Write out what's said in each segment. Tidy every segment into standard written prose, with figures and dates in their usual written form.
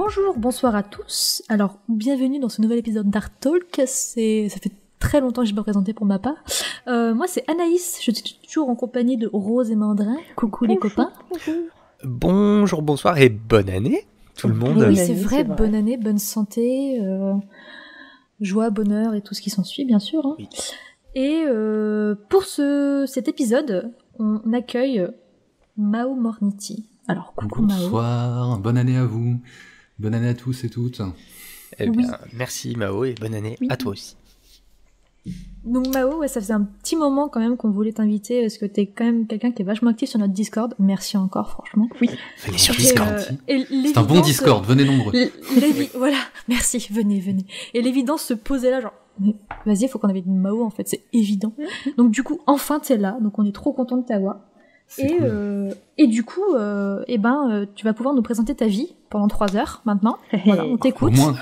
Bonjour, bonsoir à tous. Alors, bienvenue dans ce nouvel épisode d'Art Talk. Ça fait très longtemps que je n'ai pas présenté pour ma part. Moi, c'est Anaïs. Je suis toujours en compagnie de Rose et Mandrin. Coucou les copains. Bonjour, bonsoir et bonne année, tout le monde. Oui, c'est vrai, bonne année, bonne santé, joie, bonheur et tout ce qui s'ensuit, bien sûr. Hein. Oui. Et pour cet épisode, on accueille Mao Morniti. Alors, coucou Mao. Bonsoir, bonne année à vous. Bonne année à tous et toutes. Eh bien, merci Mao et bonne année à toi aussi. Donc Mao, ça faisait un petit moment quand même qu'on voulait t'inviter parce que t'es quand même quelqu'un qui est vachement actif sur notre Discord. Merci encore, franchement. Oui. Venez sur Discord. C'est un bon Discord, venez nombreux. Voilà, merci, venez. Et l'évidence se posait là, genre, mais vas-y, il faut qu'on invite Mao en fait, c'est évident. Donc du coup, enfin t'es là, donc on est trop content de t'avoir. Et du coup, tu vas pouvoir nous présenter ta vie pendant 3 heures maintenant. Voilà, on t'écoute. Au moins.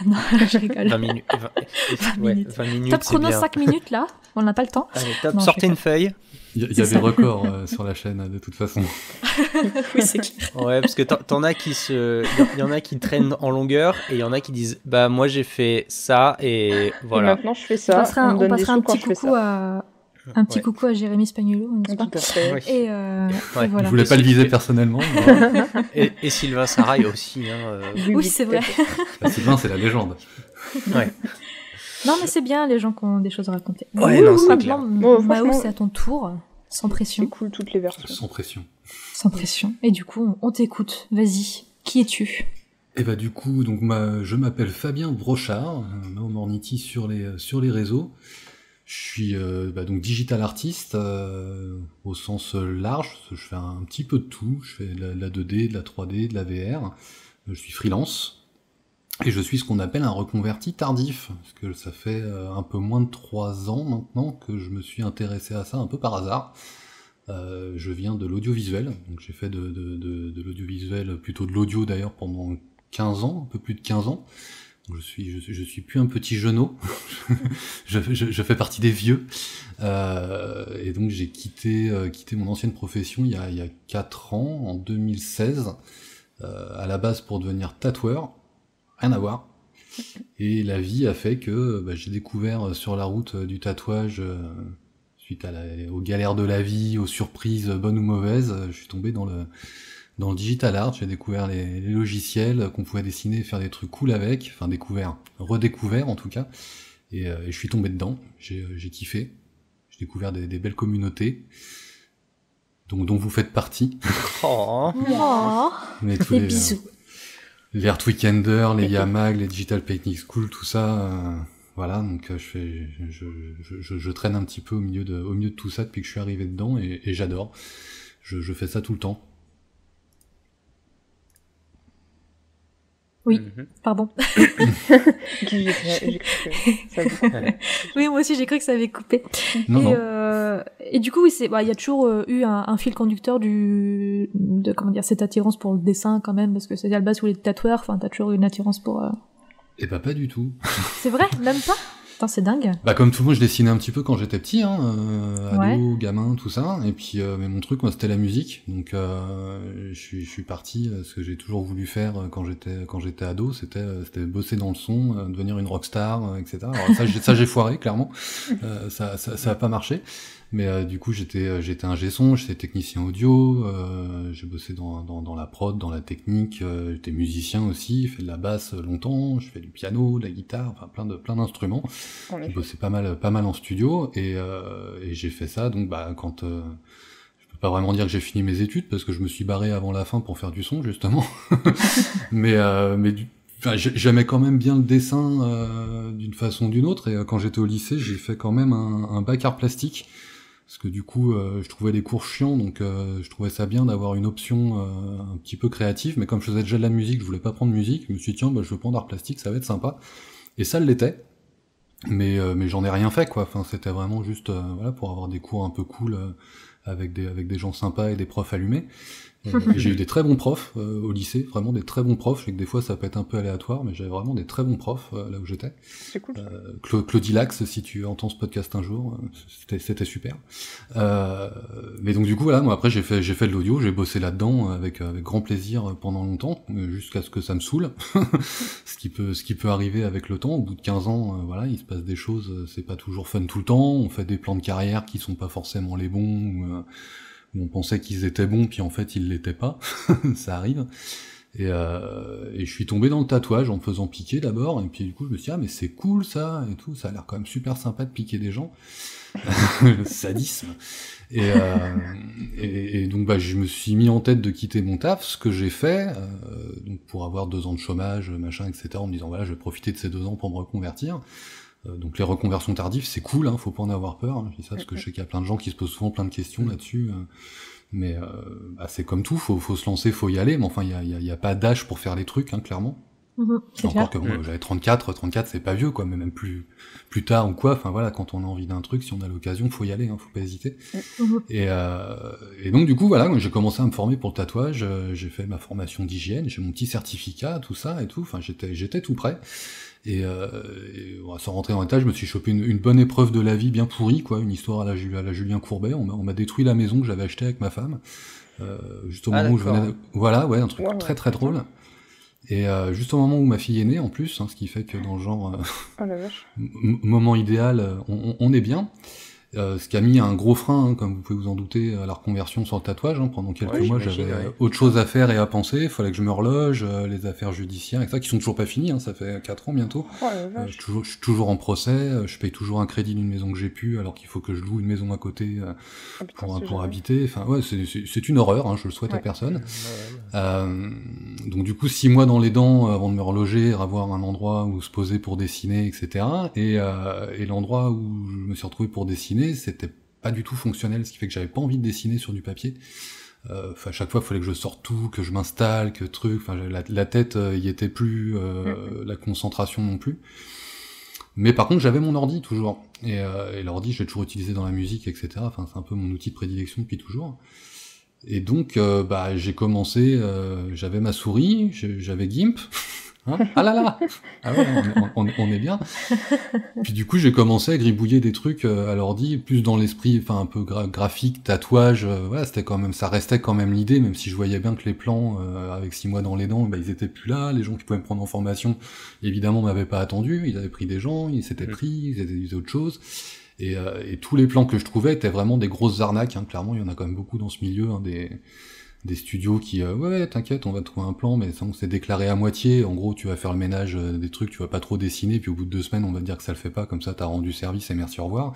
Non, je rigole. 20 minutes. 20 minutes. Top chrono 5 minutes là, on n'a pas le temps. Allez, top, sortez une feuille. Il y a des records sur la chaîne de toute façon. Oui, c'est clair. Ouais, parce que il y en a qui traînent en longueur et il y en a qui disent bah moi j'ai fait ça et voilà. Et maintenant je fais ça. On passera un petit coucou à coucou à Jérémy Spagnuolo, n'est-ce pas? Oui. Et voilà. Je voulais pas le viser personnellement. Et Sylvain Sarail aussi. Oui, c'est vrai. Sylvain, c'est la légende. Ouais. Non, mais c'est bien les gens qui ont des choses à raconter. Ouais, non, c'est clair. Mao, c'est à ton tour, sans pression. C'est cool toutes les versions. Sans pression. Sans pression. Et du coup, on t'écoute. Vas-y. Qui es-tu? Et bah du coup, donc je m'appelle Fabien Brochard, Mao Morniti sur les réseaux. Je suis donc digital artiste au sens large, parce que je fais un petit peu de tout. Je fais de la 2D, de la 3D, de la VR. Je suis freelance et je suis ce qu'on appelle un reconverti tardif, parce que ça fait un peu moins de 3 ans maintenant que je me suis intéressé à ça un peu par hasard. Je viens de l'audiovisuel, donc j'ai fait de l'audiovisuel, plutôt de l'audio d'ailleurs pendant 15 ans, un peu plus de 15 ans. Je suis plus un petit genou. je fais partie des vieux. Et donc j'ai quitté mon ancienne profession il y a 4 ans, en 2016, à la base pour devenir tatoueur. Rien à voir. Et la vie a fait que j'ai découvert sur la route du tatouage, suite aux galères de la vie, aux surprises bonnes ou mauvaises, je suis tombé dans le digital art. J'ai découvert les logiciels qu'on pouvait dessiner, faire des trucs cool avec, enfin redécouvert en tout cas, et je suis tombé dedans, j'ai kiffé, j'ai découvert des belles communautés, dont vous faites partie. Oh. Mais tous des bisous. Les Art Weekenders, les Yamag, les Digital Painting School, tout ça, voilà, donc je traîne un petit peu au milieu de tout ça depuis que je suis arrivé dedans, et j'adore, je fais ça tout le temps. Oui, pardon. Oui, moi aussi j'ai cru que ça avait coupé. Et du coup, oui, il y a toujours eu un fil conducteur de cette attirance pour le dessin quand même, parce que c'est à la base où les tatoueurs, enfin t'as toujours eu une attirance pour. Eh bah pas du tout. C'est vrai, même pas. Attends, c'est dingue. Bah comme tout le monde, je dessinais un petit peu quand j'étais petit, ado, gamin, tout ça. Et puis, mais mon truc, moi, c'était la musique. Donc, je suis parti. Ce que j'ai toujours voulu faire quand j'étais ado, c'était bosser dans le son, devenir une rockstar, etc. Alors ça j'ai foiré, clairement. Ça a pas marché. Mais du coup, j'étais ingé son, j'étais technicien audio, j'ai bossé dans la prod, dans la technique, j'étais musicien aussi, j'ai fait de la basse longtemps, je fais du piano, de la guitare, enfin plein d'instruments. J'ai bossé pas mal en studio, et j'ai fait ça, donc quand je peux pas vraiment dire que j'ai fini mes études parce que je me suis barré avant la fin pour faire du son justement. mais j'aimais quand même bien le dessin d'une façon ou d'une autre, et quand j'étais au lycée, j'ai fait quand même un bac art plastique. Parce que du coup, je trouvais les cours chiants, donc je trouvais ça bien d'avoir une option un petit peu créative, mais comme je faisais déjà de la musique, je voulais pas prendre musique, je me suis dit tiens, je veux prendre art plastique, ça va être sympa. Et ça l'était, mais j'en ai rien fait, quoi. Enfin, c'était vraiment juste pour avoir des cours un peu cool avec des gens sympas et des profs allumés. J'ai eu des très bons profs au lycée, vraiment des très bons profs. Je sais que des fois ça peut être un peu aléatoire, mais j'avais vraiment des très bons profs là où j'étais. C'est cool. Claudie Lax, si tu entends ce podcast un jour, c'était super. Mais donc du coup voilà, moi après j'ai fait de l'audio, j'ai bossé là-dedans avec grand plaisir pendant longtemps, jusqu'à ce que ça me saoule. ce qui peut arriver avec le temps. Au bout de 15 ans, voilà, il se passe des choses, c'est pas toujours fun tout le temps. On fait des plans de carrière qui sont pas forcément les bons. Où on pensait qu'ils étaient bons, puis en fait ils l'étaient pas, ça arrive. Et je suis tombé dans le tatouage en me faisant piquer d'abord, et puis du coup je me suis dit, ah mais c'est cool ça, et tout, ça a l'air quand même super sympa de piquer des gens. Le sadisme. Et donc bah je me suis mis en tête de quitter mon taf, ce que j'ai fait, donc pour avoir 2 ans de chômage, machin, etc., en me disant voilà, je vais profiter de ces 2 ans pour me reconvertir. Donc les reconversions tardives, c'est cool, hein, faut pas en avoir peur, hein, je dis ça parce que je sais qu'il y a plein de gens qui se posent souvent plein de questions là-dessus, mais bah, c'est comme tout, faut se lancer, faut y aller, mais enfin il y a pas d'âge pour faire les trucs, hein, clairement. Encore que bon, j'avais 34 c'est pas vieux quoi, mais même plus tard ou quoi, enfin voilà, quand on a envie d'un truc, si on a l'occasion, faut y aller, hein, faut pas hésiter. Et donc du coup voilà, j'ai commencé à me former pour le tatouage, j'ai fait ma formation d'hygiène, j'ai mon petit certificat, tout ça et tout, enfin j'étais tout prêt. Et sans rentrer dans les détails, je me suis chopé une bonne épreuve de la vie bien pourrie, quoi, une histoire à la Julien Courbet. On m'a détruit la maison que j'avais achetée avec ma femme, juste au moment où je venais. Voilà, ouais, un truc très très drôle. Et juste au moment où ma fille est née, en plus, hein, ce qui fait que dans le genre Oh la vache. moment idéal, on est bien. Ce qui a mis un gros frein, hein, comme vous pouvez vous en douter, à la reconversion sur le tatouage. Hein. Pendant quelques mois, j'avais autre chose à faire et à penser. Il fallait que je me reloge, les affaires judiciaires, etc., qui sont toujours pas finies. Hein, ça fait 4 ans bientôt. Oh la vache. Je suis toujours en procès. Je paye toujours un crédit d'une maison que j'ai pu, alors qu'il faut que je loue une maison à côté pour habiter. Enfin, ouais, c'est une horreur. Hein, je le souhaite à personne. Donc du coup, 6 mois dans les dents avant de me reloger, avoir un endroit où se poser pour dessiner, etc. Et l'endroit où je me suis retrouvé pour dessiner, c'était pas du tout fonctionnel, ce qui fait que j'avais pas envie de dessiner sur du papier. Enfin, à chaque fois, il fallait que je sorte tout, que je m'installe, que truc. Enfin, la tête y était plus, la concentration non plus. Mais par contre, j'avais mon ordi toujours, et l'ordi, je l'ai toujours utilisé dans la musique, etc. Enfin, c'est un peu mon outil de prédilection depuis toujours. Et donc, bah, j'ai commencé. J'avais ma souris, j'avais GIMP. Hein, ah là là, ah ouais, on est bien. Puis du coup, j'ai commencé à gribouiller des trucs à l'ordi, plus dans l'esprit, enfin un peu graphique, tatouage. Voilà, c'était quand même, ça restait quand même l'idée, même si je voyais bien que les plans avec 6 mois dans les dents, bah, ils étaient plus là. Les gens qui pouvaient me prendre en formation, évidemment, m'avaient pas attendu. Ils avaient pris des gens, ils s'étaient pris, ils étaient autre chose. Et tous les plans que je trouvais étaient vraiment des grosses arnaques. Hein, clairement, il y en a quand même beaucoup dans ce milieu, hein, des studios qui ouais t'inquiète, on va trouver un plan, mais c'est déclaré à moitié. En gros, tu vas faire le ménage des trucs, tu vas pas trop dessiner, puis au bout de 2 semaines on va te dire que ça le fait pas, comme ça t'as rendu service et merci, au revoir.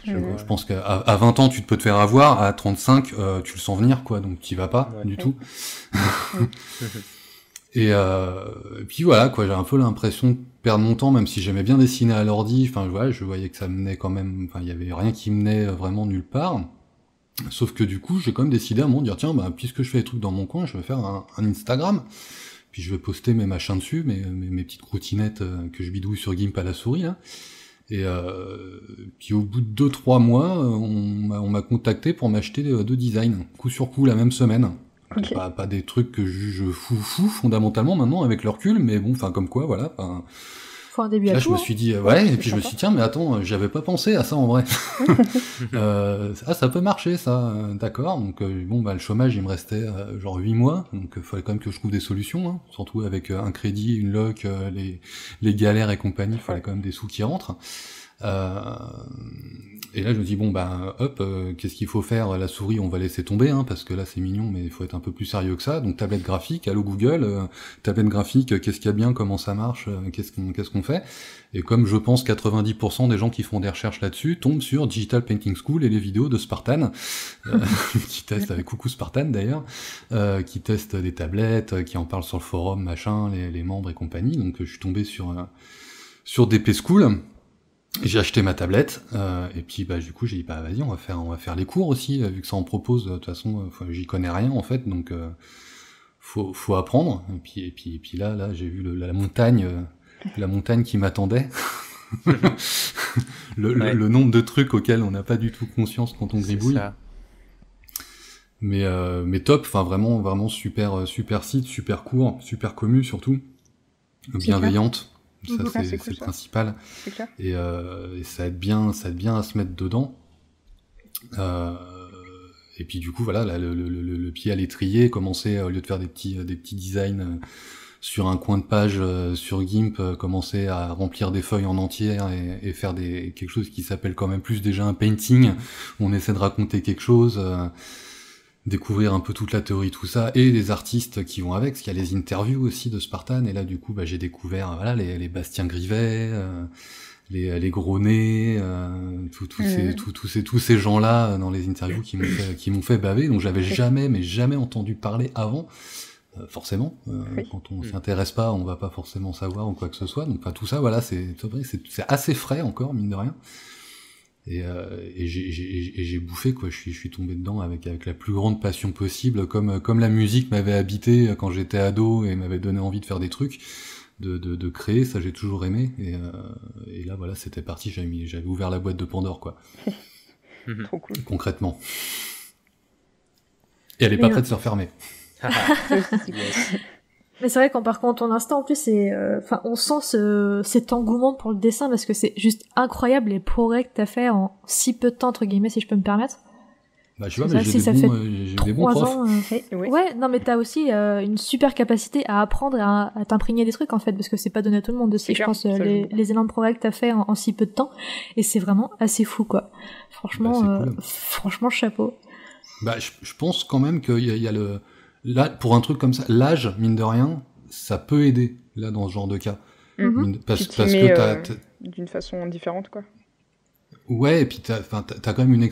Ouais, je pense qu'à 20 ans tu peux te faire avoir, à 35 tu le sens venir, quoi, donc t'y vas pas du tout. Et puis voilà, quoi, j'ai un peu l'impression de perdre mon temps, même si j'aimais bien dessiner à l'ordi. Enfin voilà, je voyais que ça menait quand même, enfin il y avait rien qui menait vraiment nulle part. Sauf que du coup, j'ai quand même décidé à un moment de dire, tiens, bah, puisque je fais des trucs dans mon coin, je vais faire un Instagram. Puis je vais poster mes machins dessus, mes petites routinettes que je bidouille sur GIMP à la souris, là. Et puis au bout de 2-3 mois, on m'a contacté pour m'acheter 2 designs, coup sur coup la même semaine. Okay. Pas des trucs que je juge fou fondamentalement maintenant avec le recul, mais bon, enfin comme quoi, voilà. Faut un début à là, tout. Je me suis dit, ouais, et puis je me suis dit, tiens, mais attends, j'avais pas pensé à ça en vrai. Ça peut marcher, ça, d'accord. Donc, bon, bah, le chômage, il me restait genre 8 mois, donc il fallait quand même que je trouve des solutions, hein, surtout avec un crédit, une loc, les galères et compagnie, il fallait quand même des sous qui rentrent. Et là je me dis bon bah hop, qu'est-ce qu'il faut faire? La souris on va laisser tomber, hein, parce que là c'est mignon mais il faut être un peu plus sérieux que ça. Donc tablette graphique, allô Google, tablette graphique, qu'est-ce qu'il y a bien, comment ça marche, qu'est-ce qu'on fait? Et comme je pense 90% des gens qui font des recherches là-dessus tombent sur Digital Painting School et les vidéos de Spartan, qui testent avec coucou Spartan d'ailleurs, qui testent des tablettes, qui en parlent sur le forum, machin, les membres et compagnie. Donc je suis tombé sur DP School. J'ai acheté ma tablette, et puis bah du coup j'ai dit bah vas-y on va faire les cours aussi, vu que ça en propose. De toute façon j'y connais rien en fait, donc faut apprendre. Et puis là j'ai vu la montagne qui m'attendait. le nombre de trucs auxquels on n'a pas du tout conscience quand on gribouille. Mais top, enfin vraiment super site, super court, super commu surtout, bienveillante. Ça c'est cool, le principal. C'est clair. Et ça aide bien à se mettre dedans. Et puis du coup voilà, là, le pied à l'étrier, commencer au lieu de faire des petits designs sur un coin de page sur GIMP, commencer à remplir des feuilles en entier et faire quelque chose qui s'appelle quand même plus déjà un painting. On essaie de raconter quelque chose. Découvrir un peu toute la théorie, tout ça, et les artistes qui vont avec, parce qu'il y a les interviews aussi de Spartan, et là du coup j'ai découvert voilà les Bastien Grivet, les Gronet, tous ces gens-là dans les interviews qui m'ont fait baver, donc j'avais jamais entendu parler avant. Forcément, Oui. quand on s'y intéresse pas, on va pas forcément savoir ou quoi que ce soit, donc tout ça voilà, c'est assez frais encore, mine de rien. Et j'ai bouffé quoi, je suis tombé dedans avec la plus grande passion possible, comme la musique m'avait habité quand j'étais ado et m'avait donné envie de faire des trucs, de créer, ça j'ai toujours aimé, et là voilà, c'était parti, j'avais ouvert la boîte de Pandore quoi, Trop cool. concrètement. Et elle est pas prête de se refermer. Yes. Mais c'est vrai qu'en parcourant ton instant, en plus, on sent cet engouement pour le dessin parce que c'est juste incroyable les progrès que t'as fait en si peu de temps, entre guillemets, si je peux me permettre. Bah, tu vois, Ça, mais si ça j'ai fait des bons 3 profs. ans. Oui. Ouais, non, mais t'as aussi une super capacité à apprendre et à t'imprégner des trucs, en fait, parce que c'est pas donné à tout le monde aussi, C'est je clair, pense, ça joue. les énormes progrès que t'as fait en si peu de temps. Et c'est vraiment assez fou, quoi. Franchement, Bah, c'est cool. franchement, chapeau. Bah, je pense quand même qu'il y a là, pour un truc comme ça, l'âge, mine de rien, ça peut aider, là, dans ce genre de cas. Mhm. Parce Tu t'y que mets t'as, d'une façon différente, quoi. ouais, et puis t'as quand même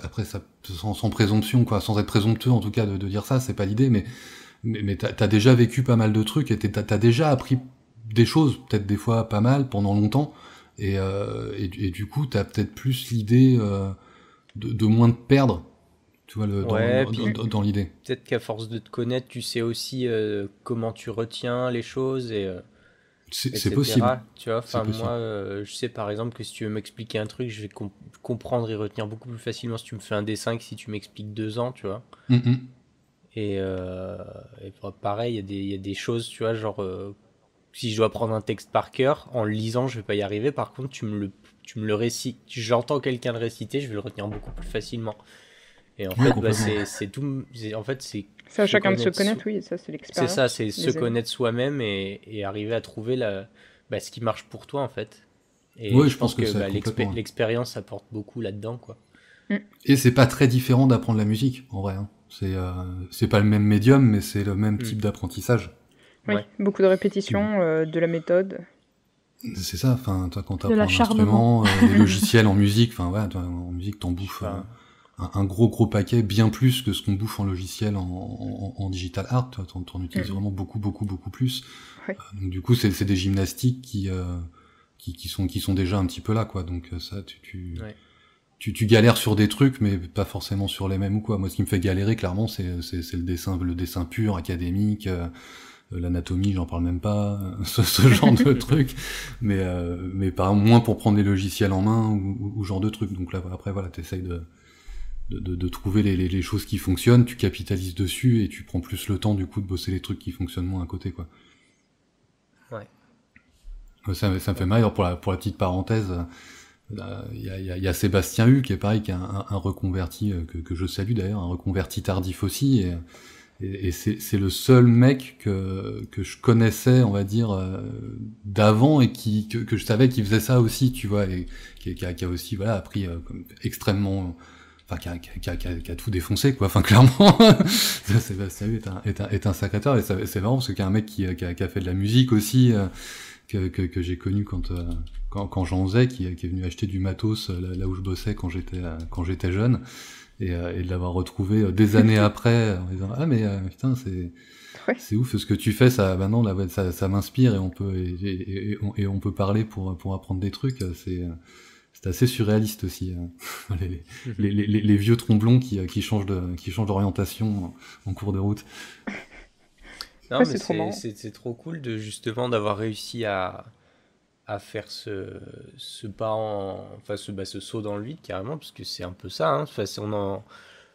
après, ça, sans présomption, quoi, sans être présomptueux, en tout cas, de dire ça, c'est pas l'idée, mais t'as déjà vécu pas mal de trucs, et t'as déjà appris des choses, peut-être des fois pas mal, pendant longtemps, et du coup, t'as peut-être plus l'idée de moins de perdre, tu vois, Ouais, puis dans l'idée. peut-être qu'à force de te connaître, tu sais aussi comment tu retiens les choses C'est etc. possible. Tu vois, C'est enfin possible. moi, je sais par exemple que si tu veux m'expliquer un truc, je vais comprendre et retenir beaucoup plus facilement si tu me fais un dessin que si tu m'expliques 2 ans, tu vois. Mm-mm. Et pareil, il y a des choses, tu vois, genre si je dois prendre un texte par cœur, en le lisant, je vais pas y arriver. Par contre, tu me le récites, j'entends quelqu'un le réciter, je vais le retenir beaucoup plus facilement. Et en Ouais, fait, bah, complètement. c'est tout. En fait, c'est Ça, se chacun de se connaître connaître, oui, ça, c'est C'est l'expérience. ça, c'est se des années. connaître soi-même et arriver à trouver ce qui marche pour toi en fait. Et Oui, je pense que ça bah, aide complètement. l'expérience apporte beaucoup là-dedans, quoi. Et c'est pas très différent d'apprendre la musique, en vrai. Hein. C'est pas le même médium, mais c'est le même Mm. type d'apprentissage. Oui, Ouais. beaucoup de répétitions, de la méthode. C'est ça, enfin, toi, quand De t'apprends un l'acharnement. instrument, les logiciels en musique, enfin, ouais, toi, en musique, t'en bouffes Enfin, un gros paquet, bien plus que ce qu'on bouffe en logiciel en digital art, toi, t'en utilises vraiment beaucoup plus. Ouais. Donc, du coup, c'est des gymnastiques qui sont déjà un petit peu là, quoi. Donc, ça, ouais. tu galères sur des trucs, mais pas forcément sur les mêmes ou quoi. Moi, ce qui me fait galérer, clairement, c'est le dessin pur, académique, l'anatomie, j'en parle même pas, ce genre de trucs. Mais par moins pour prendre les logiciels en main ou genre de trucs. Donc là, après, voilà, t'essayes de trouver les choses qui fonctionnent, tu capitalises dessus et tu prends plus le temps, du coup, de bosser les trucs qui fonctionnent moins à côté, quoi. Ouais. Ça me fait mal, pour la petite parenthèse. Il y a Sébastien Hu qui est pareil, qui est un reconverti que je salue d'ailleurs, un reconverti tardif aussi, et c'est le seul mec que je connaissais, on va dire, d'avant et que je savais qu'il faisait ça aussi, tu vois, et qui a aussi voilà appris extrêmement, enfin qui a tout défoncé quoi, enfin clairement. Sébastien Hu est un sacrateur, et c'est marrant parce que c'est un mec qui a fait de la musique aussi. Que j'ai connu quand j'en faisais, qui est venu acheter du matos là où je bossais quand j'étais jeune, et de l'avoir retrouvé des années après en disant ah mais putain Ouais. c'est ouf ce que tu fais, ça maintenant là ça m'inspire, et on peut parler pour apprendre des trucs, c'est assez surréaliste aussi, les vieux tromblons qui changent d'orientation en cours de route. Non, Ouais, mais c'est trop marrant. c'est trop cool de justement d'avoir réussi à faire ce pas ce saut dans le vide carrément, parce que c'est un peu ça, hein. Enfin,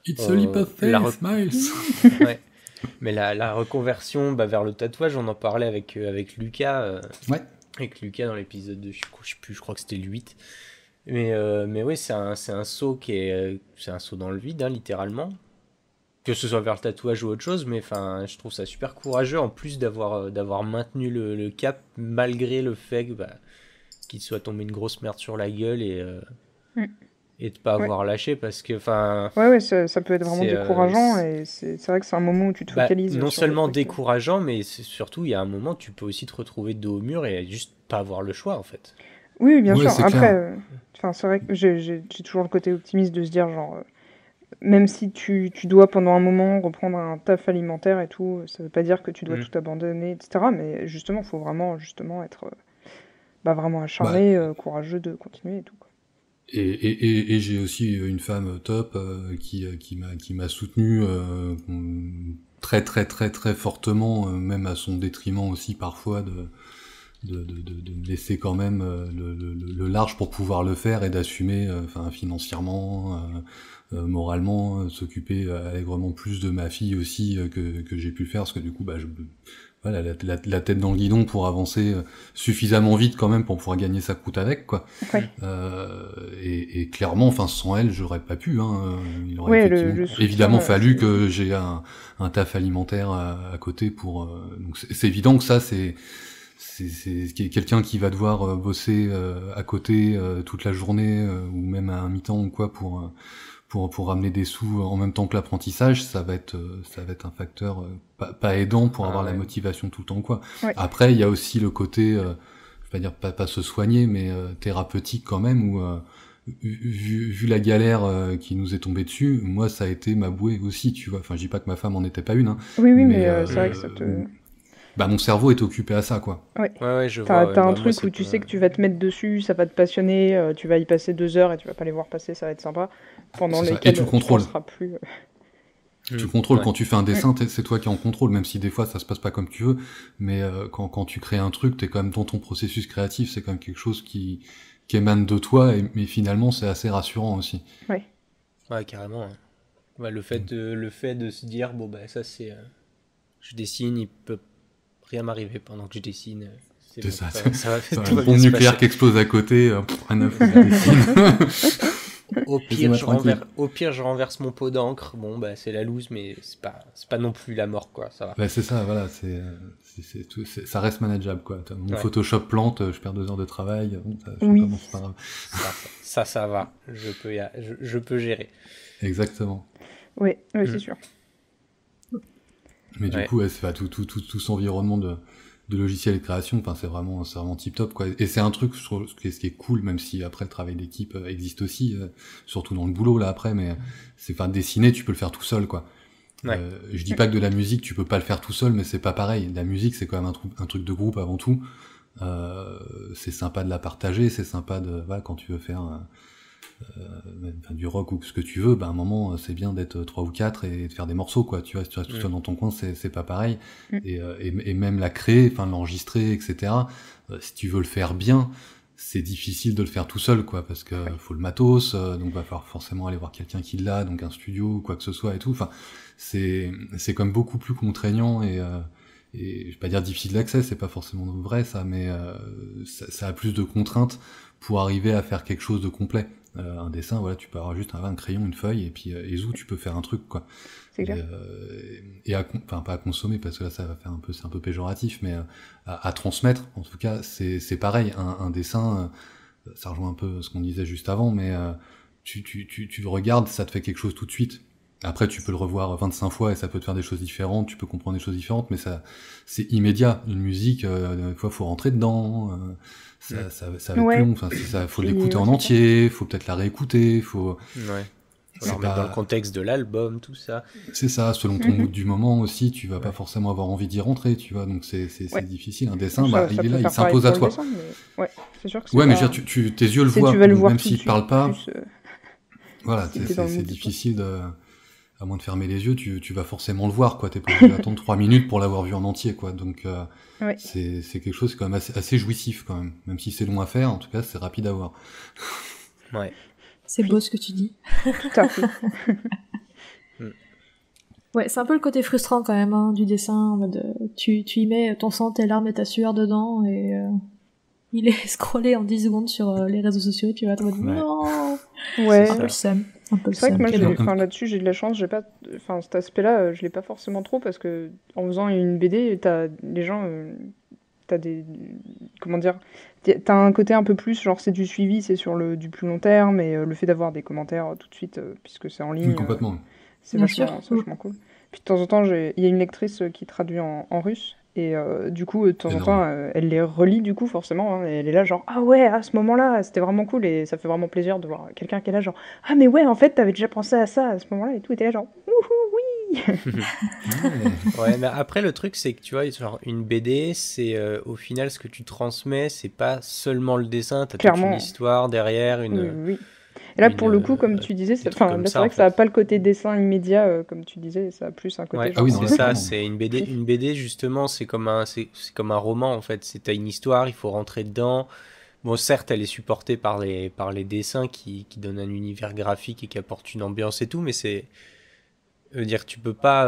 It's a leap of la faith, Miles. Ouais. Mais la reconversion vers le tatouage, on en parlait avec Lucas. Ouais. Avec Lucas dans l'épisode de, je sais plus, je crois que c'était le 8. Mais oui, c'est un saut c'est un saut dans le vide, hein, littéralement. Que ce soit vers le tatouage ou autre chose, mais je trouve ça super courageux, en plus d'avoir maintenu le cap, malgré le fait qu'il soit tombé une grosse merde sur la gueule et de pas avoir lâché, parce que Ouais, ça peut être vraiment décourageant, et c'est vrai que c'est un moment où tu te focalises non sur seulement le truc. décourageant, mais surtout il y a un moment tu peux aussi te retrouver dos au mur et juste pas avoir le choix en fait. Oui, bien sûr. c'est Après, c'est vrai que j'ai toujours le côté optimiste de se dire, genre, même si tu dois pendant un moment reprendre un taf alimentaire et tout, ça veut pas dire que tu dois tout abandonner, etc. Mais justement, il faut vraiment être vraiment acharné, courageux de continuer et tout, quoi. Et j'ai aussi une femme top qui m'a soutenu très très très très fortement, même à son détriment aussi parfois de me laisser quand même le large pour pouvoir le faire et d'assumer financièrement, moralement, s'occuper allègrement plus de ma fille aussi que j'ai pu le faire, parce que du coup voilà, la tête dans le guidon pour avancer suffisamment vite quand même pour pouvoir gagner sa croûte avec, quoi. Ouais. Et clairement, sans elle, j'aurais pas pu, hein. Il aurait le soutien, évidemment fallu que j'ai un taf alimentaire à côté pour. Donc c'est évident que ça c'est quelqu'un qui va devoir bosser à côté toute la journée ou même à un mi-temps ou quoi pour ramener des sous en même temps que l'apprentissage, ça va être un facteur pas aidant pour avoir la motivation tout le temps, quoi. Ouais. Après, il y a aussi le côté, je vais pas dire pas se soigner, mais thérapeutique quand même, où vu la galère qui nous est tombée dessus, moi ça a été ma bouée aussi, tu vois. Enfin, je dis pas que ma femme en était pas une, hein. Oui, mais c'est vrai que ça te... mon cerveau est occupé à ça, quoi. Ouais, je vois. T'as un truc où tu sais que tu vas te mettre dessus, ça va te passionner, tu vas y passer 2 heures et tu vas pas les voir passer, ça va être sympa. Pendant lesquelles tu contrôles. Tu plus... Tu contrôles quand tu fais un dessin, c'est toi qui es en contrôle, même si des fois ça se passe pas comme tu veux, mais quand tu crées un truc, t'es quand même dans ton processus créatif, c'est quand même quelque chose qui émane de toi, mais finalement c'est assez rassurant aussi. Ouais, carrément. Hein. Ouais, le fait de se dire, ça c'est... je dessine, il peut rien m'arriver pendant que je dessine. C'est ça. Ça va faire une bombe nucléaire qui explose à côté, rien à foutre, je dessine. Au pire, je renverse mon pot d'encre. C'est la loose, mais c'est pas non plus la mort, quoi. Ça va. C'est ça, voilà. Ça reste manageable, quoi. Mon Photoshop plante, je perds 2 heures de travail. C'est pas grave. Ça va. Je peux gérer. Exactement. Oui, c'est sûr. Mais du coup, c'est tout cet environnement de logiciel et de création, c'est vraiment tip top, quoi. Et c'est un truc, ce qui est cool, même si après le travail d'équipe existe aussi, surtout dans le boulot là après, mais dessiner, tu peux le faire tout seul, quoi. Je dis pas que de la musique tu peux pas le faire tout seul, mais c'est pas pareil. La musique c'est quand même un truc de groupe avant tout. C'est sympa de la partager, c'est sympa quand tu veux faire du rock ou ce que tu veux, à un moment c'est bien d'être 3 ou 4 et de faire des morceaux, quoi. Tu vois, si tu restes tout seul dans ton coin, c'est pas pareil. Et même la créer, l'enregistrer, etc. Si tu veux le faire bien, c'est difficile de le faire tout seul, quoi, parce que faut le matos, donc va falloir forcément aller voir quelqu'un qui l'a, donc un studio ou quoi que ce soit et tout. C'est quand même beaucoup plus contraignant et je vais pas dire difficile d'accès, c'est pas forcément vrai ça, mais ça a plus de contraintes pour arriver à faire quelque chose de complet. Un dessin, voilà, tu peux avoir juste un crayon, une feuille, et puis tu peux faire un truc, quoi. C'est clair. Et pas à consommer, parce que là ça va faire c'est un peu péjoratif, mais à transmettre, en tout cas, c'est pareil. Un dessin, ça rejoint un peu ce qu'on disait juste avant, mais tu le regardes, ça te fait quelque chose tout de suite. Après, tu peux le revoir 25 fois et ça peut te faire des choses différentes, tu peux comprendre des choses différentes, mais c'est immédiat. Une musique, des fois, faut rentrer dedans, ça va être plus long, faut l'écouter en entier, faut peut-être la réécouter, faut remettre dans le contexte de l'album, tout ça. C'est ça, selon ton mood du moment aussi, tu vas pas forcément avoir envie d'y rentrer, tu vois, donc c'est difficile. Un dessin, il est là, il s'impose à toi. Dessin, mais... c'est sûr que mais je veux dire, tes yeux le voient, même s'ils parlent pas. Voilà, c'est difficile à moins de fermer les yeux, tu vas forcément le voir, quoi. T'es pas obligé d'attendre 3 minutes pour l'avoir vu en entier, quoi. Donc, c'est quelque chose quand même assez jouissif, quand même si c'est long à faire, en tout cas, c'est rapide à voir. Ouais. C'est beau ce que tu dis. Tout à fait. Ouais, c'est un peu le côté frustrant quand même hein, du dessin, en mode tu y mets ton sang, tes larmes et ta sueur dedans et il est scrollé en 10 secondes sur les réseaux sociaux, tu vas te dire non. Ouais. C'est un peu le seum. C'est vrai que moi, là-dessus, j'ai de la chance. J'ai pas, cet aspect-là, je l'ai pas forcément trop parce que en faisant une BD, les gens, t'as des, comment dire, t'as un côté un peu plus, genre c'est du suivi, c'est sur du plus long terme et le fait d'avoir des commentaires tout de suite, puisque c'est en ligne, complètement. c'est vachement cool. Puis de temps en temps, il y a une lectrice qui traduit en russe. Et du coup, de temps en temps, elle les relit, du coup, forcément. Hein, et elle est là, genre, ah ouais, à ce moment-là, c'était vraiment cool. Et ça fait vraiment plaisir de voir quelqu'un qui est là, genre, ah mais ouais, en fait, t'avais déjà pensé à ça à ce moment-là et tout. Et t'es là, genre, wouhou, oui. Ouais, mais après, le truc, c'est que tu vois, genre, une BD, c'est au final, ce que tu transmets, c'est pas seulement le dessin. T'as toute une histoire derrière, Oui. Et là, pour le coup, comme tu disais, c'est vrai que ça n'a pas le côté dessin immédiat, comme tu disais, ça a plus un côté... Ouais, c'est ça, c'est une BD. Une BD, justement, c'est comme un roman, en fait. T'as une histoire, il faut rentrer dedans. Bon, certes, elle est supportée par les dessins qui donnent un univers graphique et qui apportent une ambiance et tout, mais c'est... dire, tu peux pas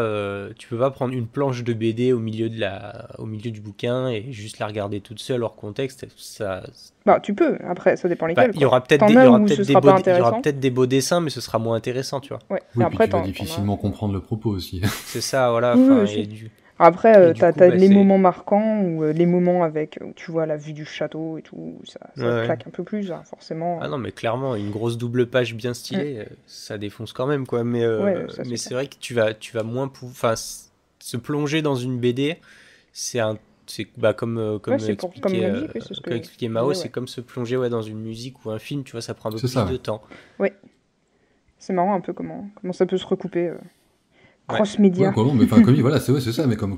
prendre une planche de BD au milieu du bouquin et juste la regarder toute seule hors contexte. Ça... Bah, tu peux. Après, ça dépend lesquels. Il y aura peut-être des beaux dessins, mais ce sera moins intéressant, tu vois. Ouais. Oui, après, tu vas difficilement comprendre le propos aussi. C'est ça, voilà. Après, t'as les moments marquants ou les moments avec, où tu vois la vue du château et tout, ça claque un peu plus, hein, forcément. Ah non, mais clairement, une grosse double page bien stylée, ça défonce quand même, quoi. Mais, mais c'est vrai que tu vas moins pouvoir... se plonger dans une BD, c'est comme expliquait Mao, c'est comme se plonger dans une musique ou un film, tu vois, ça prend un peu plus de temps. Ouais. C'est marrant un peu comment ça peut se recouper... cross-média. Ouais, mais enfin, voilà, c'est ça, mais comme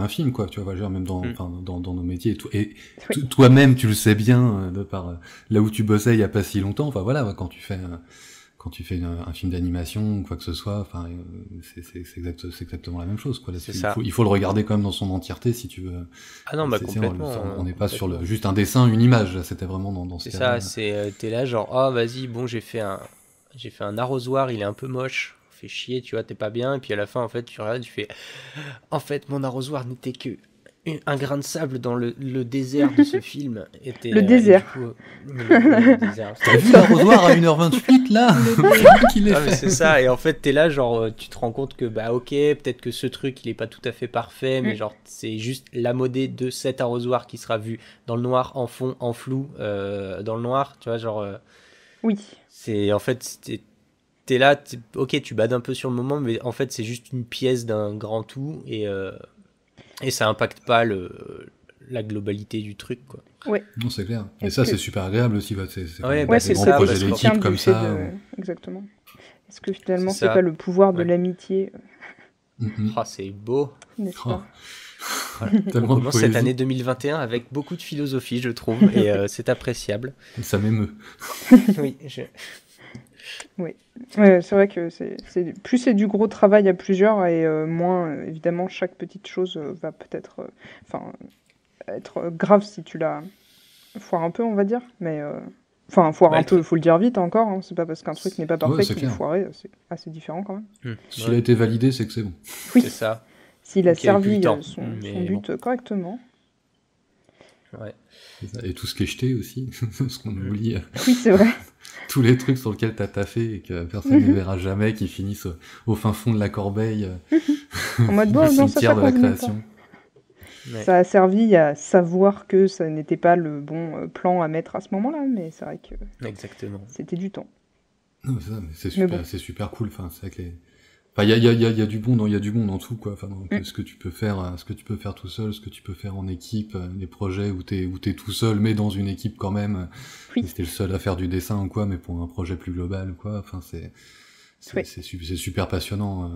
un film, quoi, tu vois, même dans nos métiers et tout. Et toi-même, tu le sais bien, de par là où tu bossais il y a pas si longtemps, enfin voilà, quand tu fais un film d'animation ou quoi que ce soit, enfin, c'est exactement la même chose, quoi. Là, il faut le regarder quand même dans son entièreté si tu veux. Ah non, complètement. On n'est pas sur juste un dessin, une image, là, c'était vraiment dans ce cas-là. C'est ça, t'es là, genre, vas-y, bon, j'ai fait un arrosoir, il est un peu moche. Fait chier, tu vois, t'es pas bien, et puis à la fin, en fait, tu regardes, tu fais, en fait, mon arrosoir n'était que un grain de sable dans le désert de ce film. Le désert. Le désert. T'as vu l'arrosoir à 1h28, là? Mais c'est ça, et en fait, t'es là, genre, tu te rends compte que, ok, peut-être que ce truc, il est pas tout à fait parfait, mais genre, c'est juste la modée de cet arrosoir qui sera vu dans le noir, en fond, en flou, dans le noir, tu vois, genre... Oui. C'est, en fait, t'es là, ok, tu bades un peu sur le moment, mais en fait, c'est juste une pièce d'un grand tout, et ça impacte pas la globalité du truc, quoi. Ouais. Non, c'est clair. Et ça, c'est super agréable aussi. C'est ça. Projet d'équipe comme ça. Exactement. Est-ce que finalement, c'est pas le pouvoir de l'amitié? C'est beau. N'est-ce pas? On commence cette année 2021 avec beaucoup de philosophie, je trouve, et c'est appréciable. Ça m'émeut. Oui, Oui, c'est vrai que plus c'est du gros travail à plusieurs et moins, évidemment, chaque petite chose va peut-être être grave si tu la foires un peu, on va dire. Mais foire un peu, il faut le dire vite encore. Hein, c'est pas parce qu'un truc n'est pas parfait qu'il est foiré, c'est assez différent quand même. S'il a été validé, c'est que c'est bon. Oui, c'est ça. S'il a servi son but correctement. Ouais. Et tout ce qui est jeté aussi, ce qu'on oublie. Oui, c'est vrai. Tous les trucs sur lesquels t'as taffé et que personne ne verra jamais, qui finissent au fin fond de la corbeille, en mode le cimetière de la création. Ouais. Ça a servi à savoir que ça n'était pas le bon plan à mettre à ce moment-là, mais c'est vrai que exactement. C'était du temps. Non, c'est ça, mais c'est super cool. Enfin, c'est vrai que il y a du bon dans tout, quoi. Enfin, ce que tu peux faire tout seul, ce que tu peux faire en équipe, les projets où t'es tout seul, mais dans une équipe quand même. Oui. Si t'es le seul à faire du dessin ou quoi, mais pour un projet plus global, quoi. Enfin, c'est super passionnant.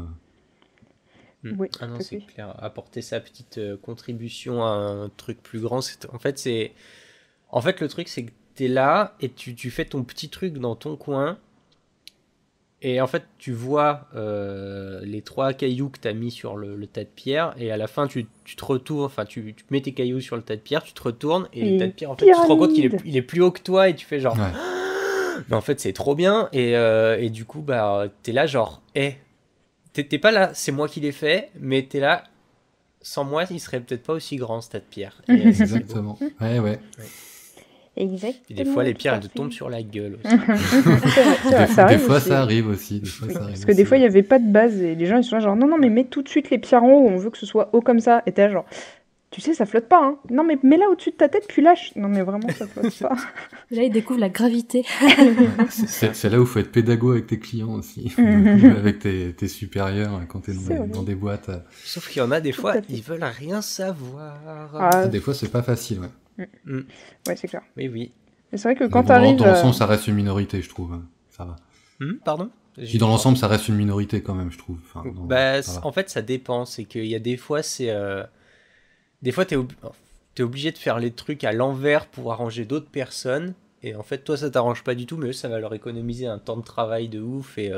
Oui, ah non, c'est clair. Apporter sa petite contribution à un truc plus grand, en fait, le truc, c'est que t'es là et tu fais ton petit truc dans ton coin. Et en fait, tu vois les 3 cailloux que tu as mis sur le tas de pierres, et à la fin, tu te retournes, enfin, tu mets tes cailloux sur le tas de pierres, tu te retournes, et le tas de pierres, en fait, tu te rends compte qu'il est plus haut que toi, et tu fais genre... Ouais. Mais en fait, c'est trop bien, et du coup, t'es là genre, t'es pas là, c'est moi qui l'ai fait, mais t'es là, sans moi, il serait peut-être pas aussi grand, ce tas de pierres. Et, ça, c'est beau. Exactement. Ouais. Exactement. Et des fois, les pierres, elles te tout à tombent fait. sur la gueule aussi. Ça arrive Des fois, aussi. ça arrive aussi. Des fois, ça arrive Parce que des aussi. fois, il n'y avait pas de base et les gens, ils sont là genre, non, mais mets tout de suite les pierres en haut, on veut que ce soit haut comme ça. Et t'es là genre, tu sais, ça flotte pas, hein. Non, mais mets-là au-dessus de ta tête, puis lâche. Non, mais vraiment, ça flotte pas. Et là, il découvre la gravité. C'est là où il faut être pédago avec tes clients aussi, avec tes supérieurs quand t'es C'est vrai. dans des boîtes. Sauf qu'il y en a des Tout fois, à fait. ils veulent rien savoir. Ah, Des fois, c'est pas facile. Ouais. ouais, c'est clair. Oui. Mais c'est vrai que Mais quand bon, t'arrives. dans l'ensemble, ça reste une minorité, je trouve. Ça va. Pardon? Je dis dans l'ensemble, ça reste une minorité quand même, je trouve. Enfin, non, Bah, ça va. en fait, ça dépend. C'est qu'il y a des fois, des fois, t'es obligé de faire les trucs à l'envers pour arranger d'autres personnes. Et en fait, toi, ça t'arrange pas du tout, mais eux, ça va leur économiser un temps de travail de ouf et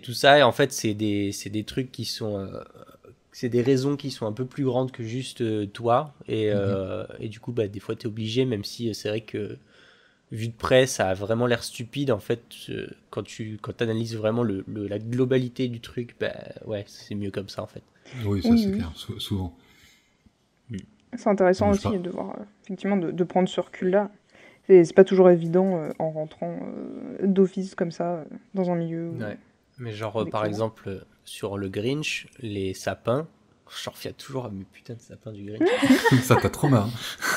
tout ça. Et en fait, c'est des trucs qui sont. C'est des raisons qui sont un peu plus grandes que juste toi. Et du coup, bah, des fois, t'es obligé, même si c'est vrai que vu de près, ça a vraiment l'air stupide. En fait, quand t'analyses vraiment la globalité du truc, bah ouais, c'est mieux comme ça, en fait. Oui, ça Oui, c'est oui. clair, souvent. C'est intéressant Non, je aussi sais de voir, effectivement, de prendre ce recul-là. C'est pas toujours évident en rentrant d'office comme ça, dans un milieu. Ouais. Mais genre, Avec par les exemple, sur le Grinch, les sapins, j'en reviens toujours à mes putains de sapins du Grinch. Ça t'a trop marre.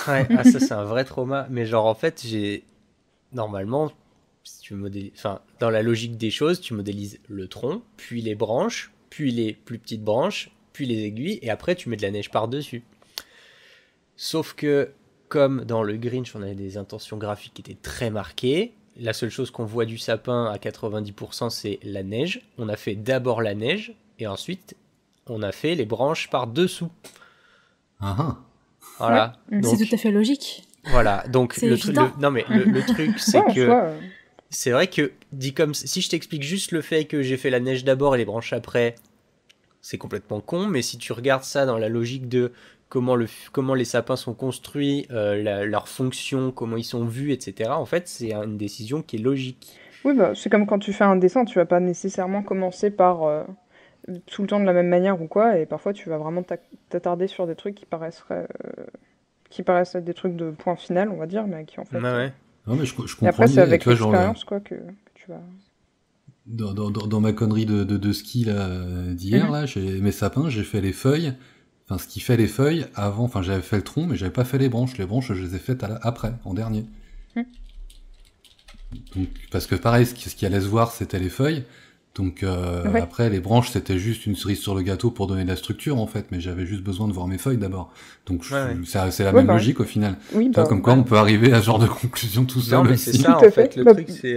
Ouais, ah, ça, c'est un vrai trauma. Mais genre, en fait, normalement, si tu modélises... enfin, dans la logique des choses, tu modélises le tronc, puis les branches, puis les plus petites branches, puis les aiguilles, et après, tu mets de la neige par-dessus. Sauf que, comme dans le Grinch, on avait des intentions graphiques qui étaient très marquées, la seule chose qu'on voit du sapin à 90%, c'est la neige. On a fait d'abord la neige, et ensuite, on a fait les branches par-dessous. Ah, Voilà. Ouais. Donc, C'est tout à fait logique. voilà. Donc, C'est évident. non, mais le truc, c'est Ouais, en que... soi, C'est vrai que, dit comme si je t'explique juste le fait que j'ai fait la neige d'abord et les branches après, c'est complètement con, mais si tu regardes ça dans la logique de comment les sapins sont construits, leur fonction, comment ils sont vus, etc., en fait, c'est une décision qui est logique. oui, bah, c'est comme quand tu fais un dessin, tu vas pas nécessairement commencer par tout le temps de la même manière ou quoi, et parfois tu vas vraiment t'attarder sur des trucs qui paraissent être des trucs de point final, on va dire, mais qui en fait. Ouais. non mais je Et comprends après, c'est l'idée. avec Tu vois, genre, l'expérience quoi que tu vas. dans ma connerie de ski là, d'hier, là, j'ai mes sapins, j'ai fait les feuilles. Enfin, ce qui fait les feuilles, avant, enfin, j'avais fait le tronc, mais j'avais pas fait les branches. Les branches, je les ai faites après, en dernier. Donc, parce que pareil, ce qui allait se voir, c'était les feuilles. Donc Ouais. après, les branches, c'était juste une cerise sur le gâteau pour donner de la structure, en fait. Mais j'avais juste besoin de voir mes feuilles d'abord. Donc Ouais. c'est la Ouais, même bah, logique au final. Oui, Tu vois, bah, comme quoi on peut arriver à ce genre de conclusion tout seul Non, mais aussi. c'est ça, Tout à en fait. fait. Le Bah, truc, c'est...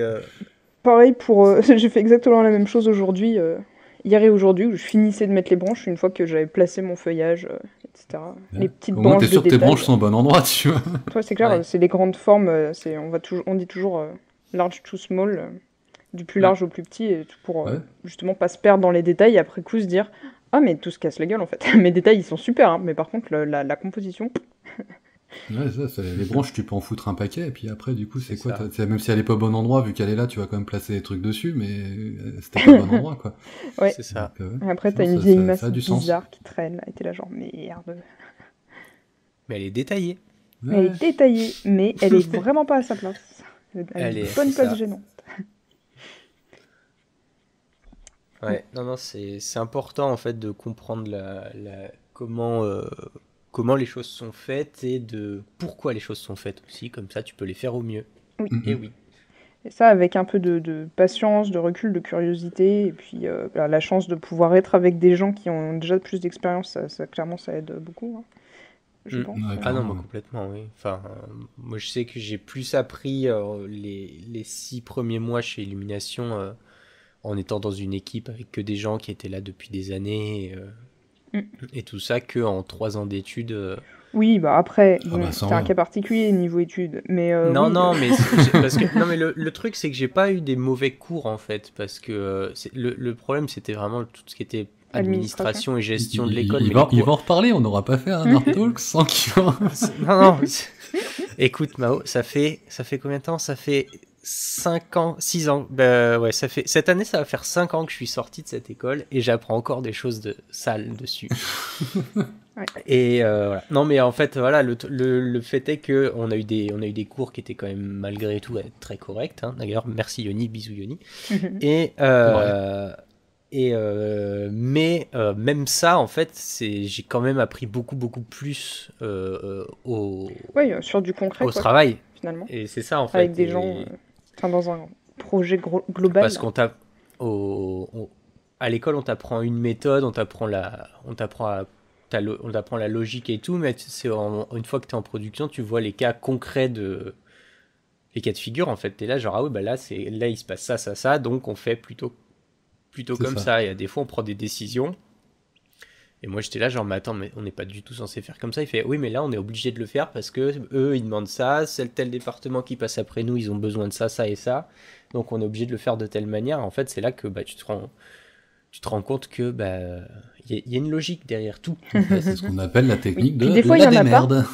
pareil pour. J'ai fait exactement la même chose aujourd'hui, hier et aujourd'hui, où je finissais de mettre les branches une fois que j'avais placé mon feuillage, etc. Les petites Au moins, branches t'es sûr de que tes détail. branches sont au bon endroit, tu vois. Ouais, c'est clair, Ouais. c'est les grandes formes, on dit toujours large to small, du plus large au plus petit, et tout pour Ouais. justement pas se perdre dans les détails et après coup se dire ah mais tout se casse la gueule en fait. Mes détails ils sont super, hein, mais par contre la composition, Ouais, les branches, tu peux en foutre un paquet, et puis après, du coup, c'est C'est quoi ça. même si elle est pas au bon endroit, vu qu'elle est là, tu vas quand même placer des trucs dessus, mais c'était pas au bon endroit, quoi. ouais. C'est ça. Donc, Et après t'as non, une ça- vieille ça masse a du sens. bizarre qui traîne là, et t'es là genre merde. Mais elle est détaillée. Elle est détaillée, mais elle est vraiment pas à sa place. Elle a Elle une est- bonne c'est place ça. gênante. Ouais, non, c'est important, en fait, de comprendre comment les choses sont faites et de pourquoi les choses sont faites aussi. Comme ça, tu peux les faire au mieux. Oui. Et oui. Et ça, avec un peu de patience, de recul, de curiosité, et puis la chance de pouvoir être avec des gens qui ont déjà plus d'expérience, clairement, ça aide beaucoup, hein, je Mm. pense. Ouais, Ah non, clairement, moi ouais. complètement, oui. Enfin, moi je sais que j'ai plus appris les 6 premiers mois chez Illumination en étant dans une équipe avec que des gens qui étaient là depuis des années et tout ça que en 3 ans d'études. Oui, bah après, Ah bon, bah, sans c'est un rien. cas particulier niveau études, mais Non, oui, non, mais parce que non, mais le truc c'est que j'ai pas eu des mauvais cours en fait parce que le problème c'était vraiment tout ce qui était administration et gestion de l'école. Ils mais vont les cours- en reparler, on n'aura pas fait un Art Talk sans qu'ils vont... Non, non. Écoute, Mao, ça fait combien de temps? Ça fait 5 ans, 6 ans. Bah ouais, cette année, ça va faire 5 ans que je suis sorti de cette école et j'apprends encore des choses de sales dessus. Ouais. Et voilà. Non, mais en fait, voilà, le fait est que on a eu des cours qui étaient quand même malgré tout très corrects. Hein. D'ailleurs, merci Yoni, bisous Yoni. Et mais même ça, en fait, j'ai quand même appris beaucoup plus Oui, sur du concret, au quoi, travail. finalement. Et c'est ça, en fait. Avec des gens, dans un projet global. Parce qu'on tape à l'école, on t'apprend une méthode, on t'apprend la logique et tout, mais une fois que tu es en production, tu vois les cas concrets les cas de figure, en fait. Tu es là, genre, ah oui, bah là, il se passe ça, donc on fait plutôt comme ça. Et des fois, on prend des décisions. Et moi, j'étais là, genre, mais attends, mais on n'est pas du tout censé faire comme ça. Il fait, oui, mais là, on est obligé de le faire parce que eux, ils demandent ça. Tel département qui passe après nous, ils ont besoin de ça et ça. Donc, on est obligé de le faire de telle manière. En fait, c'est là que tu te rends compte que y a une logique derrière tout. C'est ce qu'on appelle la technique de des fois, la il y en a démerde.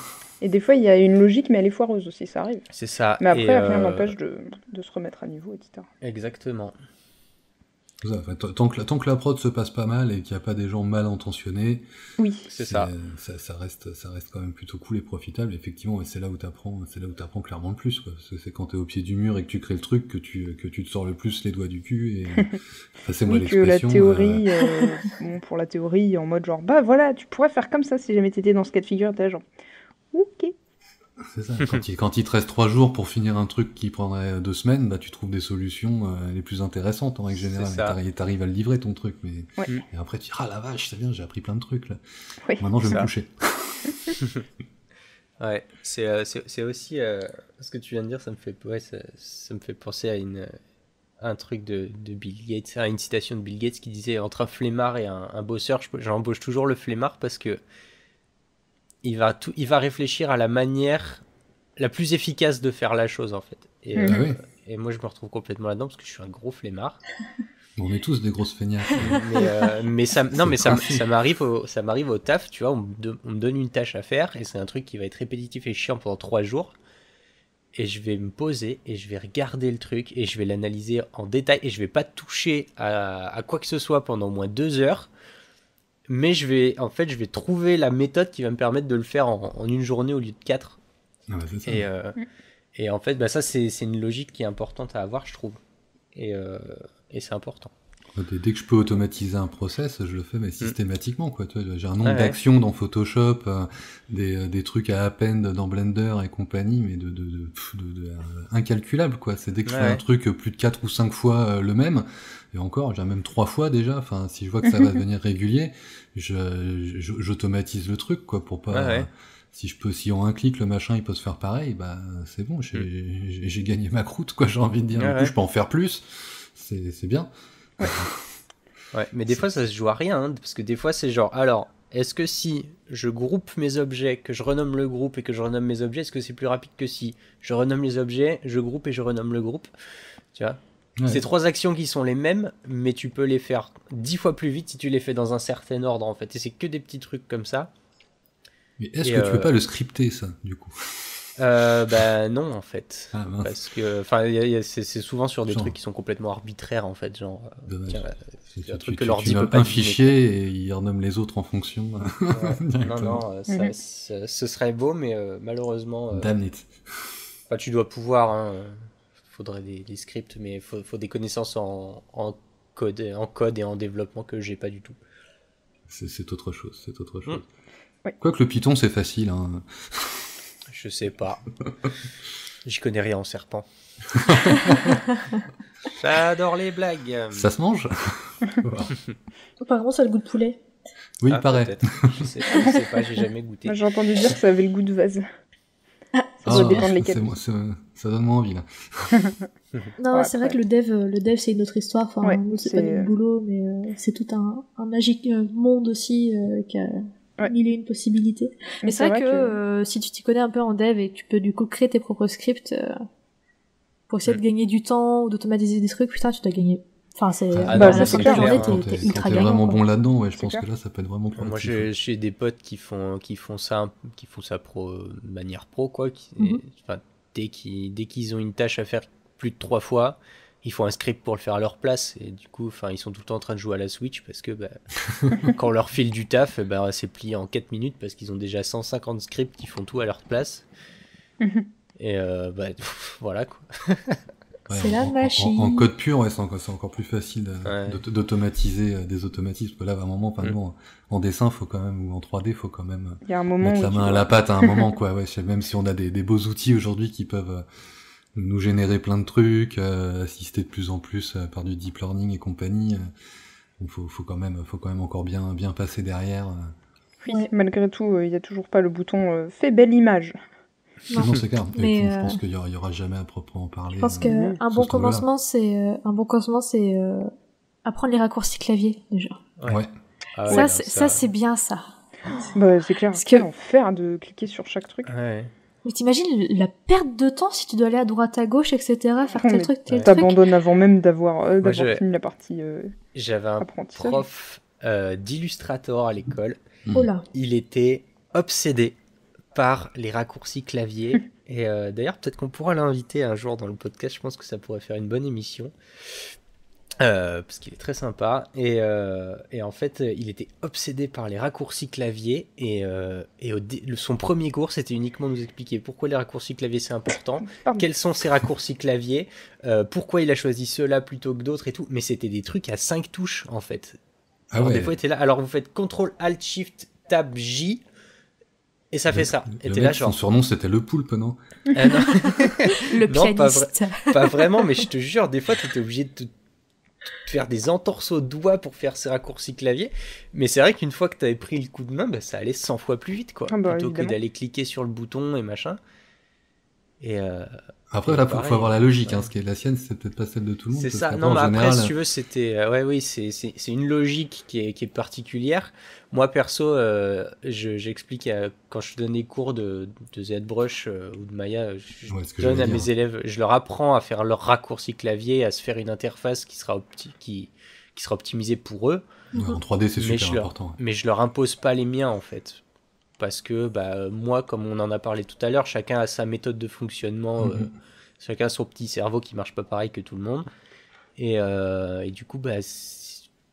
Et des fois, il y a une logique, mais elle est foireuse aussi, ça arrive. C'est ça. Mais après, rien n'empêche de se remettre à niveau, etc. Exactement. Enfin, tant que la prod se passe pas mal et qu'il n'y a pas des gens mal intentionnés, oui, c'est ça. Ça reste quand même plutôt cool et profitable, effectivement, et c'est là où t'apprends clairement le plus, quoi. Parce que c'est quand t'es au pied du mur et que tu crées le truc que tu te sors le plus les doigts du cul, et passez-moi l'expression. Que la théorie, pour la théorie, en mode genre, bah voilà, tu pourrais faire comme ça si jamais t'étais dans ce cas de figure, t'es genre, ok. C'est ça. Quand il te reste 3 jours pour finir un truc qui prendrait 2 semaines, bah tu trouves des solutions les plus intéressantes en règle générale. Et t'arrives à le livrer ton truc, mais et après tu dis ah la vache, c'est bien, j'ai appris plein de trucs là. Oui, maintenant je vais me coucher. Ouais, c'est aussi ce que tu viens de dire, ça me fait penser à un truc de Bill Gates, à une citation de Bill Gates qui disait entre un flemmard et un bosseur, j'embauche toujours le flemmard parce que il va réfléchir à la manière la plus efficace de faire la chose en fait. Et moi je me retrouve complètement là-dedans parce que je suis un gros flemmard. On est tous des grosses feignasses. mais ça m'arrive au taf, tu vois, on me donne une tâche à faire et c'est un truc qui va être répétitif et chiant pendant 3 jours. Et je vais me poser et je vais regarder le truc et je vais l'analyser en détail et je vais pas toucher à quoi que ce soit pendant au moins 2 heures. Mais je vais trouver la méthode qui va me permettre de le faire en une journée au lieu de 4. Ah bah, c'est ça. Et en fait, ça, c'est une logique qui est importante à avoir, je trouve. Et c'est important. Dès que je peux automatiser un process, je le fais mais systématiquement, quoi. J'ai un nombre d'actions dans Photoshop, des trucs à append dans Blender et compagnie, mais incalculable, quoi. C'est dès que je fais un truc plus de 4 ou 5 fois le même, et encore, j'ai même 3 fois déjà, enfin, si je vois que ça va devenir régulier, j'automatise le truc, quoi, pour pas... Si en un clic le machin il peut se faire pareil, bah c'est bon, j'ai gagné ma croûte, quoi, j'ai envie de dire. Du coup, je peux en faire plus, c'est bien. Ouais, mais des fois ça se joue à rien, hein, parce que des fois c'est genre, alors, est-ce que si je groupe mes objets, que je renomme le groupe et que je renomme mes objets, est-ce que c'est plus rapide que si je renomme les objets, je groupe et je renomme le groupe, tu vois? C'est 3 actions qui sont les mêmes, mais tu peux les faire 10 fois plus vite si tu les fais dans un certain ordre, en fait, et c'est que des petits trucs comme ça. Mais est-ce que tu peux pas le scripter, ça, du coup? Non, en fait. Ah, parce que c'est souvent sur des trucs qui sont complètement arbitraires, en fait, genre c'est un truc que l'ordi peut pas un fichier et il renomme les autres en fonction. Ce serait beau, mais malheureusement damn it. Tu dois pouvoir, hein, faudrait des scripts, mais faut des connaissances en code et en développement que j'ai pas du tout. C'est autre chose, Quoique le Python c'est facile, hein. Je sais pas. J'y connais rien en serpent. J'adore les blagues. Ça se mange? Apparemment, ça a le goût de poulet. Oui, pareil. Je sais pas, j'ai jamais goûté. Moi, j'ai entendu dire que ça avait le goût de vase. Ça doit dépendre lesquels. Ça donne moins envie, là. Non, c'est vrai que le dev, c'est une autre histoire. Enfin, c'est pas du boulot, mais c'est tout un magique monde aussi qui a mille et une possibilités. Mais c'est vrai que si tu t'y connais un peu en dev et que tu peux du coup créer tes propres scripts pour essayer de gagner du temps ou d'automatiser des trucs, putain, tu dois gagner. Enfin, c'est c'est clair. T'es ultra gagnant. Vraiment bon là-dedans, je pense que là, ça peut être vraiment productif. Moi, j'ai des potes qui font ça de manière pro, quoi. Dès qu'ils ont une tâche à faire plus de 3 fois, ils font un script pour le faire à leur place. Et du coup, ils sont tout le temps en train de jouer à la Switch parce que quand on leur file du taf, c'est plié en 4 minutes parce qu'ils ont déjà 150 scripts qui font tout à leur place. Et voilà quoi. Ouais, C'est la machine. En code pur, ouais, c'est encore plus facile d'automatiser des automatismes. Parce que là, à un moment, nous, en dessin, faut quand même, ou en 3D, faut quand même Il y a un moment mettre où la main à la pâte à un moment, quoi. Ouais, même si on a des beaux outils aujourd'hui qui peuvent nous générer plein de trucs, assister de plus en plus par du deep learning et compagnie. Donc faut quand même encore bien passer derrière. Oui, malgré tout, il y a toujours pas le bouton fais belle image. Non, c'est clair. Mais, Et puis, je pense qu'il y aura jamais à proprement parler. Je pense qu'un bon commencement, c'est apprendre les raccourcis clavier déjà. Ouais. Ah ouais, ça c'est bien ça. C'est clair. Parce Quel que enfer de cliquer sur chaque truc. Ouais. Mais t'imagines la perte de temps si tu dois aller à droite à gauche, etc., faire tel truc, tel truc. T'abandonnes avant même d'avoir fini la partie J'avais un prof d'Illustrator à l'école. Oh là. Il était obsédé par les raccourcis clavier. Et d'ailleurs, peut-être qu'on pourra l'inviter un jour dans le podcast. Je pense que ça pourrait faire une bonne émission. Parce qu'il est très sympa. Et en fait, il était obsédé par les raccourcis clavier. Et son premier cours, c'était uniquement nous expliquer pourquoi les raccourcis clavier c'est important, quels sont ces raccourcis clavier, pourquoi il a choisi ceux-là plutôt que d'autres et tout. Mais c'était des trucs à 5 touches en fait. Alors, des fois, il était là. Alors, vous faites CTRL, ALT, SHIFT, TAB, J. Et ça fait ça. Et t'es là, genre. Son surnom, c'était le poulpe, non? Non. Le pianiste. Pas vraiment, mais je te jure, des fois, t'étais obligé de faire des entorses aux doigts pour faire ces raccourcis clavier. Mais c'est vrai qu'une fois que t'avais pris le coup de main, ça allait 100 fois plus vite, quoi. Plutôt évidemment. Que d'aller cliquer sur le bouton et machin. Et après, là, faut avoir la logique, hein. Ce qui est la sienne, c'est peut-être pas celle de tout le monde. C'est ça. Non, mais après, si tu veux, c'était, c'est une logique qui est particulière. Moi, perso, j'explique quand je donne des cours de ZBrush ou de Maya, je donne à mes élèves, je leur apprends à faire leur raccourci clavier, à se faire une interface qui sera optimisée pour eux. Ouais, en 3D, c'est super important. Mais je leur impose pas les miens, en fait. Parce que moi, comme on en a parlé tout à l'heure, chacun a sa méthode de fonctionnement, chacun a son petit cerveau qui marche pas pareil que tout le monde. Et du coup,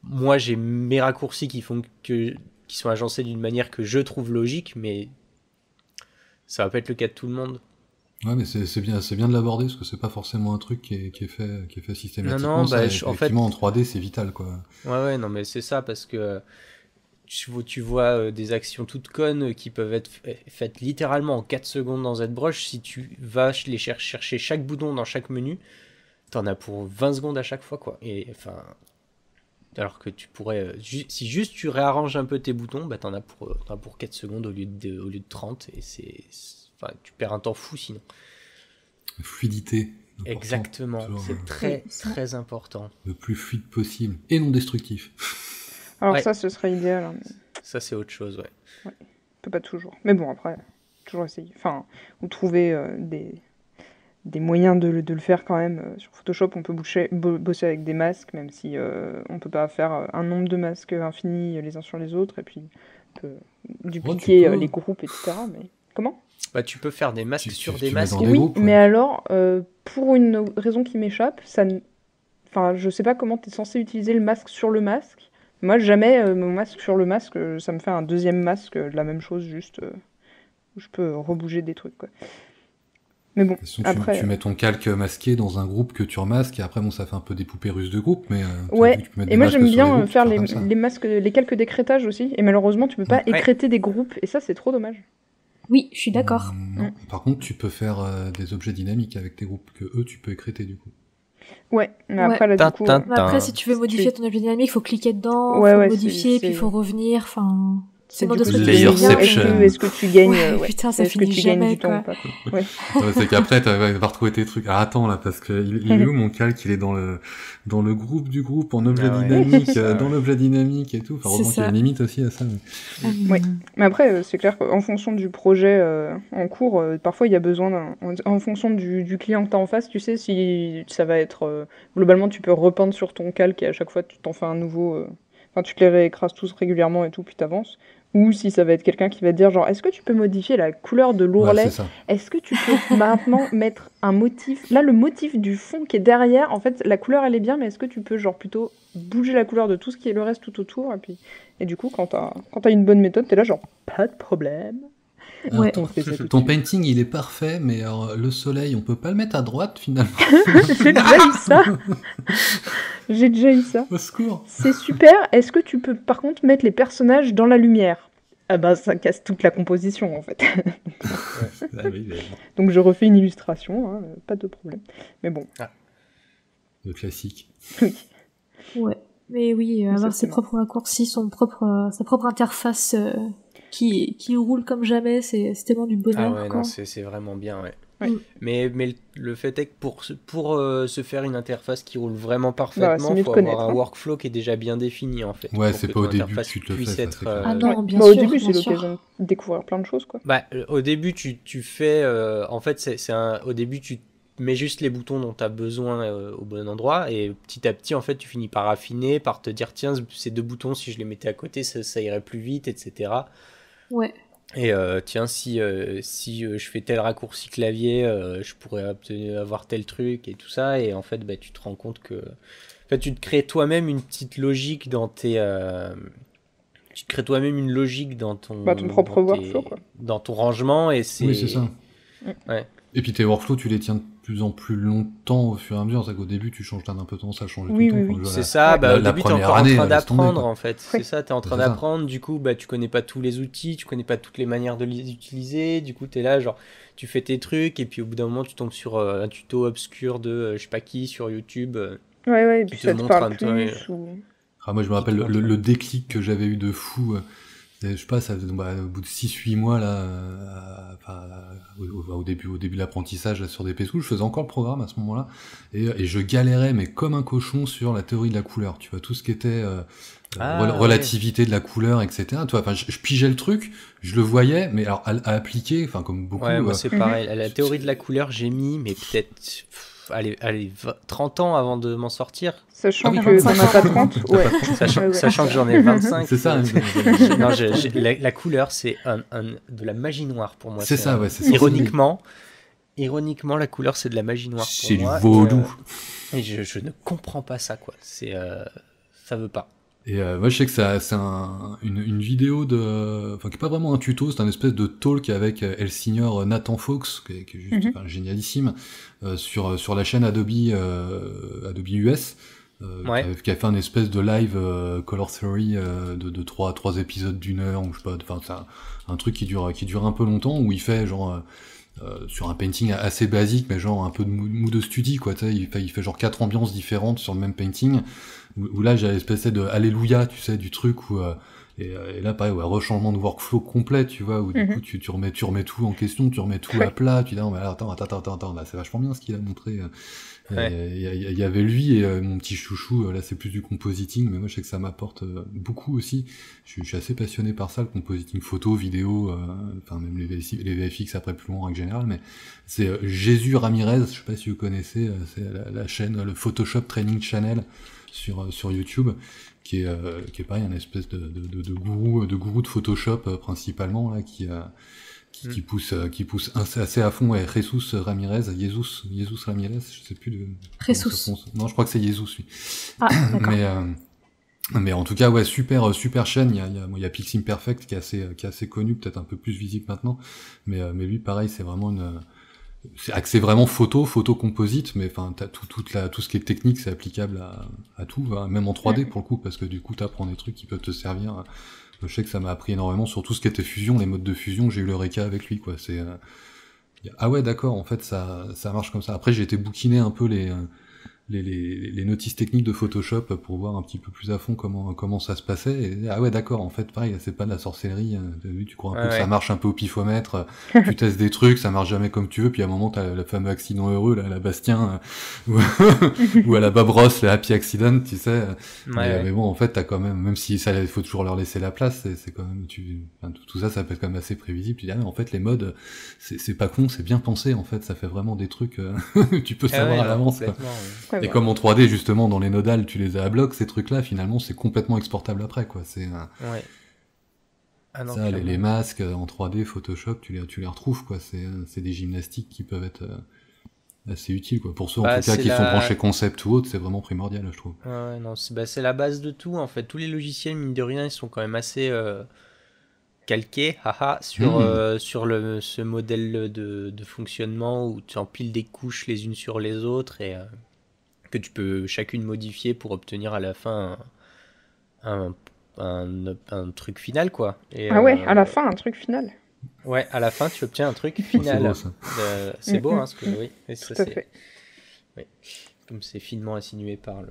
moi j'ai mes raccourcis qui sont agencés d'une manière que je trouve logique, mais ça va pas être le cas de tout le monde. Ouais, mais c'est bien de l'aborder parce que c'est pas forcément un truc qui est fait systématiquement. Non, effectivement, en 3D, c'est vital, quoi. Ouais, non, mais c'est ça parce que tu vois des actions toutes connes qui peuvent être faites littéralement en 4 secondes dans ZBrush. Si tu vas les chercher chaque bouton dans chaque menu, t'en as pour 20 secondes à chaque fois, quoi. Et enfin, alors que tu pourrais, si juste tu réarranges un peu tes boutons, t'en as pour 4 secondes au lieu de 30, et tu perds un temps fou sinon. Fluidité. Exactement, c'est très très important. Le plus fluide possible et non destructif. Alors ça, ce serait idéal. Hein, mais... Ça, c'est autre chose, ouais. On peut pas toujours. Mais bon, après, toujours essayer. Enfin, ou trouver des moyens de le faire quand même. Sur Photoshop, on peut bosser avec des masques, même si on peut pas faire un nombre de masques infini les uns sur les autres, et puis on peut dupliquer les groupes, etc. Mais comment ? Tu peux faire des masques sur des masques. Oui, mais alors, pour une raison qui m'échappe, enfin, je sais pas comment tu es censé utiliser le masque sur le masque. Moi, jamais mon masque sur le masque, ça me fait un deuxième masque de la même chose, juste où je peux rebouger des trucs, quoi. Mais bon, après... Tu mets ton calque masqué dans un groupe que tu remasques, et après, ça fait un peu des poupées russes de groupe, mais... et moi, j'aime bien faire les masques, les calques d'écrétage aussi, et malheureusement, tu peux pas écréter des groupes, et ça, c'est trop dommage. Oui, je suis d'accord. Non. Par contre, tu peux faire des objets dynamiques avec tes groupes, que eux, tu peux écréter, du coup. Ouais, mais après, là, du coup... Après, si tu veux modifier ton objet dynamique, il faut cliquer dedans, faut modifier, puis il faut revenir, enfin... C'est du coup, est-ce que tu gagnes putain, ça finit jamais, quoi. C'est qu'après, tu vas retrouver tes trucs. Ah, attends, là, parce que il est où mon calque? Il est dans le groupe du groupe, en objet dynamique, dans l'objet dynamique et tout. Enfin, heureusement qu'il y a une limite aussi à ça. Ouais. Mais après, c'est clair qu'en fonction du projet en cours, parfois, il y a besoin en fonction du client que tu as en face, tu sais, si ça va être... globalement, tu peux repeindre sur ton calque et à chaque fois, tu t'en fais un nouveau... Enfin, tu te les réécrases tous régulièrement et tout, puis t'avances. Ou si ça va être quelqu'un qui va te dire genre, est-ce que tu peux modifier la couleur de Ouais, l'ourlet? c'est ça. Est-ce que tu peux maintenant mettre un motif? Là, le motif du fond qui est derrière, en fait, la couleur elle est bien, mais est-ce que tu peux genre plutôt bouger la couleur de tout ce qui est le reste tout autour? Et du coup, quand t'as une bonne méthode, t'es là genre, pas de problème. Alors, Ouais. On fait ça tout de ton suite. painting, il est parfait, mais alors, le soleil, on peut pas le mettre à droite, finalement. J'ai déjà eu ça. J'ai déjà eu ça. Au secours. C'est super. Est-ce que tu peux par contre mettre les personnages dans la lumière? Ah bah ça casse toute la composition en fait. Ah oui, mais Donc je refais une illustration, hein, pas de problème. Mais bon, le classique. Ouais. Mais oui, avoir ses Exactement. propres raccourcis, sa propre interface qui roule comme jamais, c'est tellement du bonheur. Ah ouais, quoi. non, c'est vraiment bien, ouais. Ouais. Mais le fait est que pour se faire une interface qui roule vraiment c'est parfaitement, mieux de faut connaître, avoir un hein. workflow qui est déjà bien défini en fait. Ouais, pour c'est que pas au ton début interface que tu te le puisse fais, ça, être, c'est clair. Ah non, bien Bah, sûr. au début, c'est bien sûr. l'occasion de découvrir plein de choses, quoi. Bah, au début, tu fais. En fait, au début, tu mets juste les boutons dont tu as besoin au bon endroit. Et petit à petit, en fait, tu finis par affiner, par te dire tiens, ces deux boutons, si je les mettais à côté, ça irait plus vite, etc. Ouais. Et tiens, si je fais tel raccourci clavier, je pourrais avoir tel truc et tout ça. Et en fait, bah, tu te rends compte que. En fait, tu te crées toi-même une petite logique dans tes. Tu te crées toi-même une logique dans ton. Bah, ton propre dans workflow, quoi. dans ton rangement et c'est. Oui, c'est ça. Ouais. Et puis tes workflows, tu les tiens de plus en plus longtemps au fur et à mesure. C'est qu'au début, tu changes d'un peu de temps, ça change Oui, tout le oui, temps. oui. Enfin, C'est voilà. ça, Ouais. bah, au La début t'es première encore en année, train laisse tomber, d'apprendre quoi. en fait, Ouais. c'est ça, t'es en train C'est ça. d'apprendre, du coup bah tu connais pas tous les outils, tu connais pas toutes les manières de les utiliser, du coup t'es là genre tu fais tes trucs et puis au bout d'un moment tu tombes sur un tuto obscur de je sais pas qui sur YouTube Ouais, et qui puis te ça te montre parle un peu, plus, ou... Ah, moi, je me rappelle le déclic que j'avais eu de fou. Je sais pas, ça, bah, au bout de 6-8 mois, là, au début de l'apprentissage là, sur des PSU, je faisais encore le programme à ce moment-là, et je galérais, mais comme un cochon, sur la théorie de la couleur, tu vois, tout ce qui était relativité de la couleur, etc. Tu vois, enfin, je pigeais le truc, je le voyais, mais alors à appliquer, enfin, comme beaucoup... Ouais, moi c'est pareil, la théorie de la couleur j'ai mis, mais peut-être, allez, 30 ans avant de m'en sortir. Sachant Ah oui, que t'en 25 as pas ans. 30, ouais. Ouais. Sachant que j'en ai 25. C'est ça. Non, la couleur, c'est de la magie noire pour moi. C'est ça, ouais, c'est ça. Ironiquement, la couleur, c'est de la magie noire pour C'est du moi. vaudou. Et je ne comprends pas ça, quoi. Ça veut pas. Et moi, je sais que c'est une vidéo enfin, qui est pas vraiment un tuto, c'est un espèce de talk avec El Signor Nathan Fox, qui est juste enfin, génialissime, sur la chaîne Adobe US, Ouais. qui a fait un espèce de live Color Theory de trois épisodes d'1 heure, ou je sais pas, enfin, c'est un truc qui dure un peu longtemps, où il fait genre... sur un painting assez basique, mais genre un peu de mood de study, quoi, tu sais, il fait genre 4 ambiances différentes sur le même painting, où là j'ai l'espèce de alléluia, tu sais, du truc, où, et là pareil, ouais, rechangement de workflow complet, tu vois, où du coup tu remets tout en question, tu remets tout à plat, tu dis, non, mais attends, là c'est vachement bien ce qu'il a montré. Ouais. Il y avait lui et mon petit chouchou, là c'est plus du compositing, mais moi je sais que ça m'apporte beaucoup aussi. Je suis assez passionné par ça, le compositing photo, vidéo, enfin même les VFX après plus loin en règle générale, mais c'est Jésus Ramirez, je sais pas si vous connaissez, c'est la chaîne, le Photoshop Training Channel sur YouTube, qui est pareil, un espèce de gourou de Photoshop principalement, là, qui pousse assez à fond, ouais, Jesus Ramirez, je sais plus de... Jesus. Non, je crois que c'est Jesus, lui. Ah, d'accord. Mais en tout cas, ouais, super chaîne. Il y a Piximperfect qui est assez connu, peut-être un peu plus visible maintenant. Mais lui, pareil, c'est vraiment c'est axé vraiment photo composite, mais enfin, t'as tout ce qui est technique, c'est applicable à tout, hein, même en 3D pour le coup, parce que du coup, t'apprends des trucs qui peuvent te servir. Je sais que ça m'a appris énormément sur tout ce qui était fusion, les modes de fusion. J'ai eu l'Eureka avec lui, quoi. Ah ouais, d'accord, en fait, ça marche comme ça. Après, j'ai été bouquiner un peu les notices techniques de Photoshop pour voir un petit peu plus à fond comment ça se passait. Et, ah ouais, d'accord, en fait, pareil, c'est pas de la sorcellerie. T'as vu, tu crois un peu que ça marche un peu au pifomètre. Tu testes des trucs, ça marche jamais comme tu veux. Puis à un moment, t'as le fameux accident heureux, là, à la Bastien, ou à la Bob Ross, le happy accident, tu sais. Mais bon, en fait, t'as quand même si ça, il faut toujours leur laisser la place. C'est quand même, enfin, tout ça peut être quand même assez prévisible. Tu dis, ah, mais en fait, les modes, c'est pas con, c'est bien pensé. En fait, ça fait vraiment des trucs, tu peux savoir à l'avance, quoi. Ouais, Et comme en 3D, justement, dans les nodales, tu les as à bloc, ces trucs-là, finalement, c'est complètement exportable après, quoi. Ouais. Ah non, Ça, les clairement. masques en 3D, Photoshop, tu les retrouves, quoi. C'est des gymnastiques qui peuvent être assez utiles, quoi. Pour ceux, en Bah, tout cas, c'est qui sont la... branchés concept ou autre, c'est vraiment primordial, je trouve. Ouais, ouais, non, c'est la base de tout, en fait. Tous les logiciels, mine de rien, ils sont quand même assez calqués, haha, Hmm. sur ce modèle de fonctionnement où tu empiles des couches les unes sur les autres et que tu peux chacune modifier pour obtenir à la fin un, un truc final, quoi. Et Ah ouais, à la fin, un truc final. ouais, à la fin, tu obtiens un truc Oh, c'est beau, final. ça. C'est beau, hein, ce que... Mm. Oui, et ça, Tout à c'est... fait. Oui. Comme c'est finement insinué par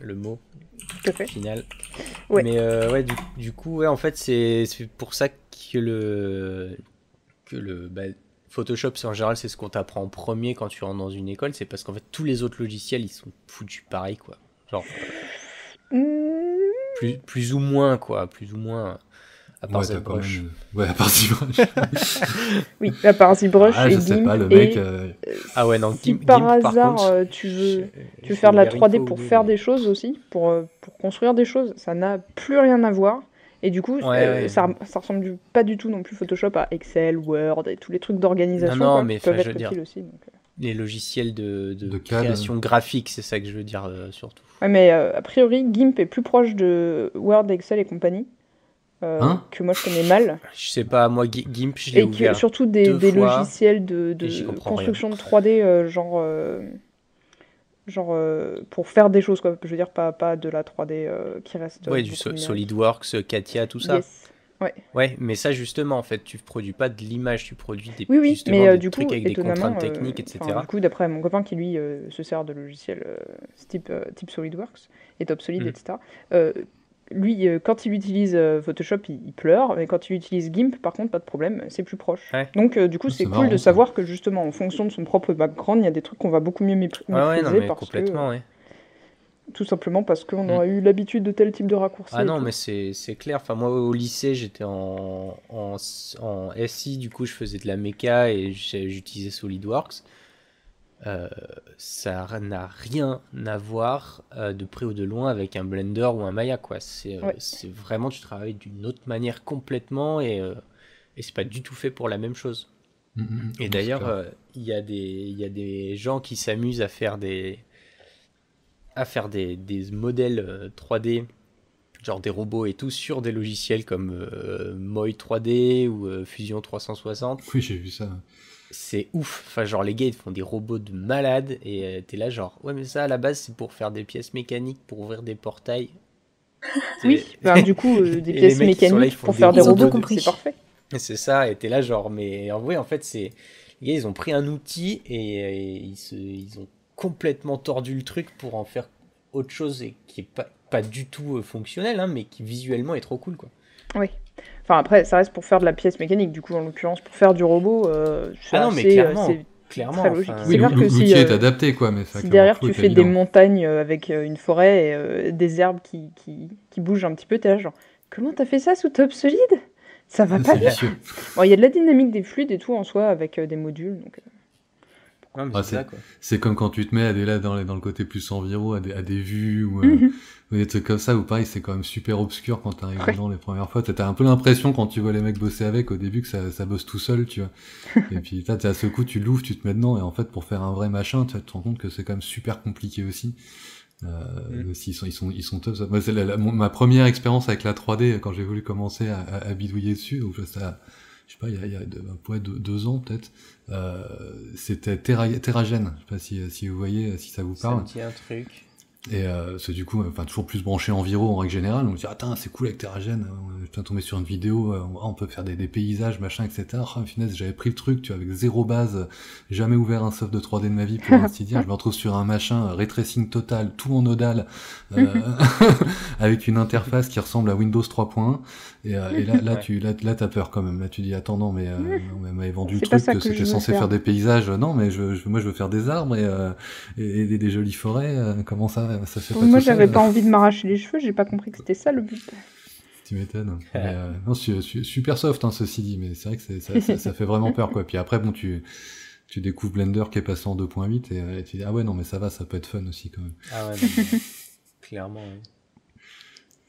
le mot Tout à fait. final. Ouais. Mais ouais, du coup, ouais, en fait, c'est pour ça que bah, Photoshop, en général, c'est ce qu'on t'apprend en premier quand tu rentres dans une école. C'est parce qu'en fait, tous les autres logiciels, ils sont foutus pareil, quoi. Genre, Mm, plus ou moins, quoi. Plus ou moins, à part Ouais, t'as quand ZBrush. même... Ouais, à part ZBrush. oui, à part ZBrush Ah, et je sais GIMP pas, le mec... et Ah ouais, non, si par GIMP, par hasard contre, tu je veux vais faire de la ouvert une 3D fois ou pour deux, faire mais... des choses aussi, pour construire des choses, ça n'a plus rien à voir. Et du coup, Ouais, ouais. ça ressemble pas du tout non plus Photoshop à Excel, Word et tous les trucs Non, d'organisation non, quoi, mais qui peuvent je veux être dire, utiles aussi. Donc. les logiciels De de CAD. création graphique, c'est ça que je veux dire, surtout. Ouais, mais a priori, GIMP est plus proche de Word, Excel et compagnie, Hein? que moi je connais mal. Je sais pas, moi, GIMP, je l'ai Et que ouvert surtout deux des fois logiciels et j'y de comprends rien. construction de 3D, pour faire des choses, quoi. Je veux dire, pas de la 3D qui reste Ouais, du beaucoup numérique. SolidWorks, Katia, tout ça. Yes. Ouais. Ouais, mais ça, justement, en fait, tu produis pas de l'image, tu produis Oui, oui, justement mais des du trucs coup, avec des étonnamment, contraintes techniques, etc. d'après mon copain qui lui se sert de logiciels type SolidWorks et TopSolid, Hmm. etc., euh, lui, quand il utilise Photoshop, il pleure, mais quand il utilise GIMP, par contre, pas de problème, c'est plus proche. Ouais. Donc, du coup, Ah, c'est c'est cool de marrant, ça. savoir que justement, en fonction de son propre background, il y a des trucs qu'on va beaucoup mieux Ouais, ouais, non, maîtriser mais parce que, complètement, ouais. tout simplement parce qu'on Hmm. aura eu l'habitude de tel type de raccourci Ah et non, tout. mais c'est clair. Enfin, moi, au lycée, j'étais en SI, du coup, je faisais de la méca et j'utilisais SolidWorks. Euh, Ça n'a rien à voir de près ou de loin avec un Blender ou un Maya, quoi. Ouais, C'est vraiment, tu travailles d'une autre manière complètement et c'est pas du tout fait pour la même chose. Et Non, c'est d'ailleurs, clair. il y a des gens qui s'amusent à faire des modèles 3D, genre des robots et tout, sur des logiciels comme Moi 3D ou Fusion 360. Oui, j'ai vu ça. C'est ouf. Enfin, genre, les gars, ils font des robots de malades et t'es là, genre, ouais, mais ça, à la base, c'est pour faire des pièces mécaniques, pour ouvrir des portails. oui, C'est- ben, du coup, des Et les pièces mecs, ils sont là, ils mécaniques font pour des faire des Ils ont tout robots robots, de... compris. c'est parfait. Et c'est ça, et t'es là, genre, mais en vrai, en fait, c'est... Les gars, ils ont pris un outil et ils ont complètement tordu le truc pour en faire autre chose et qui est pas du tout fonctionnel, hein, mais qui visuellement est trop cool, quoi. Oui. Enfin, après, ça reste pour faire de la pièce mécanique, du coup, en l'occurrence, pour faire du robot, c'est Ah non, mais c'est clairement, très logique. enfin... Oui, C'est clair que l'outil est adapté, quoi, mais ça si que le derrière workflow tu est pas fais des évident. montagnes avec une forêt et des herbes qui bougent un petit peu, t'es là genre, comment t'as fait ça sous Top Solid? Ça va pas C'est bien. vicieux. Bon, il y a de la dynamique des fluides et tout en soi avec des modules, donc... Non, mais Ah, c'est ça, quoi. c'est comme quand tu te mets à des, là, dans le côté plus enviro, à des vues Mhm. ou des trucs comme ça, où pareil, c'est quand même super obscur quand t'arrives Ouais. dedans les premières fois. T'as un peu l'impression quand tu vois les mecs bosser avec au début que ça bosse tout seul, tu vois. Et puis t'as à ce coup, tu l'ouvres, tu te mets dedans, et en fait, pour faire un vrai machin, tu te rends compte que c'est quand même super compliqué aussi. Aussi, ils sont top. Moi, c'est ma première expérience avec la 3D quand j'ai voulu commencer à bidouiller dessus. Donc ça, je sais pas, il y a ouais, 2 ans peut-être. C'était Terragen. Je sais pas si vous voyez, si ça vous Ça me parle. dit un truc. Et c'est du coup, enfin toujours plus branché enviro en règle générale. On se dit attends, c'est cool avec Terragen. Je viens de tomber sur une vidéo, on peut faire des paysages, machin, etc. Oh, finesse, j'avais pris le truc, tu vois, avec zéro base, jamais ouvert un soft de 3D de ma vie pour ainsi dire. Je me retrouve sur un machin, ray tracing total, tout en nodal, avec une interface qui ressemble à Windows 3.1. Et là, Ouais. t'as peur quand même. Là, tu dis attends non, mais on m'avait vendu le C'est pas truc ça que que je c'était veux censé faire. faire des paysages. Non, mais moi je veux faire des arbres et des jolies forêts. Comment ça se fait pas Moi, tout seul? j'avais pas envie de m'arracher les cheveux, j'ai pas compris que c'était ça le but. Tu m'étonnes. Mais, non, super soft, hein, ceci dit, mais c'est vrai que ça fait vraiment peur, quoi. Puis après, bon, tu découvres Blender qui est passé en 2.8 et tu dis, ah ouais, non, mais ça va, ça peut être fun aussi, quand même. Ah ouais, non, mais clairement, ouais.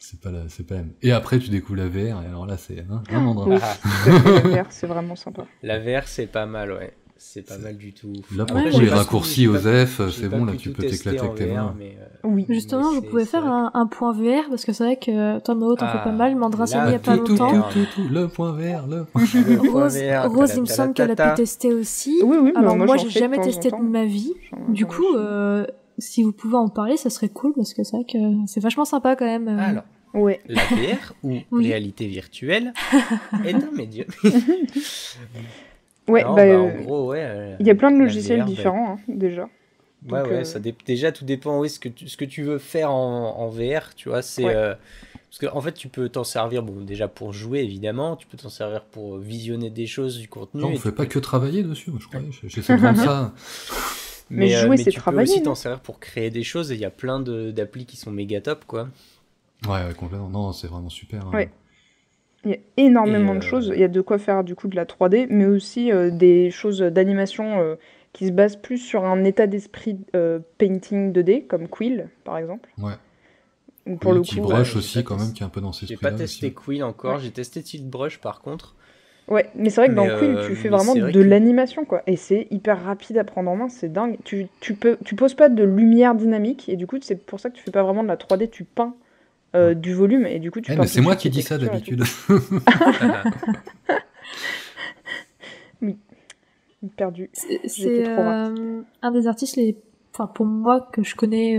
c'est pas la même. Et après, tu découvres la VR, et alors là, c'est un endroit. Oui, Ah, tout à fait, la VR, c'est vraiment sympa. la VR, c'est pas mal, ouais. C'est pas mal du tout. Là, pour Ouais, le coup, j'ai les pas- raccourcis aux F, j'ai c'est pas bon, là, pu tu tout peux tester t'éclater en avec tes VR, mains. Oui. Justement, mais vous pouvez c'est faire vrai un point VR, parce que c'est vrai que toi, Mao, t'en fais pas Ah, mal. Mandra s'est là, mis il y a pas tout, longtemps. Le point vert, le point. Le point Rose, VR, Rose, il me semble qu'elle a pu tata. tester aussi. Oui, oui, bah, Alors moi, moi, j'en j'ai fais de jamais temps en testé de temps. ma vie. Du J'en ai coup, fait. si vous pouvez en parler, ça serait cool, parce que c'est vrai que c'est vachement sympa quand même. Alors, Ouais. la VR ou Oui. réalité virtuelle est un médium. Ouais, Non, bah, bah, en gros, ouais. il y a plein de la logiciels VR, bah, différents, hein, déjà. ouais, Donc, ouais, déjà tout dépend ce que tu veux faire en VR, tu vois, c'est Ouais. parce que en fait tu peux t'en servir bon déjà pour jouer évidemment, tu peux t'en servir pour visionner des choses, du contenu Non, on et fait tu pas peux- que travailler dessus, moi, je croyais. J'essaie de vendre ça. Mais jouer, c'est tu peux travailler, aussi non t'en servir pour créer des choses et il y a plein d'applis qui sont méga top quoi. Ouais, complètement. Non, c'est vraiment super. Ouais. Il y a énormément Et, de choses. Il y a de quoi faire du coup de la 3D, mais aussi des choses d'animation qui se basent plus sur un état d'esprit painting 2D, comme Quill, par exemple. Ouais. Ou pour Oui, le coup, T-Brush j'ai aussi, pas quand testé- même, qui est un peu dans ces j'ai pas esprits-là testé aussi. Quill encore, Ouais. j'ai testé Tilt Brush par contre. Ouais, mais c'est vrai que Mais, dans Quill, tu fais mais vraiment c'est vrai de que- l'animation, quoi. Et c'est hyper rapide à prendre en main, c'est dingue. Tu poses pas de lumière dynamique, et du coup, c'est pour ça que tu fais pas vraiment de la 3D, tu peins du volume, et du coup, tu Eh, peins mais tout c'est de moi suite qui les dis ça textures et tout. d'habitude. Perdu. J'ai été C'est trop rapide. un des artistes enfin pour moi que je connais,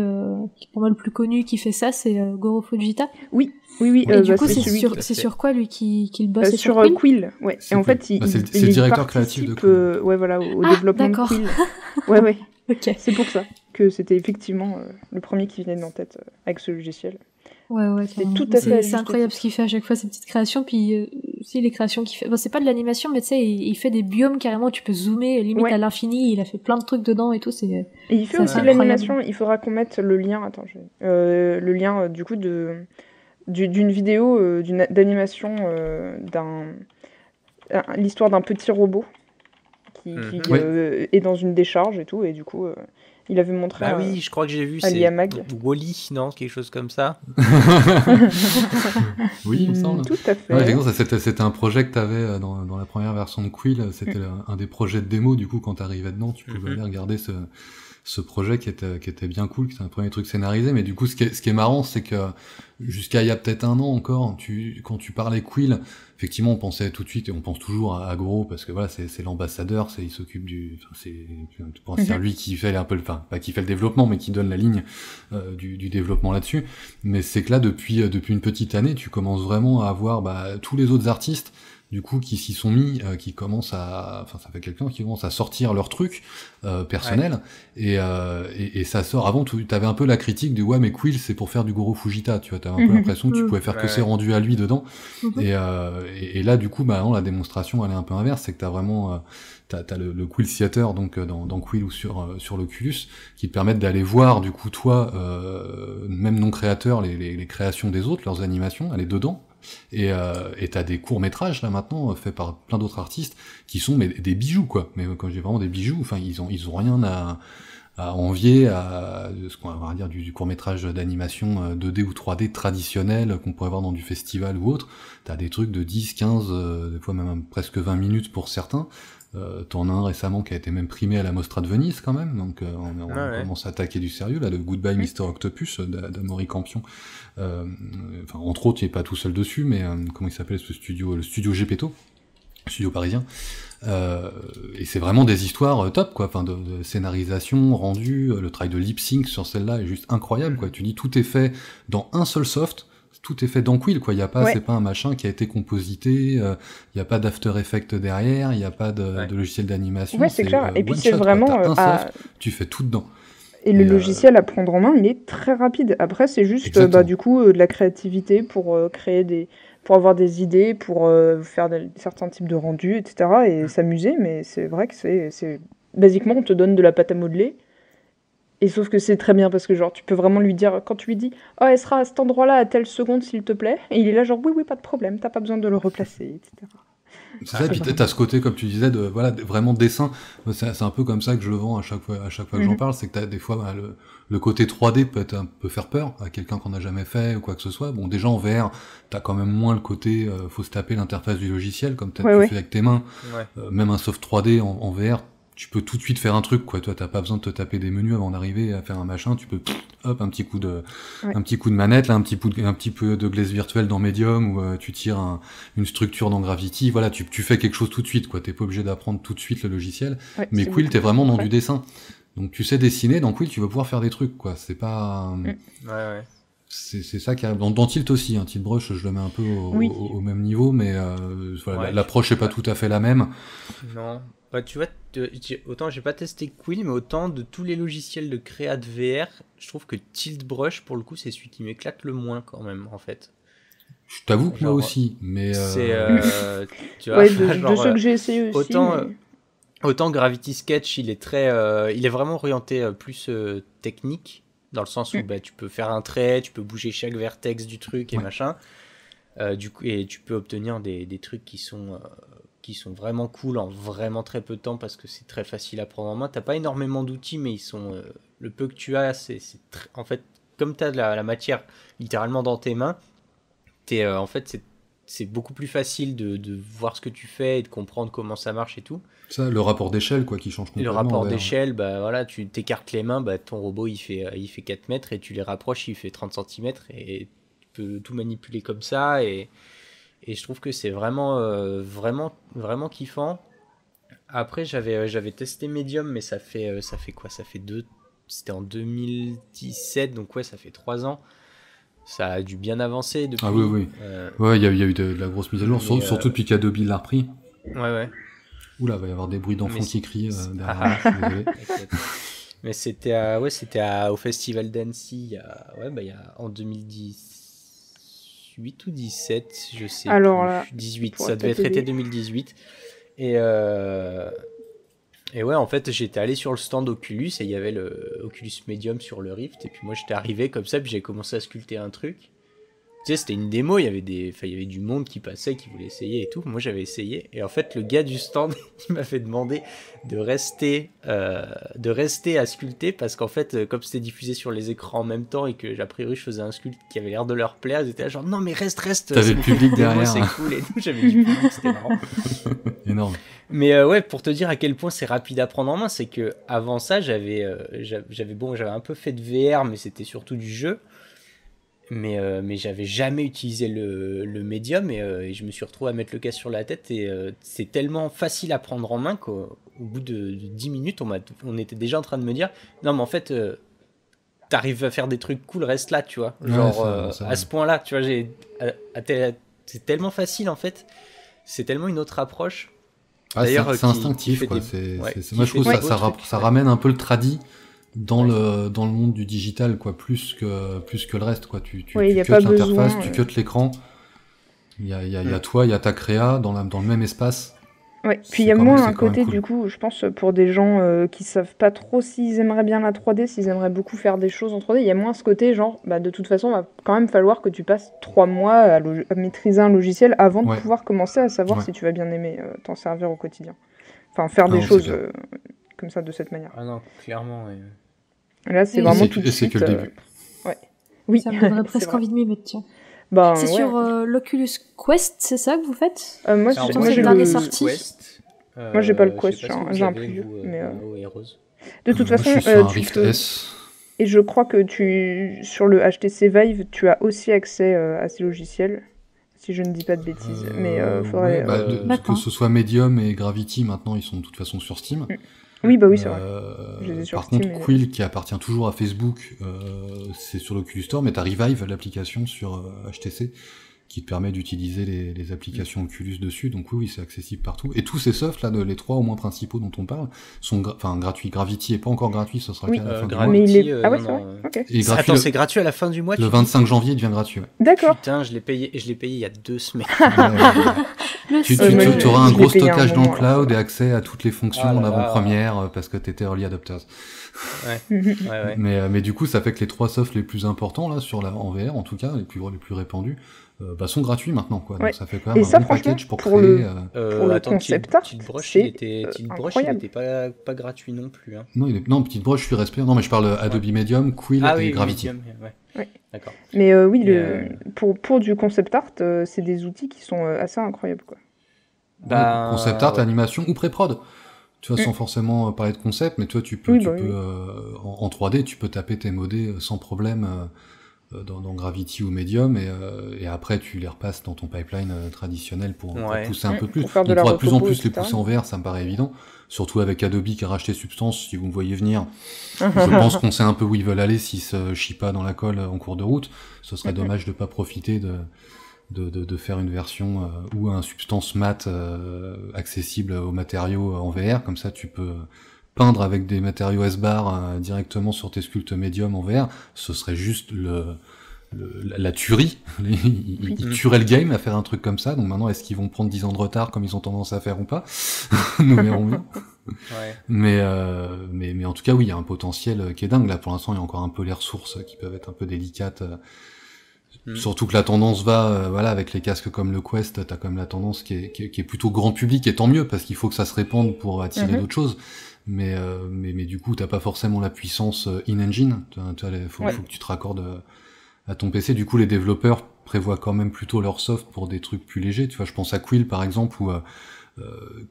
qui est pour moi le plus connu, qui fait ça, c'est Goro Fujita. Oui, Et du bah, coup, c'est c'est celui sur, tout à c'est fait. sur quoi lui qui le bosse? C'est sur sur Quill? Quill, ouais. C'est Et en Quill. fait, Bah, c'est le directeur créatif de participe, Quill. ouais, voilà, au Ah, développement de d'accord. Quill. Ouais, ouais. Ok. C'est pour ça que c'était effectivement le premier qui venait en tête avec ce logiciel. Ouais, C'était carrément. tout à fait à C'est juste incroyable titre. ce qu'il fait à chaque fois, ces petites créations. Puis aussi les créations qu'il fait. Bon, c'est pas de l'animation, mais tu sais, il fait des biomes carrément. Tu peux zoomer limite Ouais. à l'infini. Il a fait plein de trucs dedans et tout. C'est Et il fait Ça, aussi c'est de incroyable. l'animation. Il faudra qu'on mette le lien. Attends, le lien du coup d'une vidéo d'animation l'histoire d'un petit robot qui Mhm. Oui. est dans une décharge et tout. Et du coup, il avait montré Bah oui, je crois que j'ai vu, à c'est Liamag. Wall-E, non? Quelque chose comme ça. Oui, il me semble. Tout à fait. Ouais, effectivement, c'était un projet que tu avais dans la première version de Quill. C'était un des projets de démo. Du coup, quand tu arrivais dedans, tu pouvais aller regarder ce projet qui était bien cool, qui était un premier truc scénarisé. Mais du coup, ce qui est marrant, c'est que jusqu'à il y a peut-être un an encore, quand tu parlais Quill, effectivement, on pensait tout de suite, et on pense toujours à Gros, parce que voilà, c'est l'ambassadeur, il s'occupe c'est lui qui fait un peu pas qui fait le développement, mais qui donne la ligne du développement là-dessus. Mais c'est que là, depuis une petite année, tu commences vraiment à avoir tous les autres artistes du coup qui s'y sont mis, qui commencent ça fait quelqu'un qui commence à sortir leur truc personnel, et ça sort. Avant, t'avais un peu la critique du ouais, mais Quill c'est pour faire du Goro Fujita, tu vois, t'avais un peu l'impression que tu pouvais faire que ses rendus à lui dedans. Et là, du coup, non, la démonstration elle est un peu inverse, c'est que t'as vraiment t'as le Quill Theater donc dans Quill ou sur l'Oculus qui te permettent d'aller voir du coup toi même non créateur les créations des autres, leurs animations, elle est dedans. Et t'as des courts-métrages là maintenant faits par plein d'autres artistes qui sont des bijoux quoi. Mais quand j'ai vraiment des bijoux, enfin ils ont rien à envier à ce qu'on va dire du court-métrage d'animation 2D ou 3D traditionnel qu'on pourrait voir dans du festival ou autre. T'as des trucs de 10, 15, des fois même presque 20 minutes pour certains. T'en as un récemment qui a été même primé à la Mostra de Venise quand même, donc on commence à attaquer du sérieux là, le Goodbye Mr. Octopus d'Amaury Campion. Entre autres, il est pas tout seul dessus, mais comment il s'appelle ce studio, le studio Gepetto, studio parisien. Et c'est vraiment des histoires top quoi, de scénarisation, rendu, le travail de lip sync sur celle-là est juste incroyable quoi. Tu dis tout est fait dans un seul soft. Tout est fait dans Quill, quoi. Il y a pas, c'est pas un machin qui a été composité. Il y a pas d'After Effects derrière. Il y a pas de logiciel d'animation. Ouais, c'est clair. Et puis c'est shot, vraiment t'as un soft, tu fais tout dedans. Et le logiciel à prendre en main, il est très rapide. Après, c'est juste du coup de la créativité pour créer pour avoir des idées, pour faire certains types de rendus, etc. et s'amuser. Mais c'est vrai que c'est basiquement on te donne de la pâte à modeler. Et sauf que c'est très bien parce que genre tu peux vraiment lui dire, quand tu lui dis oh elle sera à cet endroit là à telle seconde s'il te plaît, et il est là genre oui pas de problème, t'as pas besoin de le replacer, etc. C'est ça, et puis t'as ce côté, comme tu disais, de voilà, vraiment dessin. C'est un peu comme ça que je le vends à chaque fois que j'en parle, c'est que t'as des fois le côté 3D peut faire peur à quelqu'un qu'on n'a jamais fait ou quoi que ce soit. Bon, déjà en VR, t'as quand même moins le côté faut se taper l'interface du logiciel comme tu fais avec tes mains. Même un soft 3D en VR, tu peux tout de suite faire un truc, quoi. Toi, t'as pas besoin de te taper des menus avant d'arriver à faire un machin. Tu peux, hop, un petit coup de manette, là, un petit peu de glaise virtuelle dans Medium, ou tu tires une structure dans Gravity. Voilà, tu fais quelque chose tout de suite, quoi. T'es pas obligé d'apprendre tout de suite le logiciel. Mais Quill, t'es vraiment dans du dessin. Donc, tu sais dessiner. Dans Quill, tu vas pouvoir faire des trucs, quoi. C'est pas... C'est ça qui arrive. Dans Tilt aussi, hein. Tilt Brush, je le mets un peu au même niveau, mais voilà, l'approche est pas tout à fait la même. Non. Bah, tu vois, autant j'ai pas testé Quill, mais autant de tous les logiciels de créa de VR, je trouve que Tilt Brush, pour le coup, c'est celui qui m'éclate le moins quand même, en fait. Je t'avoue que moi aussi, mais... C'est... tu vois, de ceux que j'ai essayé aussi. Autant Gravity Sketch, il est vraiment orienté plus technique, dans le sens où bah, tu peux faire un trait, tu peux bouger chaque vertex du truc et machin. Du coup, et tu peux obtenir des trucs qui sont vraiment cool en vraiment très peu de temps parce que c'est très facile à prendre en main. T'as pas énormément d'outils, mais ils sont le peu que tu as, en fait, comme t'as de la matière littéralement dans tes mains, en fait c'est beaucoup plus facile de voir ce que tu fais et de comprendre comment ça marche et tout. Ça, le rapport d'échelle, quoi, qui change complètement. Le rapport d'échelle, bah voilà, tu t'écartes les mains, bah ton robot il fait 4 mètres et tu les rapproches, il fait 30 cm et tu peux tout manipuler comme ça et je trouve que c'est vraiment kiffant. Après, j'avais testé Medium, mais ça fait quoi? C'était en 2017, donc ouais, ça fait 3 ans. Ça a dû bien avancer depuis. Ah oui. Ouais, il y a eu de la grosse mise à jour, surtout depuis qu'Adobe l'a repris. Ouais. Oula, va y avoir des bruits d'enfants qui crient derrière. Je suis désolé. Mais c'était au Festival d'Annecy, en 2018 ou 17, je sais Alors, plus. 18, ça devait être été 2018. Et ouais, en fait, j'étais allé sur le stand Oculus et il y avait le Oculus Medium sur le Rift. Et puis moi, j'étais arrivé comme ça, puis j'ai commencé à sculpter un truc. Tu sais, c'était une démo, il y avait du monde qui passait, qui voulait essayer et tout. Moi, j'avais essayé. Et en fait, le gars du stand, il m'a fait demander de rester à sculpter parce qu'en fait, comme c'était diffusé sur les écrans en même temps et que, a priori, je faisais un sculpte qui avait l'air de leur plaire, ils étaient là genre, non, mais reste. T'avais le public derrière. C'est cool et tout. J'avais du public, c'était marrant. Énorme. Mais ouais, pour te dire à quel point c'est rapide à prendre en main, c'est que avant ça, j'avais un peu fait de VR, mais c'était surtout du jeu. Mais j'avais jamais utilisé le médium et je me suis retrouvé à mettre le casque sur la tête et c'est tellement facile à prendre en main qu'au bout de 10 minutes, on était déjà en train de me dire non mais en fait t'arrives à faire des trucs cool, reste là, tu vois. Genre ça. À ce point-là, tu vois, c'est tellement facile en fait, c'est tellement une autre approche. D'ailleurs, c'est instinctif, quoi. Moi je trouve que ça ramène un peu le tradi dans le monde du digital, quoi, plus que le reste, quoi. Tu cuttes l'interface, tu cuttes l'écran. Il y a toi, il y a ta créa dans le même espace. Ouais, puis il y a moins un côté cool. Du coup, je pense pour des gens qui savent pas trop s'ils aimeraient bien la 3D, s'ils aimeraient beaucoup faire des choses en 3D, il y a moins ce côté genre de toute façon, il va quand même falloir que tu passes 3 mois à maîtriser un logiciel avant de pouvoir commencer à savoir si tu vas bien aimer t'en servir au quotidien. Enfin, faire des choses comme ça de cette manière. Ah non, clairement, ouais. Là, c'est vraiment tout de suite. C'est que le début. Oui, ça me donnerait presque envie de m'y mettre, tiens. C'est sur l'Oculus Quest, c'est ça que vous faites? Moi, j'ai le dernier sorti. Moi, j'ai pas le Quest, j'ai un plus vieux. De toute façon, je suis sur un Rift S. Et je crois que sur le HTC Vive, tu as aussi accès à ces logiciels, si je ne dis pas de bêtises. Mais faudrait. Que ce soit Medium et Gravity, maintenant, ils sont de toute façon sur Steam. Oui, bah oui, c'est vrai. Je les ai sur par Steam, contre, Quill, qui appartient toujours à Facebook, c'est sur l'Oculus Store, mais t'as Revive, l'application sur HTC, qui te permet d'utiliser les applications Oculus dessus, donc oui, c'est accessible partout. Et tous ces softs, là, les 3 au moins principaux dont on parle, sont gratuits. Gravity est pas encore gratuit, ça sera qu'à la fin du mois. Mais c'est vrai, ok. Attends, c'est gratuit à la fin du mois. Le 25 janvier, il devient gratuit. Ouais. D'accord. Putain, je l'ai payé il y a 2 semaines. Le Tu ciel. auras un je gros l'ai payé un stockage dans le moment, alors, cloud ça et va. accès à toutes les fonctions Ah en là là. avant-première parce que t'étais early adopters. Ouais, ouais. Mais du coup, ça fait que les 3 softs les plus importants là en VR, en tout cas, les plus répandus, sont gratuits maintenant, quoi. Donc Ouais. ça fait quand même Et un ça, bon franchement, package pour pour créer. pour le Attends, concept art, Tilt Brush, c'est Tilt Brush, il incroyable. était pas gratuit non plus. Hein. Non, petite broche, je suis respect. Non, mais je parle Adobe Medium, Quill Ah et oui, Gravity. Medium, ouais. Ouais. D'accord. Mais oui, Et, pour du concept art, c'est des outils qui sont assez incroyables, quoi. Ouais, concept art, ouais. animation ou pré-prod. Tu vois, Mm. sans forcément parler de concept, mais toi, Oui, tu bah peux oui. en 3D, tu peux taper tes modés sans problème dans Gravity ou Medium, et après, tu les repasses dans ton pipeline traditionnel pour Ouais. pousser un peu plus. Pour faire de On la pourra de plus en retopo, plus les etc. pousser en VR, ça me paraît évident. Surtout avec Adobe qui a racheté Substance, si vous me voyez venir. Je pense qu'on sait un peu où ils veulent aller s'ils se chient pas dans la colle en cours de route. Ce serait dommage de pas profiter de faire une version ou un substance mat accessible aux matériaux en VR, comme ça tu peux peindre avec des matériaux S-bar directement sur tes sculptes médium en VR, ce serait juste la tuerie. Ils tueraient le game à faire un truc comme ça, donc maintenant est-ce qu'ils vont prendre 10 ans de retard comme ils ont tendance à faire ou pas? Nous verrons bien. Ouais. Mais en tout cas oui, il y a un potentiel qui est dingue là. Pour l'instant il y a encore un peu les ressources qui peuvent être un peu délicates. Surtout que la tendance va, voilà, avec les casques comme le Quest, t'as quand même la tendance qui est plutôt grand public, et tant mieux, parce qu'il faut que ça se répande pour attirer d'autres choses. Mais du coup, t'as pas forcément la puissance in-engine. Faut que tu te raccordes à ton PC. Du coup, les développeurs prévoient quand même plutôt leur soft pour des trucs plus légers. Tu vois, je pense à Quill, par exemple, où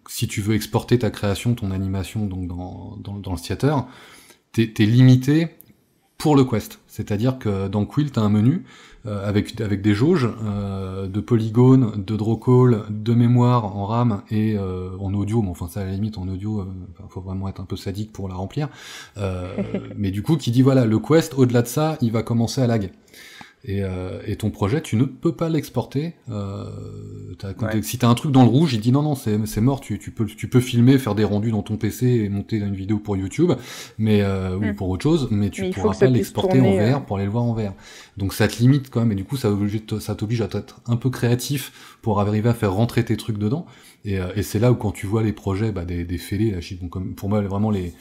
si tu veux exporter ta création, ton animation, donc dans le theater, t'es limité pour le Quest. C'est-à-dire que dans Quill, t'as un menu avec des jauges de polygones, de draw call, de mémoire en RAM et en audio. Mais enfin, ça, à la limite, en audio, faut vraiment être un peu sadique pour la remplir. Mais du coup, qui dit, voilà, le Quest, au-delà de ça, il va commencer à lag. Et ton projet, tu ne peux pas l'exporter. Si t'as un truc dans le rouge, il dit non, c'est mort. Tu peux filmer, faire des rendus dans ton PC et monter une vidéo pour YouTube, ou pour autre chose, mais tu pourras pas l'exporter en VR pour aller le voir en VR. Donc ça te limite quand même, et du coup ça t'oblige à être un peu créatif pour arriver à faire rentrer tes trucs dedans. Et c'est là où quand tu vois les projets des fêlés, là, comme pour moi vraiment les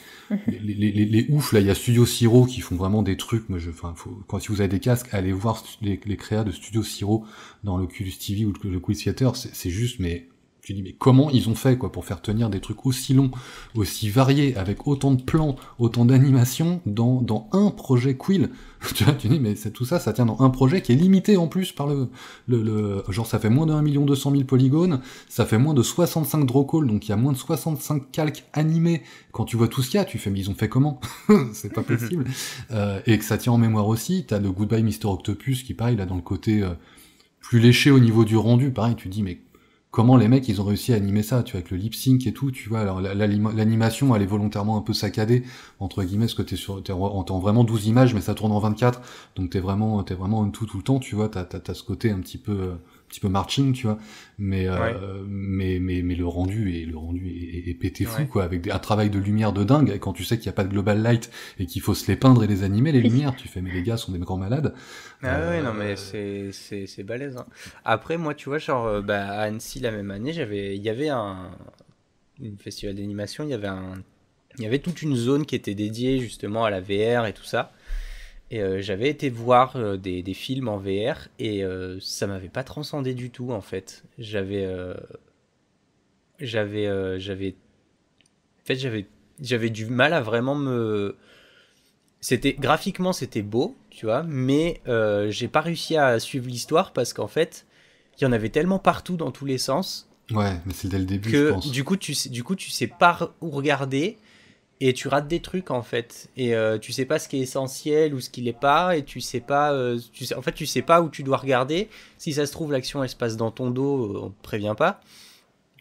oufs là, il y a Studio Siro qui font vraiment des trucs. Moi, si vous avez des casques, allez voir les créas de Studio Siro dans l'Oculus TV ou le Quiz Theater, c'est juste, mais tu dis mais comment ils ont fait pour faire tenir des trucs aussi longs, aussi variés, avec autant de plans, autant d'animations dans un projet Quill. Tu vois, tu dis mais tout ça tient dans un projet qui est limité en plus par le genre, ça fait moins de 1 200 000 polygones, ça fait moins de 65 draw calls, donc il y a moins de 65 calques animés. Quand tu vois tout ce qu'il y a, tu fais mais ils ont fait comment? C'est pas possible. Et que ça tient en mémoire aussi. T'as le Goodbye Mr. Octopus qui pareil là dans le côté plus léché au niveau du rendu, pareil, tu dis mais comment les mecs ils ont réussi à animer ça, tu vois, avec le lip sync et tout, tu vois. Alors l'animation elle est volontairement un peu saccadée entre guillemets, parce que t'es en vraiment 12 images mais ça tourne en 24, donc t'es vraiment en tout le temps, tu vois. T'as ce côté un petit peu marching, tu vois, mais le rendu est pété fou, quoi, avec un travail de lumière de dingue. Et quand tu sais qu'il y a pas de global light et qu'il faut se les peindre et les animer les lumières, tu fais mais les gars sont des grands malades. Ouais, non mais c'est balèze. Hein. Après moi tu vois genre à Annecy la même année il y avait un festival d'animation, il y avait toute une zone qui était dédiée justement à la VR et tout ça. Et j'avais été voir des films en VR et ça m'avait pas transcendé du tout en fait. J'avais du mal à vraiment graphiquement c'était beau, tu vois, mais j'ai pas réussi à suivre l'histoire parce qu'en fait il y en avait tellement partout dans tous les sens. Ouais, mais c'est dès le début, que je pense. Du coup tu sais pas où regarder. Et tu rates des trucs en fait, et tu sais pas ce qui est essentiel ou ce qui l'est pas, et tu sais pas, tu sais pas où tu dois regarder. Si ça se trouve l'action elle se passe dans ton dos, on te prévient pas.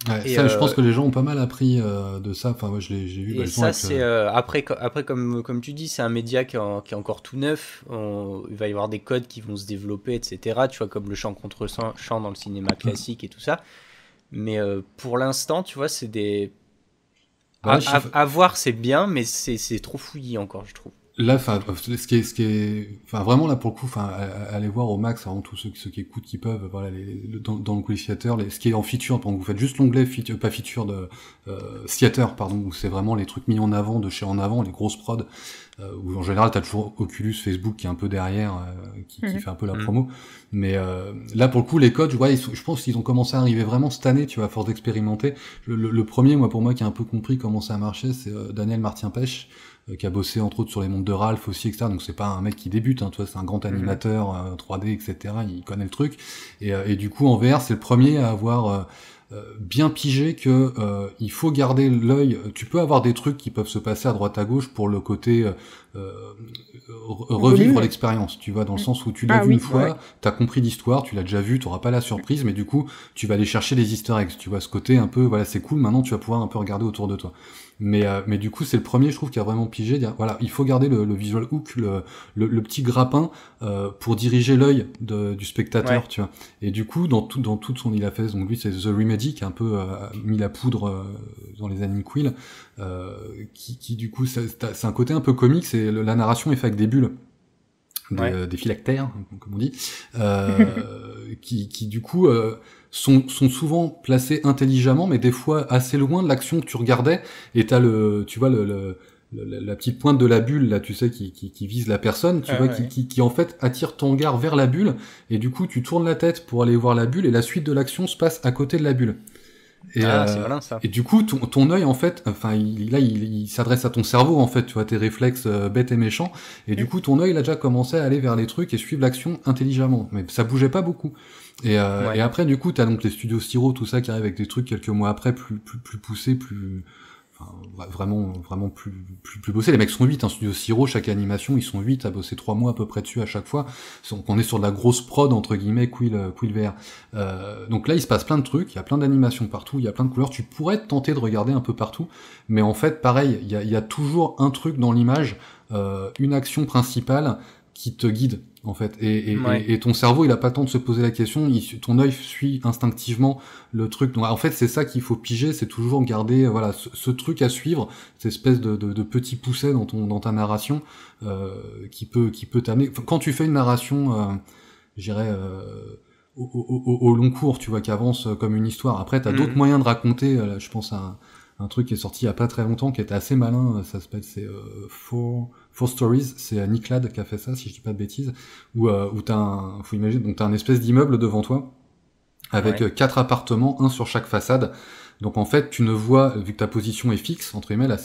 Ouais, et ça, je pense que les gens ont pas mal appris de ça. Enfin, moi, j'ai vu. Et ça, c'est après comme tu dis, c'est un média qui est encore tout neuf. Il va y avoir des codes qui vont se développer, etc. Tu vois, comme le chant contre chant dans le cinéma classique et tout ça. Mais pour l'instant, tu vois, c'est des à voir, c'est bien, mais c'est trop fouillis encore, je trouve. Là, enfin, enfin, vraiment là pour le coup, enfin, allez voir au max, avant tous ceux qui écoutent, qui peuvent, voilà, dans le qualificateur, ce qui est en feature, donc vous faites juste l'onglet pas feature de theater, pardon, où c'est vraiment les trucs mis en avant, de chez en avant, les grosses prods, où en général t'as toujours Oculus, Facebook qui est un peu derrière, qui fait un peu la promo, mais là pour le coup les codes, ouais, je pense qu'ils ont commencé à arriver vraiment cette année, tu vois, à force d'expérimenter. Le premier, pour moi, qui a un peu compris comment ça marchait, c'est Daniel Martin-Pêche, qui a bossé entre autres sur les montres de Ralph aussi, etc. Donc c'est pas un mec qui débute, hein, toi, c'est un grand animateur 3D, etc. Il connaît le truc. Et du coup, en VR, c'est le premier à avoir bien pigé que il faut garder l'œil. Tu peux avoir des trucs qui peuvent se passer à droite à gauche pour le côté revivre l'expérience, tu vois, dans le sens où tu l'as vu une fois, t'as compris l'histoire, tu l'as déjà vu, t'auras pas la surprise, mais du coup, tu vas aller chercher les easter eggs, tu vois, ce côté un peu, voilà, c'est cool, maintenant tu vas pouvoir un peu regarder autour de toi. Mais du coup, c'est le premier, je trouve, qui a vraiment pigé. Voilà, il faut garder le visual hook, le petit grappin pour diriger l'œil du spectateur, tu vois. Et du coup, dans tout son, il a fait, donc lui, c'est The Remedy qui a un peu mis la poudre dans les anime quill, qui du coup, c'est un côté un peu comique. C'est la narration est faite avec des bulles. Des phylactères, comme on dit, qui du coup sont souvent placés intelligemment, mais des fois assez loin de l'action que tu regardais, et t'as tu vois la petite pointe de la bulle là, tu sais, qui vise la personne, tu vois, qui en fait attire ton regard vers la bulle, et du coup tu tournes la tête pour aller voir la bulle, et la suite de l'action se passe à côté de la bulle. Et, c'est malin, ça. Et du coup, ton œil, en fait, enfin, il s'adresse à ton cerveau, en fait, tu vois, tes réflexes bêtes et méchants, et du coup, ton œil, il a déjà commencé à aller vers les trucs et suivre l'action intelligemment, mais ça bougeait pas beaucoup. Et après, du coup, t'as donc les studios Siro, tout ça, qui arrive avec des trucs quelques mois après, plus poussés, vraiment plus bossés. Les mecs sont 8, studio Siro, chaque animation, ils sont 8 à bosser 3 mois à peu près dessus à chaque fois. Donc on est sur de la grosse prod, entre guillemets, Quill VR. Donc là, il se passe plein de trucs, il y a plein d'animations partout, il y a plein de couleurs, tu pourrais te tenter de regarder un peu partout, mais en fait, pareil, il y a toujours un truc dans l'image, une action principale qui te guide, en fait, et ton cerveau, il a pas le temps de se poser la question, ton œil suit instinctivement le truc. Donc en fait, c'est ça qu'il faut piger, c'est toujours garder, voilà, ce truc à suivre, cette espèce de petit pousset dans ta narration, qui peut t'amener. Quand tu fais une narration, je dirais, au long cours, tu vois, qui avance comme une histoire. Après, t'as d'autres moyens de raconter. Là, je pense à un truc qui est sorti il y a pas très longtemps, qui était assez malin. Ça s'appelle, c'est Four Stories. C'est Nick Ladd qui a fait ça, si je dis pas de bêtises. Où faut imaginer, donc t'as un espèce d'immeuble devant toi, avec 4 appartements, un sur chaque façade. Donc en fait, tu ne vois, vu que ta position est fixe, entre guillemets, là,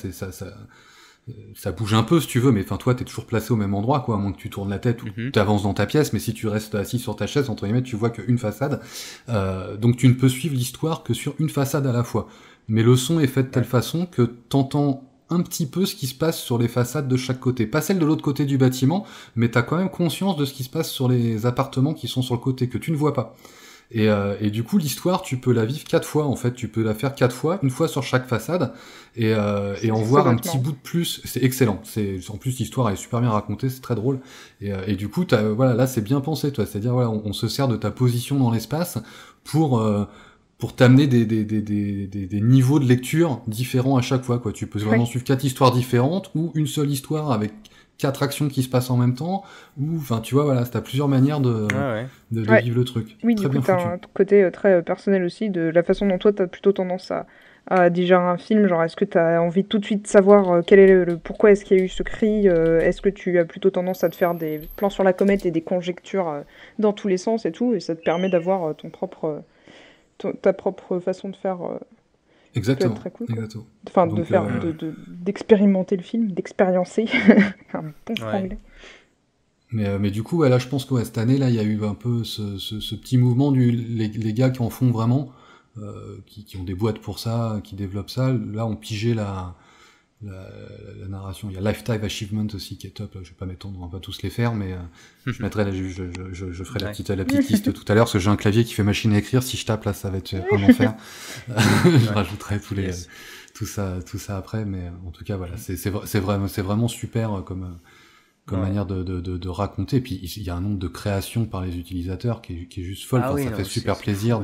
ça bouge un peu si tu veux, mais enfin toi t'es toujours placé au même endroit, quoi, à moins que tu tournes la tête ou tu avances dans ta pièce, mais si tu restes assis sur ta chaise, entre guillemets, tu vois qu'une façade. Donc tu ne peux suivre l'histoire que sur une façade à la fois. Mais le son est fait de telle façon que t'entends un petit peu ce qui se passe sur les façades de chaque côté. Pas celle de l'autre côté du bâtiment, mais t'as quand même conscience de ce qui se passe sur les appartements qui sont sur le côté, que tu ne vois pas. Et du coup, l'histoire, tu peux la vivre 4 fois, en fait. Tu peux la faire 4 fois, une fois sur chaque façade, et en voir un petit bout de plus. C'est excellent. En plus, l'histoire est super bien racontée, c'est très drôle. Et du coup, voilà, là, c'est bien pensé, toi. C'est-à-dire, voilà, on se sert de ta position dans l'espace pour t'amener des niveaux de lecture différents à chaque fois, quoi. Tu peux vraiment suivre 4 histoires différentes, ou une seule histoire avec 4 actions qui se passent en même temps, ou, enfin, tu vois, voilà, t'as plusieurs manières de vivre le truc. Oui, très du coup, bien t'as foutu. un côté très personnel aussi, de la façon dont toi, t'as plutôt tendance à digérer un film, genre, est-ce que t'as envie tout de suite de savoir quel est pourquoi est-ce qu'il y a eu ce cri, est-ce que tu as plutôt tendance à te faire des plans sur la comète et des conjectures dans tous les sens et tout, et ça te permet d'avoir ta propre façon de faire. Exactement. Peut être très cool, quoi. Exactement. Enfin, Donc, d'expérimenter le film, d'expériencer. Un bon franglais. Mais du coup, là, je pense que cette année, là, il y a eu un peu ce petit mouvement les gars qui en font vraiment, qui ont des boîtes pour ça, qui développent ça. Là, on pigeait la narration. Il y a Lifetime Achievement aussi qui est top. Je vais pas m'étendre, on va pas tous les faire, mais je mettrai là, je ferai la petite liste tout à l'heure, parce que j'ai un clavier qui fait machine à écrire. Si je tape là, ça va être un enfer. Je rajouterai tout ça après, mais en tout cas, voilà, c'est vraiment super comme manière de raconter. Et puis il y a un nombre de créations par les utilisateurs qui est juste folle. Ça fait super plaisir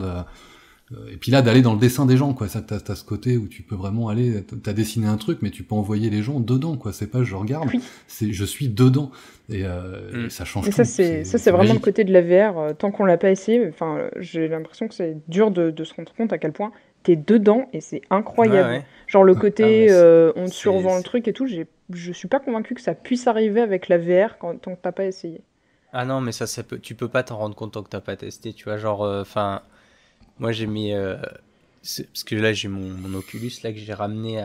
Et puis là, d'aller dans le dessin des gens, quoi. Ça, t'as ce côté où tu peux vraiment aller, t'as dessiné un truc, mais tu peux envoyer les gens dedans, quoi. C'est pas je regarde, Oui. c'est je suis dedans. Et ça change Et tout. ça, c'est vraiment le magique. côté de la VR. Tant qu'on l'a pas essayé, enfin, j'ai l'impression que c'est dur de se rendre compte à quel point t'es dedans et c'est incroyable. Ouais, ouais. Genre le Ouais. côté, Ah, mais on te c'est- survend le c'est- truc et tout, je suis pas convaincue que ça puisse arriver avec la VR tant que t'as pas essayé. Ah non, mais tu peux pas t'en rendre compte tant que t'as pas testé, tu vois, genre, enfin, moi j'ai mis, parce que là j'ai mon Oculus là que j'ai ramené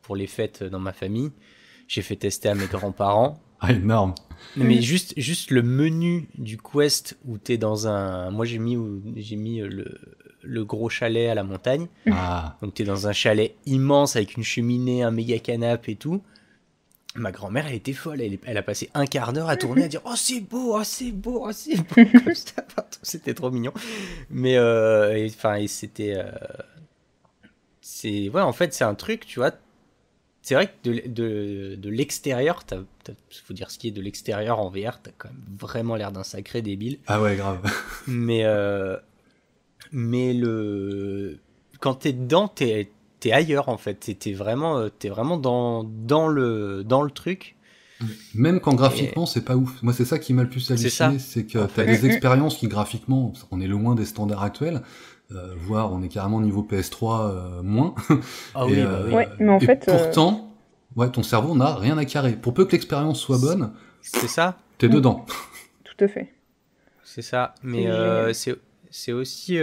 pour les fêtes dans ma famille, j'ai fait tester à mes grands-parents. Ah, énorme. Non, mais juste le menu du Quest où t'es dans moi j'ai mis le gros chalet à la montagne, Ah, donc t'es dans un chalet immense avec une cheminée, un méga canapé et tout. Ma grand-mère, elle était folle. Elle a passé un quart d'heure à tourner, à dire oh c'est beau, oh c'est beau, oh c'est beau. Comme ça, partout. C'était trop mignon. Mais et c'était, ouais, en fait, c'est un truc, tu vois. C'est vrai que de l'extérieur, faut dire ce qui est de l'extérieur en VR, t'as quand même vraiment l'air d'un sacré débile. ah ouais, grave. Mais quand t'es dedans, t'es ailleurs en fait. T'es vraiment dans le truc. Même quand graphiquement, c'est pas ouf. Moi, c'est ça qui m'a le plus C'est halluciné, ça. c'est que En t'as fait. des expériences qui graphiquement, on est loin des standards actuels, voire on est carrément niveau PS3 moins. Ah Et, oui, bah oui. Ouais, mais en et fait, pourtant, ouais, ton cerveau n'a rien à carrer. Pour peu que l'expérience soit bonne, C'est ça. t'es dedans. tout à fait. C'est ça. Mais génial. c'est aussi,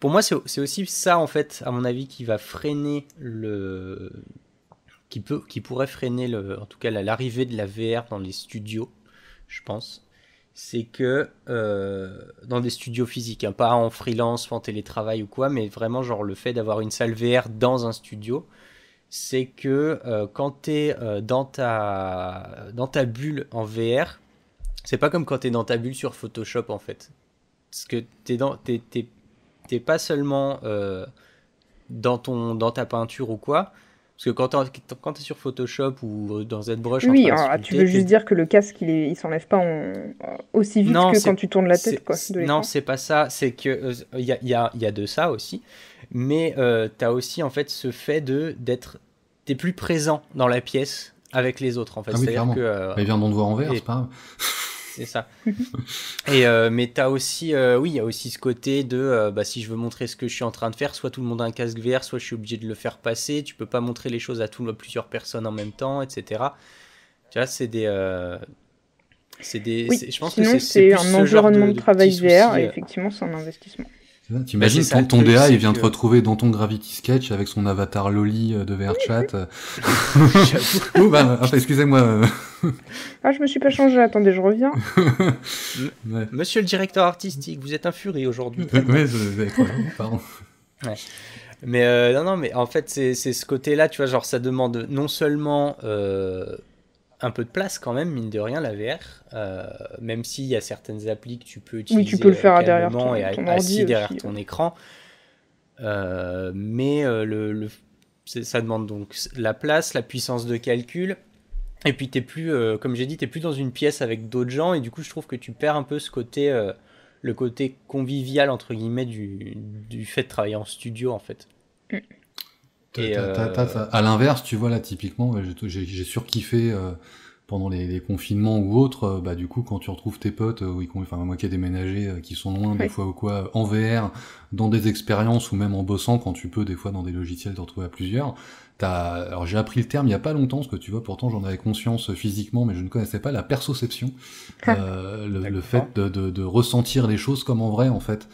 pour moi, c'est aussi ça en fait, à mon avis, qui va freiner qui pourrait freiner en tout cas l'arrivée de la VR dans les studios, je pense. C'est que dans des studios physiques, hein, pas en freelance, pas en télétravail ou quoi, mais vraiment genre le fait d'avoir une salle VR dans un studio, c'est que quand t'es dans ta bulle en VR, c'est pas comme quand t'es dans ta bulle sur Photoshop en fait. Parce que t'es pas seulement dans ta peinture ou quoi. Parce que quand t'es sur Photoshop ou dans ZBrush en Oui, train de alors, tu sculpter, veux juste dire que le casque, il s'enlève pas aussi vite Non, que c'est- quand tu tournes la tête, quoi, de l'écran. Non, c'est pas ça. C'est que il y a de ça aussi, mais t'as aussi en fait ce fait t'es plus présent dans la pièce avec les autres en fait. Ah oui, C'est-à-dire clairement. que Bah, ils viennent de voir en VR, et- c'est pas grave. c'est ça. Et mais t'as aussi, oui, il y a aussi ce côté de, si je veux montrer ce que je suis en train de faire, soit tout le monde a un casque VR, soit je suis obligé de le faire passer. Tu peux pas montrer les choses à plusieurs personnes en même temps, etc. Tu vois, Oui, je pense que sinon c'est c'est plus un ce genre environnement de de travail petits VR soucis, et effectivement c'est un investissement. T'imagines c'est ça, le ton truc, DA, c'est il vient te que- retrouver dans ton Gravity Sketch avec son avatar Loli de VRChat. J'avoue. Ouh, bah, enfin, excusez-moi. Ah, je me suis pas changé, attendez, je reviens. Ouais. Monsieur le directeur artistique, vous êtes un furie aujourd'hui. Ouais, pardon. Mais non, mais en fait, c'est ce côté-là, tu vois, genre ça demande non seulement un peu de place quand même, mine de rien, la VR, même s'il y a certaines applis que tu peux utiliser tu peux le faire derrière calmement et ton assis ordi derrière aussi, ton écran. Mais ça demande donc la place, la puissance de calcul. Et puis t'es plus, comme j'ai dit, t'es plus dans une pièce avec d'autres gens, et du coup je trouve que tu perds un peu ce côté, le côté convivial entre guillemets du fait de travailler en studio en fait. Et, À l'inverse, tu vois là typiquement, j'ai surkiffé pendant les confinements ou autres. Bah du coup, quand tu retrouves tes potes, enfin moi qui ai déménagé, qui sont loin des Oui. fois ou quoi, en VR, dans des expériences ou même en bossant, quand tu peux des fois dans des logiciels te retrouver à plusieurs. Alors j'ai appris le terme il y a pas longtemps, parce que tu vois, pourtant j'en avais conscience physiquement, mais je ne connaissais pas la perception, le fait de ressentir les choses comme en vrai en fait.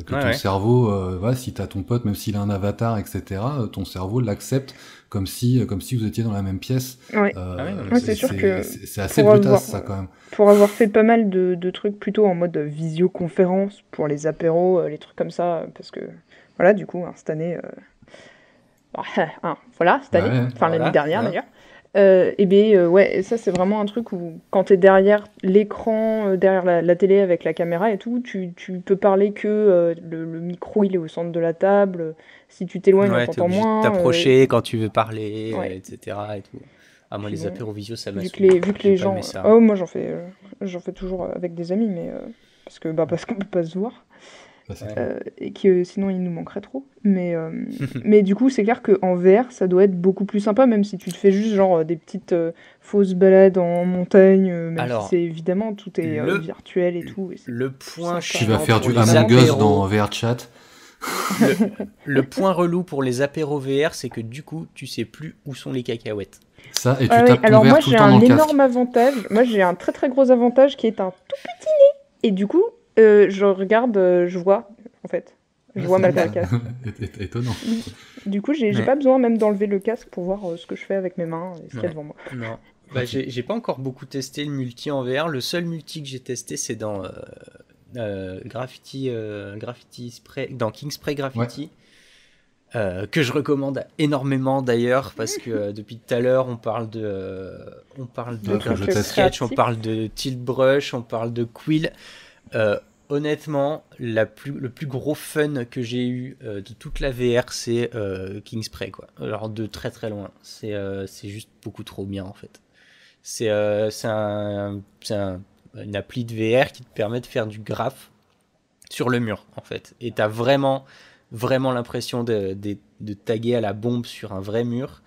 Que ton cerveau, voilà, si t'as ton pote, même s'il a un avatar, etc., ton cerveau l'accepte comme si vous étiez dans la même pièce. Ouais. C'est sûr que c'est assez brutasse ça quand même. Pour avoir fait pas mal de trucs plutôt en mode visioconférence pour les apéros, les trucs comme ça, parce que voilà, du coup, cette année, cette année, Ouais, enfin l'année dernière ouais. d'ailleurs. Ouais, ça c'est vraiment un truc où quand t'es derrière l'écran, derrière la télé avec la caméra et tout, tu peux parler que le micro il est au centre de la table, si tu t'éloignes on t'es t'entend obligé moins. de t'approcher quand tu veux parler, Ouais. etc. Et tout. Ah moi Puis les bon, apéros visio ça m'a vu saoulé. que J'ai les pas gens, aimé ça. moi j'en fais toujours avec des amis, mais parce qu'on peut pas se voir. Ça, c'est Ouais. clair. Et que sinon il nous manquerait trop. Mais du coup, c'est clair qu'en VR, ça doit être beaucoup plus sympa, même si tu te fais juste genre des petites fausses balades en montagne, même si Alors, c'est évidemment tout est le, virtuel et tout. Et c'est le point sympa. Tu vas chiant faire pour du les Among Us dans apéros, VRChat. le point relou pour les apéros VR, c'est que du coup, tu sais plus où sont les cacahuètes. Ça, et tu Ah oui, tapes ton alors verre moi tout j'ai le temps dans un le casque. énorme avantage. Moi j'ai un très très gros avantage qui est un tout petit nez. Et du coup, je regarde, je vois en fait. Je vois malgré le casque. Étonnant. Oui. Du coup, j'ai Ouais. pas besoin même d'enlever le casque pour voir ce que je fais avec mes mains et ce qu'il y a Ouais. devant moi. Non. Bah, j'ai pas encore beaucoup testé le multi en VR. Le seul multi que j'ai testé, c'est dans Graffiti Spray, dans King Spray Graffiti. Que je recommande énormément d'ailleurs parce que depuis tout à l'heure on parle de Ouais, faut que je Graffiti teste. Sketch, on Créatif. parle de Tilt Brush, on parle de Quill. Honnêtement, le plus gros fun que j'ai eu de toute la VR, c'est King Spray quoi. Alors de très très loin, c'est juste beaucoup trop bien en fait. C'est une appli de VR qui te permet de faire du graphe sur le mur en fait, et t'as vraiment l'impression de taguer à la bombe sur un vrai mur.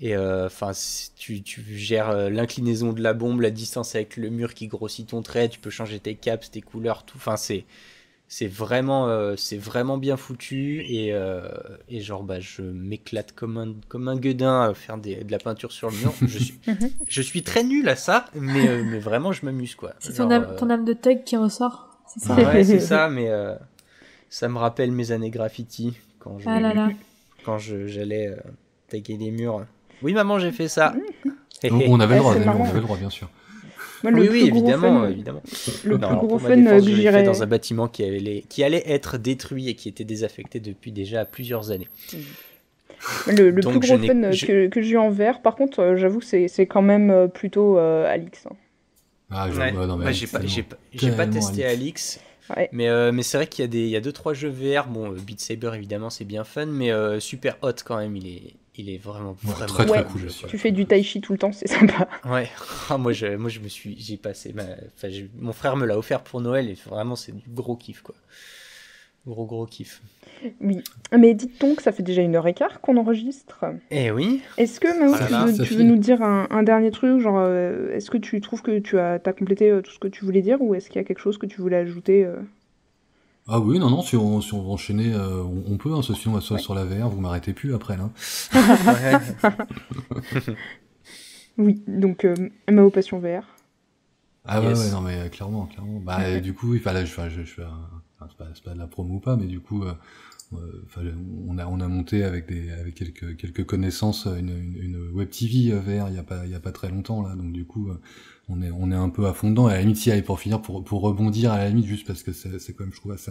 Et enfin, tu gères l'inclinaison de la bombe, la distance avec le mur qui grossit ton trait, tu peux changer tes caps, tes couleurs, tout. Enfin, c'est vraiment bien foutu et genre bah je m'éclate comme un gueudin à faire de la peinture sur le mur. Je suis très nul à ça, mais vraiment je m'amuse quoi. C'est Genre, ton âme de thug qui ressort, c'est ça? ouais, c'est ça, mais ça me rappelle mes années graffiti Ah là là. quand j'allais taguer les murs. Oui, maman, j'ai fait ça. On avait le droit, c'est d'ailleurs, on marrant. avait le droit, bien sûr. Moi, Oui, le plus gros évidemment, fun, évidemment. le Non, plus alors, gros pour ma fun défense, que je l'ai j'irais. fait dans un bâtiment qui allait être détruit et qui était désaffecté depuis déjà plusieurs années. Le plus Donc, gros fun que j'ai eu en VR, par contre, j'avoue que c'est quand même plutôt Alix. Hein. Ah, Ouais. non, mais Bah, Alix, j'ai pas tellement testé Alix. Alix, Ouais. mais c'est vrai qu'il y a 2-3 jeux VR. Bon, Beat Saber évidemment c'est bien fun, mais Super Hot quand même, il est vraiment très, très Ouais. cool. jeu, quoi. Tu fais du tai chi tout le temps, c'est sympa. Ouais, ah, j'ai passé mon frère me l'a offert pour Noël et vraiment c'est du gros kiff quoi. Gros kiff. Oui. Mais dites donc, ça fait déjà 1h15 qu'on enregistre. Eh oui. Est-ce que, Mao, Voilà. tu veux nous dire un dernier truc, genre, est-ce que tu trouves que t'as complété tout ce que tu voulais dire, ou est-ce qu'il y a quelque chose que tu voulais ajouter Ah oui, non, si on veut enchaîner, on peut, hein, sinon on va Ouais. sur la VR, vous m'arrêtez plus après, là. Ouais. Oui, donc Mao Passion VR. Ah Yes. ouais, non, mais clairement. Bah, du coup, il fallait, je fais c'est pas de la promo ou pas, mais du coup, on a monté avec quelques connaissances une web TV VR il y a pas très longtemps, là, donc du coup, on est un peu à fond dedans, et à la limite, si, allez, pour finir, pour rebondir, à la limite, juste parce que c'est quand même, je trouve, assez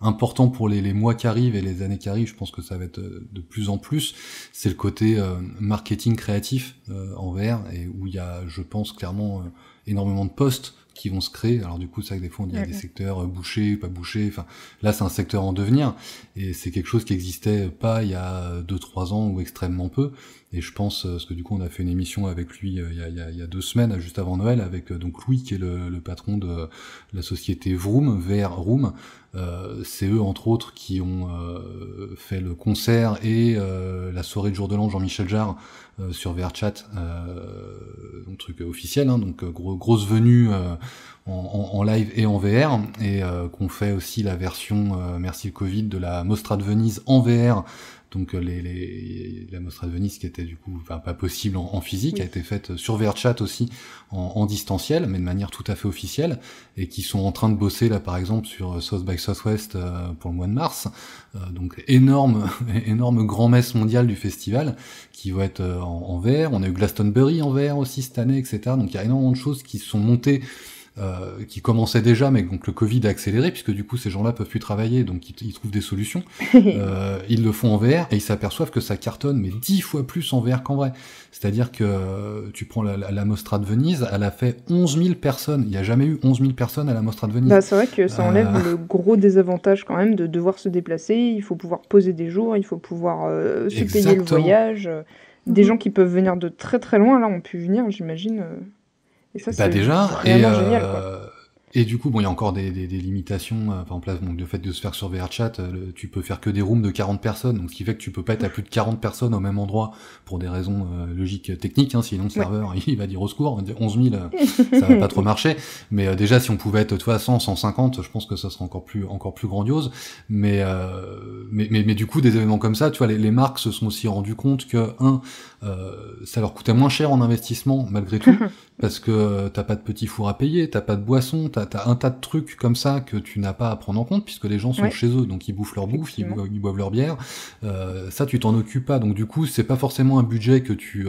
important pour les mois qui arrivent et les années qui arrivent, je pense que ça va être de plus en plus, c'est le côté marketing créatif en VR, et où il y a, je pense, clairement énormément de postes qui vont se créer. Alors du coup, c'est vrai que des fois on dit il y a des secteurs bouchés, pas bouchés, enfin là c'est un secteur en devenir, et c'est quelque chose qui existait pas il y a 2-3 ans ou extrêmement peu, et je pense, parce que du coup on a fait une émission avec lui il y a 2 semaines, juste avant Noël, avec donc Louis qui est le patron de la société Vroom, VR Room. C'est eux entre autres qui ont fait le concert et la soirée de jour de l'an Jean-Michel Jarre sur VRChat, donc truc officiel, hein, donc grosse venue en live et en VR, et qu'on fait aussi la version merci le Covid de la Mostra de Venise en VR. Donc la Mostra de Venise qui était du coup pas possible en physique, a été faite sur VRChat aussi en distanciel, mais de manière tout à fait officielle, et qui sont en train de bosser là par exemple sur South by Southwest pour le mois de mars. Donc énorme grand-messe mondiale du festival qui va être en VR. On a eu Glastonbury en VR aussi cette année, etc. Donc il y a énormément de choses qui sont montées, qui commençaient déjà, mais donc le Covid a accéléré, puisque du coup ces gens-là peuvent plus travailler, donc ils trouvent des solutions. Ils le font en VR, et ils s'aperçoivent que ça cartonne, mais 10 fois plus en VR qu'en vrai. C'est-à-dire que tu prends la Mostra de Venise, elle a fait 11 000 personnes. Il n'y a jamais eu 11 000 personnes à la Mostra de Venise. Bah, c'est vrai que ça enlève le gros désavantage quand même de devoir se déplacer, il faut pouvoir poser des jours, il faut pouvoir se payer le voyage. Des gens qui peuvent venir de très très loin, là, ont pu venir, j'imagine. Et ça, Bah c'est déjà, vraiment génial, quoi. Et du coup, bon, il y a encore des limitations. Par exemple, là, donc, le fait de se faire sur VRChat, tu peux faire que des rooms de 40 personnes, donc ce qui fait que tu peux pas être à plus de 40 personnes au même endroit pour des raisons logiques techniques, hein, sinon le serveur, il va dire au secours, 11 000, ça va pas trop marcher. Mais déjà, si on pouvait être, tu vois, 100, 150, je pense que ça serait encore plus grandiose. Mais du coup, des événements comme ça, tu vois, les marques se sont aussi rendues compte que, ça leur coûtait moins cher en investissement, malgré tout, parce que t'as pas de petits fours à payer, t'as pas de boissons, t'as un tas de trucs comme ça que tu n'as pas à prendre en compte, puisque les gens sont chez eux, donc ils bouffent leur bouffe, ils boivent leur bière, ça tu t'en occupes pas, donc du coup c'est pas forcément un budget que tu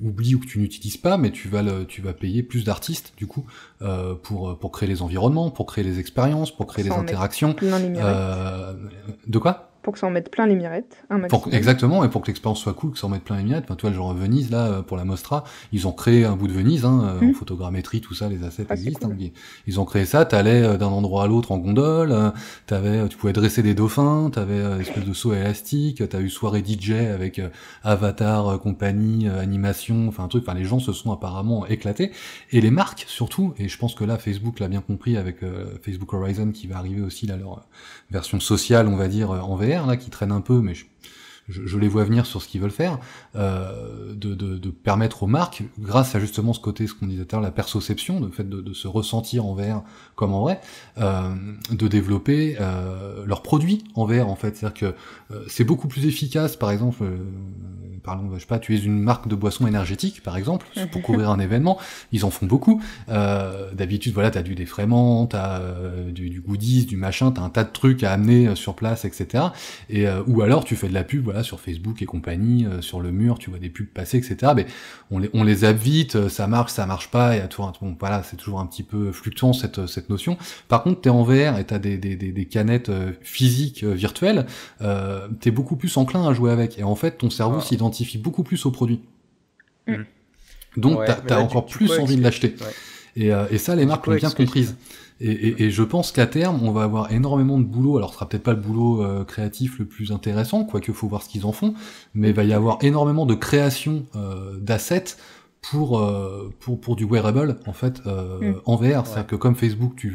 oublies ou que tu n'utilises pas, mais tu vas payer plus d'artistes du coup pour créer les environnements, pour créer les expériences, pour créer les interactions. De quoi? Pour que ça en mette plein les mirettes, exactement, et pour que l'expérience soit cool, que ça en mette plein les mirettes. Enfin, tu vois, genre Venise, là, pour la Mostra, ils ont créé un bout de Venise, en photogrammétrie, tout ça, les assets existent. Cool. Ils ont créé ça, t'allais d'un endroit à l'autre en gondole, tu pouvais dresser des dauphins, t'avais une espèce de saut élastique, t'as eu soirée DJ avec avatar, compagnie, animation, enfin un truc, enfin les gens se sont apparemment éclatés. Et les marques, surtout, et je pense que là, Facebook l'a bien compris avec Facebook Horizon qui va arriver aussi, là, leur version sociale, on va dire, en VR, là, qui traîne un peu, mais je les vois venir sur ce qu'ils veulent faire, de permettre aux marques, grâce à justement ce côté, ce qu'on disait tout à l'heure, la perception, le fait de se ressentir en VR comme en vrai, de développer leurs produits en VR, en fait. C'est-à-dire que c'est beaucoup plus efficace, par exemple, parlons, je sais pas, tu es une marque de boissons énergétiques, par exemple, pour couvrir un événement, ils en font beaucoup. D'habitude, voilà, t'as du défraiement, t'as du goodies, du machin, t'as un tas de trucs à amener sur place, etc. Et ou alors tu fais de la pub, voilà, sur Facebook et compagnie, sur le mur, tu vois des pubs passer, etc. Mais on les zappe vite, ça marche pas, et bon, voilà, c'est toujours un petit peu fluctuant cette notion. Par contre, t'es en VR et t'as des canettes physiques virtuelles, t'es beaucoup plus enclin à jouer avec. Et en fait, ton cerveau s'identifie beaucoup plus au produit. Donc t'as encore plus envie de l'acheter. Et ça, les marques l'ont bien comprise. Et je pense qu'à terme, on va avoir énormément de boulot. Alors, ce sera peut-être pas le boulot créatif le plus intéressant, quoique faut voir ce qu'ils en font, mais il va y avoir énormément de création d'assets pour du wearable, en fait, en VR. C'est-à-dire que comme Facebook,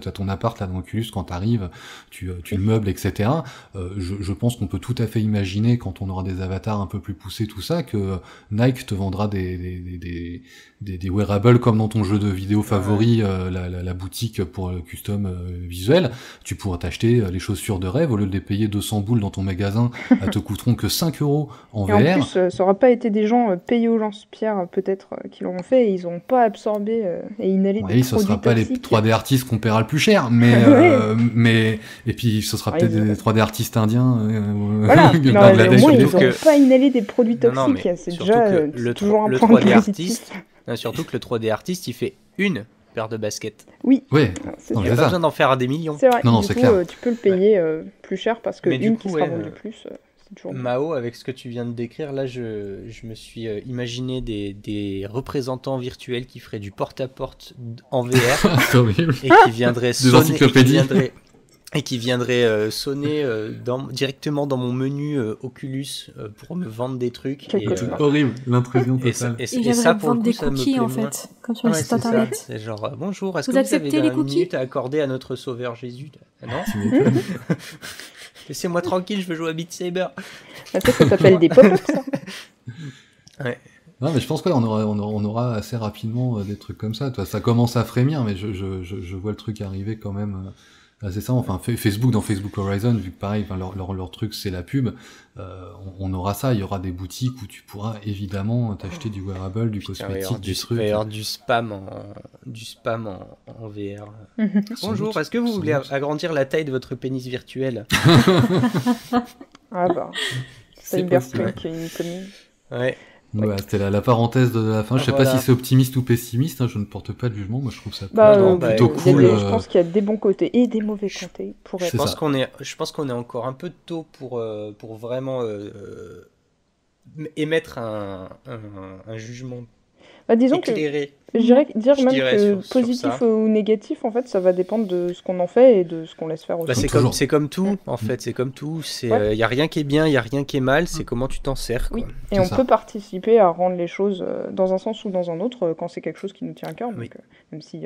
t'as ton appart là dans Oculus, quand t'arrives, tu le meubles, etc. Je pense qu'on peut tout à fait imaginer, quand on aura des avatars un peu plus poussés, tout ça, que Nike te vendra des wearables comme dans ton jeu de vidéo favori, la boutique pour le custom visuel. Tu pourras t'acheter les chaussures de rêve, au lieu de les payer 200 boules dans ton magasin, elles te coûteront que 5 € en VR. Et en plus, ça aura pas été des gens payés au lance-pierre, peut-être, qui l'auront fait, et ils ont pas absorbé et inhalé des produits toxiques. Ce sera pas les 3D artistes qu'on paiera le plus cher, mais et puis ce sera peut-être des 3D artistes indiens. Voilà, au moins ils n'ont pas inhalé des produits toxiques, c'est déjà toujours un point positif. Surtout que le 3D artiste, il fait une paire de baskets. Oui. Ouais. Il n'y a pas besoin d'en faire des millions. C'est vrai. Non, du c'est coup, clair. Tu peux le payer plus cher parce que qui sera vendue plus, c'est toujours Mao, avec ce que tu viens de décrire, là, je me suis imaginé des représentants virtuels qui feraient du porte-à-porte en VR. C'est horrible. Et qui viendraient sonner. Et qui viendrait sonner directement dans mon menu Oculus pour me vendre des trucs. C'est horrible, l'intrusion totale. Et ça, pour vendre des cookies, en fait, comme sur le site internet. C'est genre, bonjour, est-ce que vous avez 20 minutes à accorder à notre sauveur Jésus? Non. Laissez-moi tranquille, je veux jouer à Beat Saber. Ça s'appelle des pop-ups, ça. Ouais. Non, mais je pense qu'on aura assez rapidement des trucs comme ça. Ça commence à frémir, mais je vois le truc arriver quand même. C'est ça, enfin Facebook, dans Facebook Horizon, vu que pareil, enfin, leur truc c'est la pub, on aura ça, il y aura des boutiques où tu pourras évidemment t'acheter du wearable, du cosmétique, du truc. Il va y avoir du spam en VR. Bonjour, est-ce que vous voulez agrandir la taille de votre pénis virtuel? Ah bah, Cyberpunk, une commune. Ouais. Ouais, c'était la parenthèse de la fin. Je sais pas si c'est optimiste ou pessimiste, hein, je ne porte pas de jugement, moi je trouve ça plutôt cool. Je pense qu'il y a des bons côtés et des mauvais côtés. Je pense qu'on est encore un peu tôt pour vraiment émettre un jugement disons éclairé. Je dirais que positif ou négatif, en fait, ça va dépendre de ce qu'on en fait et de ce qu'on laisse faire aussi. C'est comme tout, en fait, c'est comme tout. Il y a rien qui est bien, il y a rien qui est mal, c'est comment tu t'en sers. Quoi. Oui. Et on peut participer à rendre les choses dans un sens ou dans un autre quand c'est quelque chose qui nous tient à cœur. Donc, même si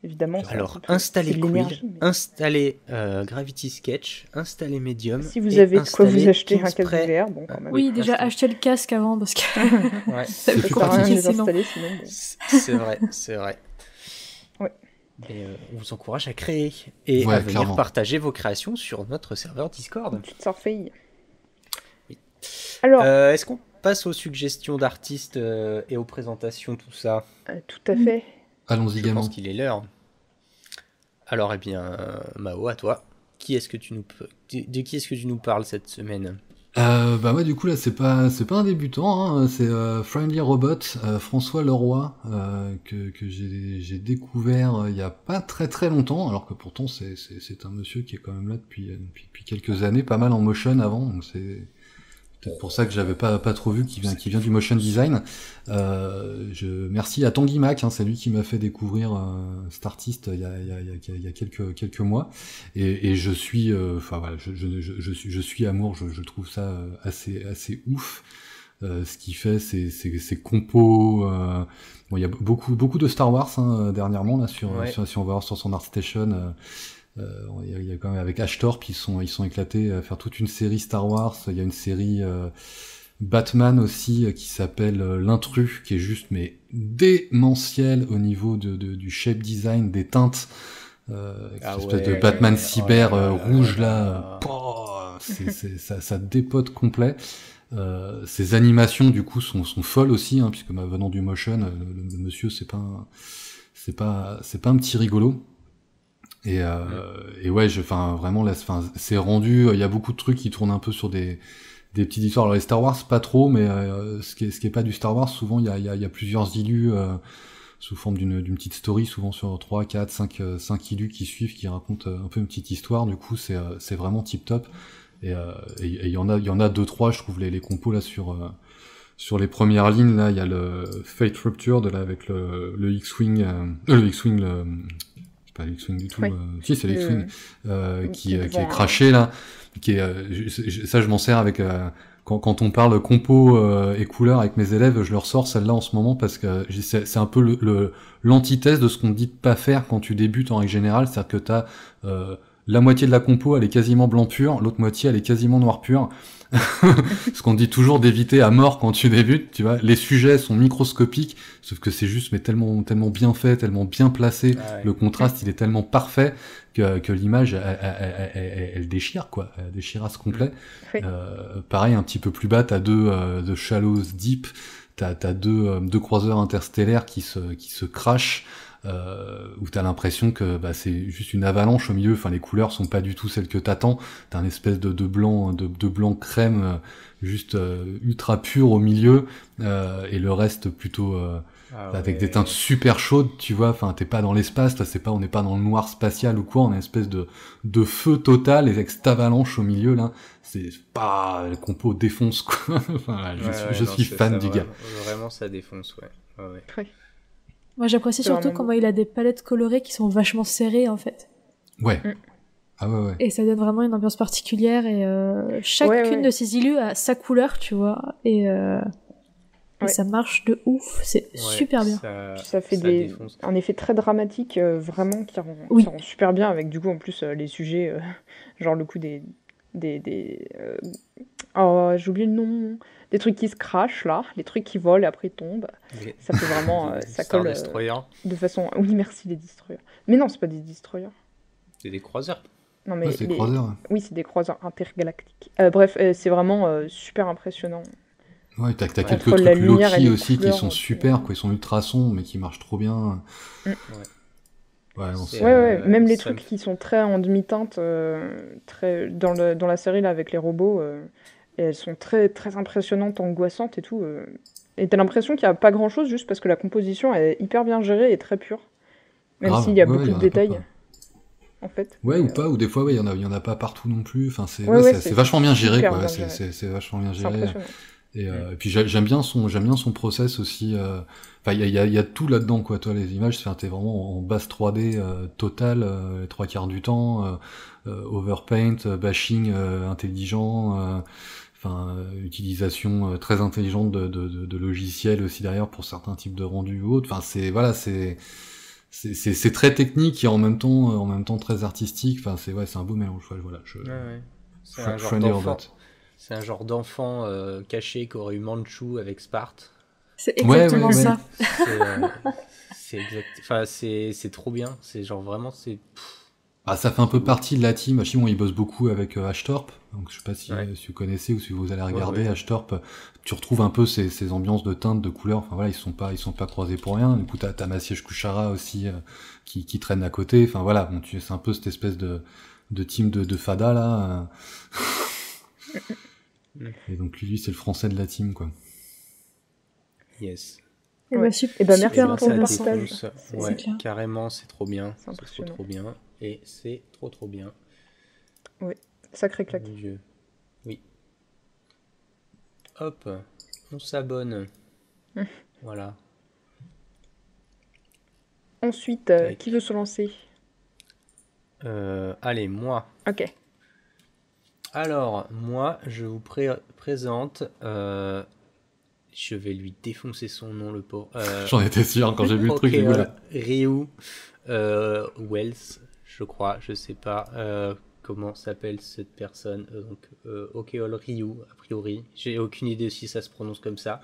évidemment. Alors, c'est installez de Quill, l'énergie, mais- installez Gravity Sketch, installez Medium. Si vous et avez de quoi vous installez acheter un casque Kingspray. VR, bon, quand même. Oui, déjà l'instant. acheter le casque avant parce que Ouais, ça C'est va plus Ça sert à rien de compliqué les sinon. installer, sinon. bon. c'est vrai, c'est vrai. Ouais. Et on vous encourage à créer et Ouais, à venir clairement. partager vos créations sur notre serveur Discord. Tu te sors fille. Oui. Alors, Est-ce qu'on passe aux suggestions d'artistes et aux présentations, tout ça? tout à fait. Allons-y Je gaiement. pense qu'il est l'heure. Alors, eh bien, Mao, à toi. Qui est-ce que de qui est-ce que tu nous parles cette semaine? Bah moi du coup là c'est pas un débutant, hein, c'est Friendly Robot, François Leroy, que j'ai découvert il y a pas très très longtemps, alors que pourtant c'est un monsieur qui est quand même là depuis quelques années, pas mal en motion avant, donc c'est peut-être pour ça que j'avais pas trop vu qui vient du motion design. Merci à Tanguy Mac, hein, c'est lui qui m'a fait découvrir cet artiste il y a quelques mois, et je suis enfin voilà, je suis amour, je trouve ça assez ouf. Ce qu'il fait, c'est compos. Bon, il y a beaucoup de Star Wars hein, dernièrement là Ouais. si on va voir sur son ArtStation. Il y a quand même avec Ashtorp, ils sont éclatés à faire toute une série Star Wars. Il y a une série Batman aussi qui s'appelle L'Intrus, qui est juste mais démentiel au niveau du shape design, des teintes. Cette espèce de Batman cyber rouge là, ça dépote complet. Ces animations du coup sont folles aussi, hein, puisque venant du motion, le monsieur c'est pas un petit rigolo. Et ouais, vraiment là, c'est rendu. Il y a beaucoup de trucs qui tournent un peu sur des petites histoires. Alors les Star Wars pas trop, mais ce qui est pas du Star Wars, souvent il y a plusieurs illus sous forme d'une petite story, souvent sur 3, 4, 5 illus qui suivent, qui racontent un peu une petite histoire. Du coup, c'est vraiment tip top. Et il y en a 2-3, je trouve les compos là sur les premières lignes là, il y a le Fate Rupture avec le X-Wing, le X-Wing, c'est pas le X-Wing du tout, Oui. si c'est le X-Wing, qui est Bon, craché là, qui est, ça je m'en sers avec, quand on parle compo et couleurs avec mes élèves, je leur sors celle-là en ce moment parce que c'est un peu l'antithèse de ce qu'on te dit de pas faire quand tu débutes en règle générale, c'est-à-dire que t'as la moitié de la compo, elle est quasiment blanc pur, l'autre moitié, elle est quasiment noir pur. Ce qu'on dit toujours d'éviter à mort quand tu débutes, tu vois. Les sujets sont microscopiques, sauf que c'est juste mais tellement bien fait, tellement bien placé. Ah ouais. Le contraste, il est tellement parfait que l'image, elle déchire, quoi. Elle déchire à ce complet. Oui. Pareil, un petit peu plus bas, t'as deux Shallows Deep, t'as deux croiseurs interstellaires qui se crashent. Où t'as l'impression que c'est juste une avalanche au milieu, enfin les couleurs sont pas du tout celles que t'attends, t'as un espèce de blanc crème juste ultra pur au milieu, et le reste plutôt avec des teintes super chaudes, tu vois, enfin t'es pas dans l'espace, on n'est pas dans le noir spatial ou quoi, on a une espèce de feu total, et avec cette avalanche au milieu là, c'est pas, le compo défonce quoi. Enfin, je suis fan du gars. Vraiment, ça défonce, ouais. Oui. Moi j'apprécie C'est surtout vraiment comment il a des palettes colorées qui sont vachement serrées en fait. Ouais. Mm. Ah ouais. Et ça donne vraiment une ambiance particulière et chacune Ouais. de ces illus a sa couleur, tu vois. Et Ouais. ça marche de ouf, c'est super bien. Ça fait défonce. un effet très dramatique, vraiment, qui rend super bien, avec du coup en plus les sujets, genre le coup des oh, j'ai oublié le nom, des trucs qui se crachent là, les trucs qui volent et après tombent. Ça fait vraiment, ça Star colle Destroyer. de façon. Oui, merci les destroyers. Mais non, c'est pas des destroyers. C'est des croiseurs. Non mais C'est des croiseurs. Oui, c'est des croiseurs intergalactiques. Bref, c'est vraiment super impressionnant. Ouais, t'as quelques Entre trucs la lumière et Loki les aussi qui couleurs, sont puis, super, quoi, ils sont ultra sombres mais qui marchent trop bien. Ouais, non, C'est- Ouais, même les ça trucs me- qui sont très en demi-teinte, très dans la série là avec les robots, et elles sont très très impressionnantes, angoissantes et tout. Et t'as l'impression qu'il y a pas grand-chose juste parce que la composition est hyper bien gérée et très pure, même Grave. s'il y a Ouais, beaucoup y en de a pas, détails quoi. en fait. Ouais, Mais, ou pas, ou des fois, ouais, il y en a pas partout non plus. Enfin, c'est c'est vachement bien géré, super quoi. bien C'est géré. c'est vachement bien c'est géré. impressionnant. Et puis j'aime bien son process aussi. Enfin, il y a tout là-dedans, quoi. Toi, les images, t'es vraiment en base 3D totale, les trois quarts du temps. Overpaint, bashing intelligent. Enfin, utilisation très intelligente de logiciels aussi derrière pour certains types de rendus ou autres. Enfin, c'est très technique et en même temps très artistique. Enfin, c'est un beau mélange. Voilà, Ouais. C'est un genre Friendly d'enfant. Robot. C'est un genre d'enfant caché qu'aurait eu Manchu avec Sparte. C'est exactement ouais. ça. C'est exact. Enfin, c'est trop bien. C'est genre vraiment c'est. Ah, ça fait un peu partie de la team. Chimon, il bosse beaucoup avec Ashtorp. Donc, je sais pas si vous connaissez ou si vous allez regarder Ashtorp. Tu retrouves un peu ces ambiances de teintes, de couleurs. Enfin voilà, ils sont pas croisés pour rien. Du coup, t'as Maciej Kuchara aussi qui traîne à côté. Enfin voilà, bon, c'est un peu cette espèce de team de fada là. Et donc lui, c'est le français de la team, quoi. Yes. Et Ouais. super, Et bah, merci super pour le intéressant. partage. Ouais, clair. carrément, c'est trop bien. C'est C'est impressionnant. trop bien. Et c'est trop bien. Sacré claque. Mon Dieu. Oui. Hop, on s'abonne. Voilà. Ensuite, Tac. qui veut se lancer? Allez, moi. Ok. Alors, moi, je vous présente. Je vais lui défoncer son nom, le pauvre. J'en étais sûr quand j'ai vu le truc. J'ai vu là. Ryu Wells, je crois, je sais pas comment s'appelle cette personne. Donc, Okeol Ryu, a priori. J'ai aucune idée si ça se prononce comme ça.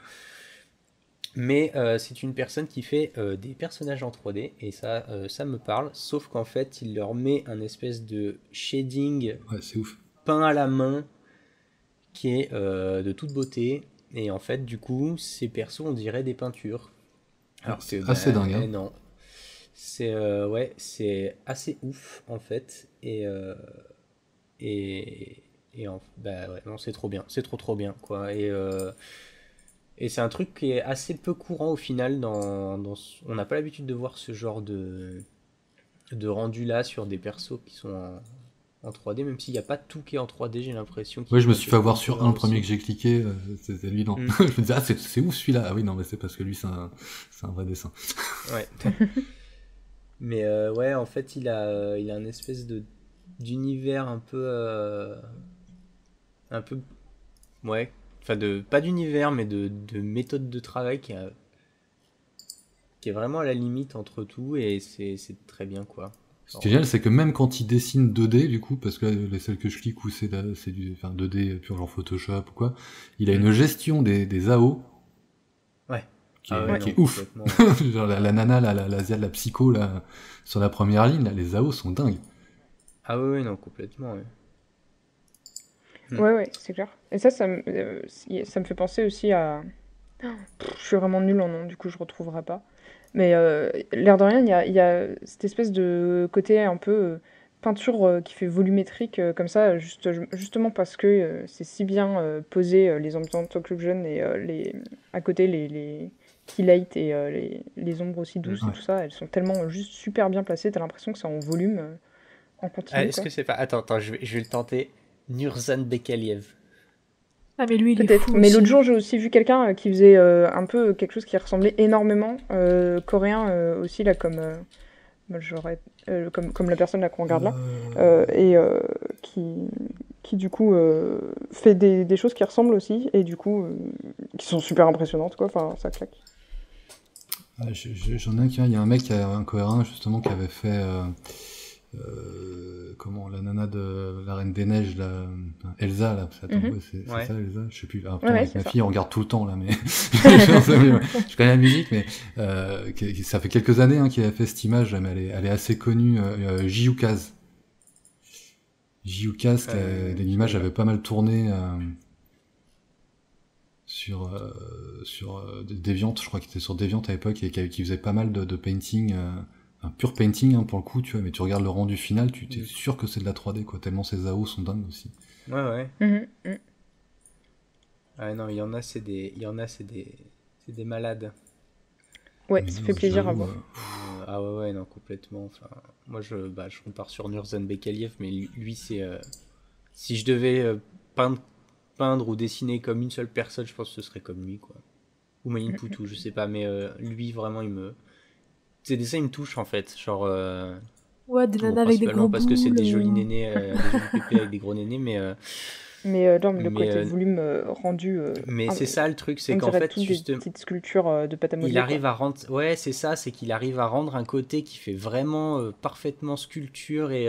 Mais c'est une personne qui fait des personnages en 3D et ça me parle. Sauf qu'en fait, il leur met un espèce de shading Ouais, c'est ouf. peint à la main qui est de toute beauté. Et en fait, du coup, ces persos, on dirait des peintures. Alors C'est que, assez dingue, hein. non. C'est c'est assez ouf, en fait. Non, c'est trop bien. C'est trop bien, quoi. Et c'est un truc qui est assez peu courant, au final, on n'a pas l'habitude de voir ce genre de rendu-là sur des persos qui sont en 3D, même s'il n'y a pas tout qui est en 3D, j'ai l'impression. Ouais, je me suis fait avoir sur le premier que j'ai cliqué, c'était lui, non. Je me disais, c'est ouf celui-là. Ah oui, non, mais c'est parce que lui, c'est un vrai dessin. Ouais. Mais ouais, en fait, il a un espèce d'univers un peu, ouais, enfin pas d'univers, mais de méthode de travail qui est vraiment à la limite entre tout, et c'est très bien, quoi. Ce qui est génial, c'est que même quand il dessine 2D, du coup, parce que les celles que je clique où c'est du 2D pur genre Photoshop ou quoi, il a une gestion des AO Ouais. qui est, Ouais, qui est non, ouf. complètement. Genre la nana, la psycho, là, sur la première ligne, là, les AO sont dingues. Ah ouais, non, complètement, ouais. Ouais, c'est clair. Et ça me fait penser aussi à... je suis vraiment nulle en nom, du coup je retrouverai pas. Mais l'air de rien, il y a cette espèce de côté un peu peinture qui fait volumétrique comme ça, justement parce que c'est si bien posé, les ambiances occlusion et à côté les key light et les ombres aussi douces et tout ça, elles sont tellement juste super bien placées, t'as l'impression que c'est en volume, en continu. Est-ce que c'est pas... Attends, je vais le tenter. Nurzan Bekaliev. Ah, mais lui, il est Peut-être. fou Mais aussi. l'autre jour, j'ai aussi vu quelqu'un qui faisait un peu quelque chose qui ressemblait énormément, coréen aussi, là, comme, moi, comme la personne là qu'on regarde là, et qui du coup fait des choses qui ressemblent aussi, et du coup, qui sont super impressionnantes, quoi. Enfin, ça claque. J'en ai il y a un mec, un coréen justement, qui avait fait la nana de la Reine des Neiges, Elsa, là. C'est ça, Elsa, je sais plus. Après, avec ma fille, on regarde tout le temps là, mais je connais la musique, mais ça fait quelques années qu'il a fait cette image, mais elle est assez connue. Jiukaz. L'image avait pas mal tourné sur Deviant, je crois qu'il était sur Deviant à l'époque, et qui faisait pas mal de painting, un pur painting pour le coup, tu vois, mais tu regardes le rendu final, tu t'es sûr que c'est de la 3D, quoi, tellement ces AO sont dingues aussi. Ouais. Ah non, il y en a, c'est des malades. Ouais, ça fait plaisir à voir. Ah ouais, non, complètement. Enfin, moi, je repars sur Nurzan Bekaliev, mais lui, c'est... si je devais peindre ou dessiner comme une seule personne, je pense que ce serait comme lui, quoi. Ou Maïn Poutou, je sais pas, mais lui, vraiment, ces dessins, ils me touchent, en fait. Genre... Ouais, des nanas avec des gros parce que c'est des boules, jolis nénés, des jolis pépés avec des gros nénés, mais Mais non, mais le Mais, côté volume rendu, mais c'est ça le truc, c'est on qu'en dirait fait, toutes des juste, petites sculptures de pâte à modeler. il arrive à rendre. Ouais, c'est ça, c'est qu'il arrive à rendre un côté qui fait vraiment parfaitement sculpture et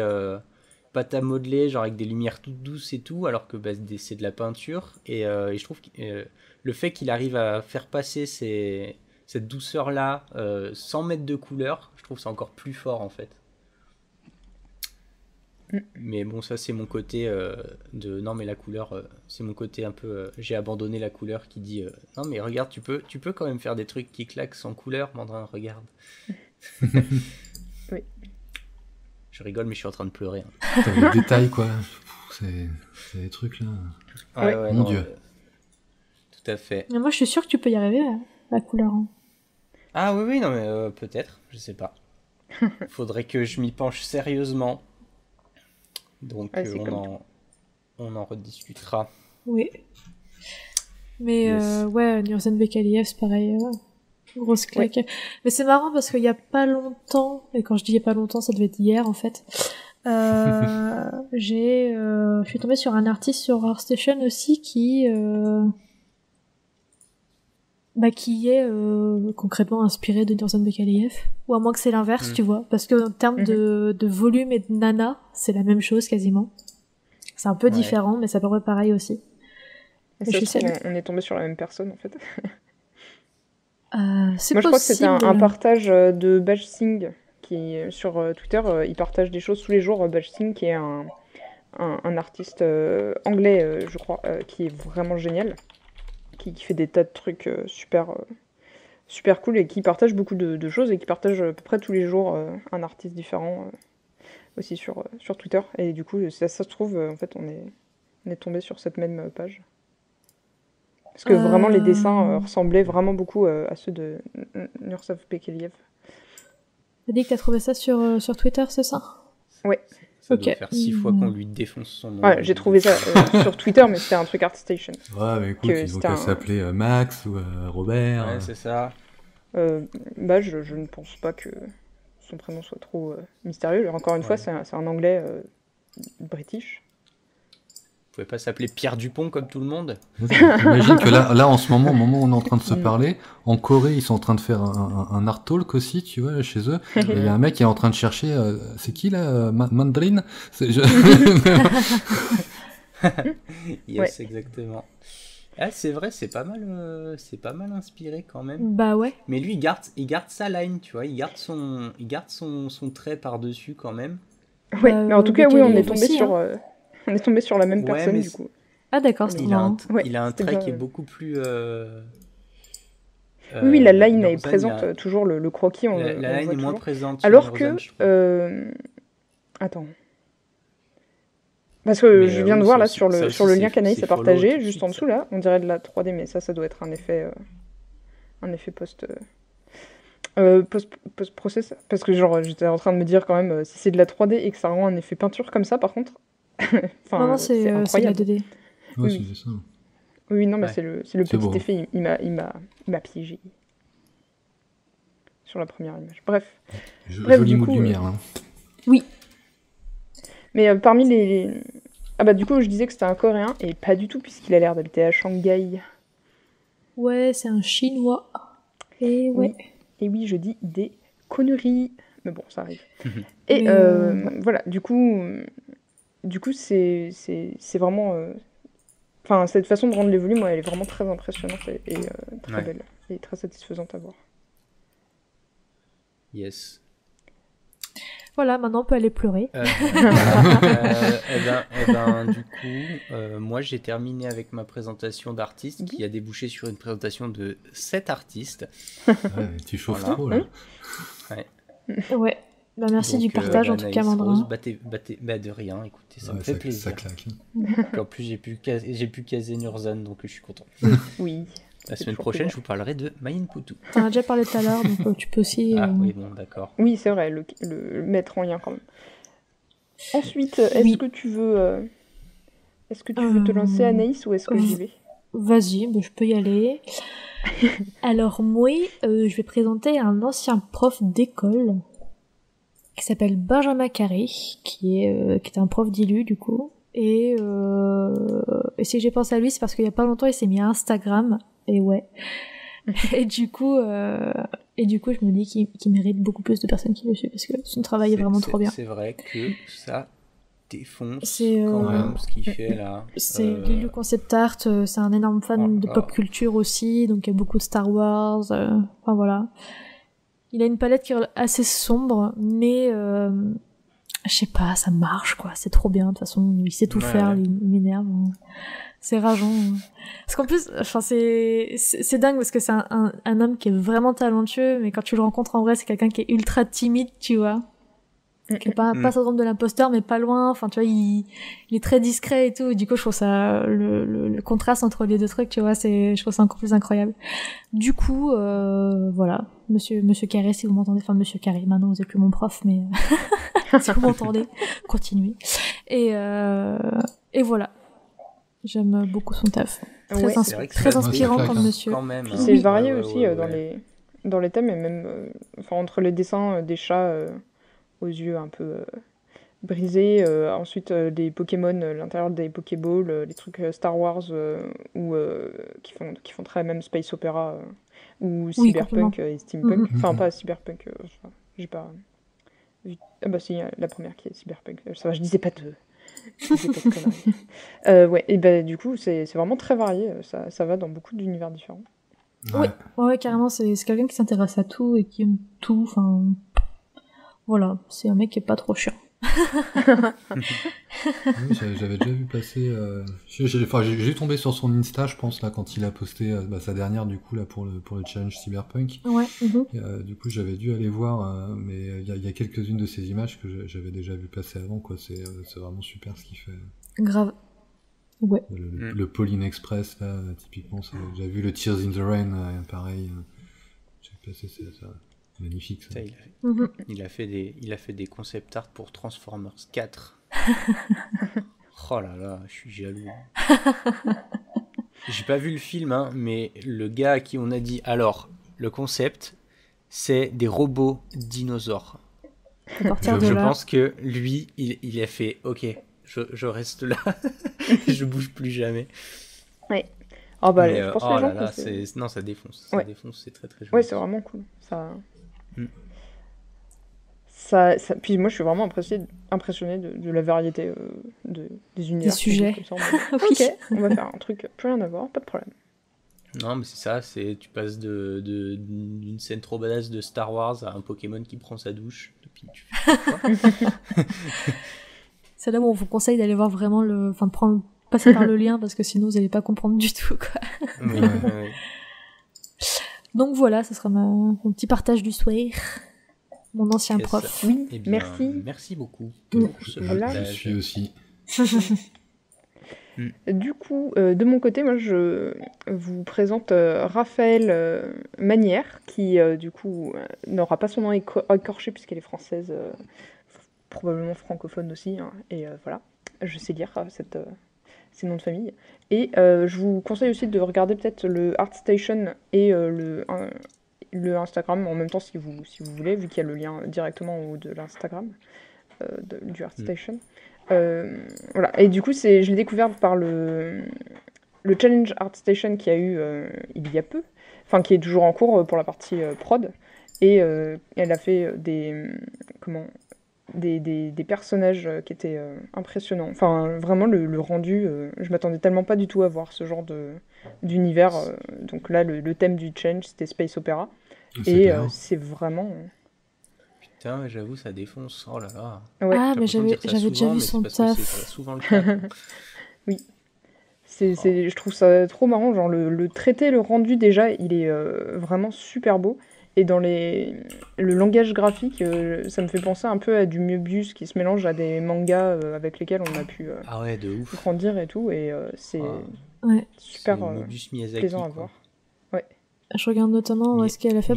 pâte à modeler, genre avec des lumières toutes douces et tout, alors que bah, c'est de la peinture. Et je trouve que le fait qu'il arrive à faire passer cette douceur-là sans mettre de couleur, je trouve ça encore plus fort en fait. Mais bon, ça c'est mon côté non mais la couleur, c'est mon côté un peu j'ai abandonné la couleur qui dit non mais regarde, tu peux quand même faire des trucs qui claquent sans couleur, Mandrin, regarde. Oui. Je rigole mais je suis en train de pleurer. Hein. T'as les détails, quoi. C'est des trucs, là. Ouais, Mon non, Dieu. tout à fait. Mais moi, je suis sûre que tu peux y arriver, la couleur. Hein. Ah oui, non mais peut-être, je sais pas. Faudrait que je m'y penche sérieusement. Donc Ouais, on en rediscutera. Oui. Mais Yes. ouais, Nurzen Bekaliev, c'est pareil. Grosse claque. Ouais. Mais c'est marrant parce qu'il y a pas longtemps, et quand je dis il y a pas longtemps, ça devait être hier en fait, je suis tombée sur un artiste sur ArtStation aussi qui est concrètement inspiré de Nurzen Bekaliev. Ou à moins que c'est l'inverse, tu vois. Parce que en termes de volume et de nana, c'est la même chose quasiment. C'est un peu différent, mais c'est à peu près pareil aussi. Et ça, on est tombé sur la même personne en fait. C'est Moi, possible. je crois que c'était un partage de Baj Singh qui, sur Twitter, il partage des choses tous les jours. Baj Singh, qui est un artiste anglais, je crois, qui est vraiment génial, qui fait des tas de trucs super cool et qui partage beaucoup de choses et qui partage à peu près tous les jours un artiste différent aussi sur Twitter. Et du coup, ça se trouve, en fait, on est tombé sur cette même page. Parce que vraiment, les dessins ressemblaient vraiment beaucoup à ceux de Nurzen Bekaliev. T'as dit que t'as trouvé ça sur Twitter, c'est ça? Ouais. Ça doit faire 6 fois qu'on lui défonce son nom. Ouais, j'ai trouvé ça sur Twitter, mais c'était un truc ArtStation. Ouais, mais écoute, ils ont qu'à s'appeler Max ou Robert. Ouais, c'est ça. Bah, je ne pense pas que son prénom soit trop mystérieux. Encore une fois, c'est un anglais british. Vous pouvez pas s'appeler Pierre Dupont comme tout le monde? J'imagine que là, en ce moment, au moment où on est en train de se parler, en Corée, ils sont en train de faire un art talk aussi, tu vois, chez eux. Et il y a un mec qui est en train de chercher, c'est qui là, Mandarin? Yes, exactement. Ah, c'est vrai, c'est pas mal inspiré quand même. Bah ouais. Mais lui, il garde sa line, tu vois, il garde son trait par-dessus quand même. Ouais, mais en tout cas, oui, on est tombé sur... On est tombé sur la même personne, du coup. Ah d'accord, c'est marrant. Il a un trait qui est beaucoup plus... oui, la line est présente, toujours le croquis. La line est moins présente. Alors que... Attends. Parce que je viens de voir là sur le lien qu'Anaïs a partagé, juste en dessous là, on dirait de la 3D, mais ça doit être un effet post-process. Parce que genre, j'étais en train de me dire quand même, si c'est de la 3D et que ça rend un effet peinture comme ça, par contre... non, c'est incroyable. C'est de la 2D. Ouais, oui. c'est ça. Oui, non, mais c'est le petit beau effet, il m'a piégé. Sur la première image. Bref, joli mot de lumière. Hein. Oui. Mais parmi les... Ah bah du coup, je disais que c'était un Coréen, et pas du tout, puisqu'il a l'air d'habiter à Shanghai. Ouais, c'est un Chinois. Et ouais. Oui. Et oui, je dis des conneries. Mais bon, ça arrive. Et voilà, du coup c'est vraiment... Enfin, cette façon de rendre les volumes, elle est vraiment très impressionnante et très belle. Et très satisfaisante à voir. Yes. Voilà, maintenant on peut aller pleurer. Du coup, moi j'ai terminé avec ma présentation d'artiste qui a débouché sur une présentation de 7 artistes. Ouais, tu chauffes trop là. Ouais. Bah, merci du partage en tout cas, Mandrin. De rien, écoutez, ça me fait plaisir. Ça claque. En plus, j'ai pu caser Nurzen, donc je suis content. Oui. La semaine prochaine, je vous parlerai de Mayin Poutou. T'en as déjà parlé tout à l'heure, donc tu peux aussi... Ah oui, bon, d'accord. Oui, c'est vrai, le mettre en lien quand même. Ensuite, est-ce que tu veux te lancer, Anaïs, ou est-ce que j'y vais? Vas-y, bah, je peux y aller. Alors moi, je vais présenter un ancien prof d'école qui s'appelle Benjamin Carré, qui est un prof d'ILU du coup, Et si j'ai pensé à lui, c'est parce qu'il y a pas longtemps, il s'est mis à Instagram. Et ouais. Et du coup, je me dis qu'il mérite beaucoup plus de personnes qui le suivent parce que son travail est vraiment trop bien. C'est vrai que ça défonce C'est, quand même ce qu'il fait là. C'est Lille, le concept art, c'est un énorme fan de pop culture aussi, donc il y a beaucoup de Star Wars. Enfin voilà. Il a une palette qui est assez sombre, mais je sais pas, ça marche quoi. C'est trop bien. De toute façon, il sait tout faire. Il m'énerve. C'est rageant. Parce qu'en plus, enfin c'est dingue parce que c'est un homme qui est vraiment talentueux, mais quand tu le rencontres en vrai, c'est quelqu'un qui est ultra timide, tu vois. Qui est pas syndrome de l'imposteur, mais pas loin. Enfin, tu vois, il est très discret et tout. Et du coup, je trouve ça le contraste entre les deux trucs, tu vois, je trouve ça encore plus incroyable. Du coup, voilà, Monsieur Carré, si vous m'entendez, enfin Monsieur Carré. Maintenant, vous êtes plus mon prof, mais si vous m'entendez, continuez. Et voilà. J'aime beaucoup son taf. Très inspirant comme monsieur. Quand même, puis c'est varié aussi dans les thèmes, et même entre les dessins des chats aux yeux un peu brisés, ensuite des Pokémon, l'intérieur des Pokéballs, les trucs Star Wars ou qui font très même space opéra ou cyberpunk et steampunk. Enfin pas cyberpunk, j'ai pas vu. Ah bah si, la première qui est cyberpunk. Ça va, je disais pas de ouais, et ben du coup c'est vraiment très varié, ça va dans beaucoup d'univers différents. Ouais, carrément, c'est quelqu'un qui s'intéresse à tout et qui aime tout, enfin voilà, c'est un mec qui est pas trop chiant. Oui, j'avais déjà vu passer j'ai tombé sur son Insta, je pense, là quand il a posté sa dernière du coup là pour le challenge Cyberpunk. Ouais. Et, du coup j'avais dû aller voir, mais il y a quelques-unes de ces images que j'avais déjà vu passer avant, quoi. C'est vraiment super ce qu'il fait. Grave. Ouais. Le Pauline Express là, typiquement, j'avais vu le Tears in the Rain, pareil. J'ai passé ça. Magnifique ça. Il a fait des concept art pour Transformers 4. Oh là là, je suis jaloux. J'ai pas vu le film, hein, mais le gars à qui on a dit alors le concept, c'est des robots dinosaures. Je pense que lui, il a fait ok, je reste là, je bouge plus jamais. Ouais. Oh bah, je pense que les gens là, non, ça défonce. Ça défonce, c'est très très joli. Ouais, c'est vraiment cool. Puis moi, je suis vraiment impressionné de la variété des univers. Des sujets. Ok, on va faire un truc plus rien à voir, pas de problème. Non, mais c'est ça, tu passes d'une scène trop badass de Star Wars à un Pokémon qui prend sa douche. Et puis tu fais c'est là où on vous conseille d'aller voir vraiment passer par le lien, parce que sinon vous n'allez pas comprendre du tout, quoi. Ouais. Donc voilà, ce sera mon petit partage du soir. Mon ancien prof. Oui, eh bien, merci. Merci beaucoup pour ce partage. Je suis aussi. Du coup, de mon côté, moi je vous présente Raphaël Manière, qui du coup n'aura pas son nom écorché puisqu'elle est française, probablement francophone aussi, hein, et voilà, je sais lire ces noms de famille. Et je vous conseille aussi de regarder peut-être le ArtStation et le Instagram en même temps si vous voulez, vu qu'il y a le lien directement en haut de l'Instagram du ArtStation. Voilà. Et du coup, je l'ai découvert par le challenge ArtStation qu'il y a eu il y a peu, enfin qui est toujours en cours pour la partie prod. Et elle a fait des personnages qui étaient impressionnants. Enfin, vraiment, le rendu, je m'attendais tellement pas du tout à voir ce genre d'univers. Donc là, le thème du challenge, c'était Space Opera. Et c'est vraiment... Putain, j'avoue, ça défonce. Oh là là. Ouais. Ah, mais j'avais déjà vu son taf. C'est pas souvent le cas. Oui. Je trouve ça trop marrant. Genre, le traité, le rendu, déjà, il est vraiment super beau. Et dans le langage graphique, ça me fait penser un peu à du Möbius qui se mélange à des mangas avec lesquels on a pu de ouf. grandir et tout. Et c'est super plaisant à voir. Ouais. Je regarde notamment ce qu'elle a fait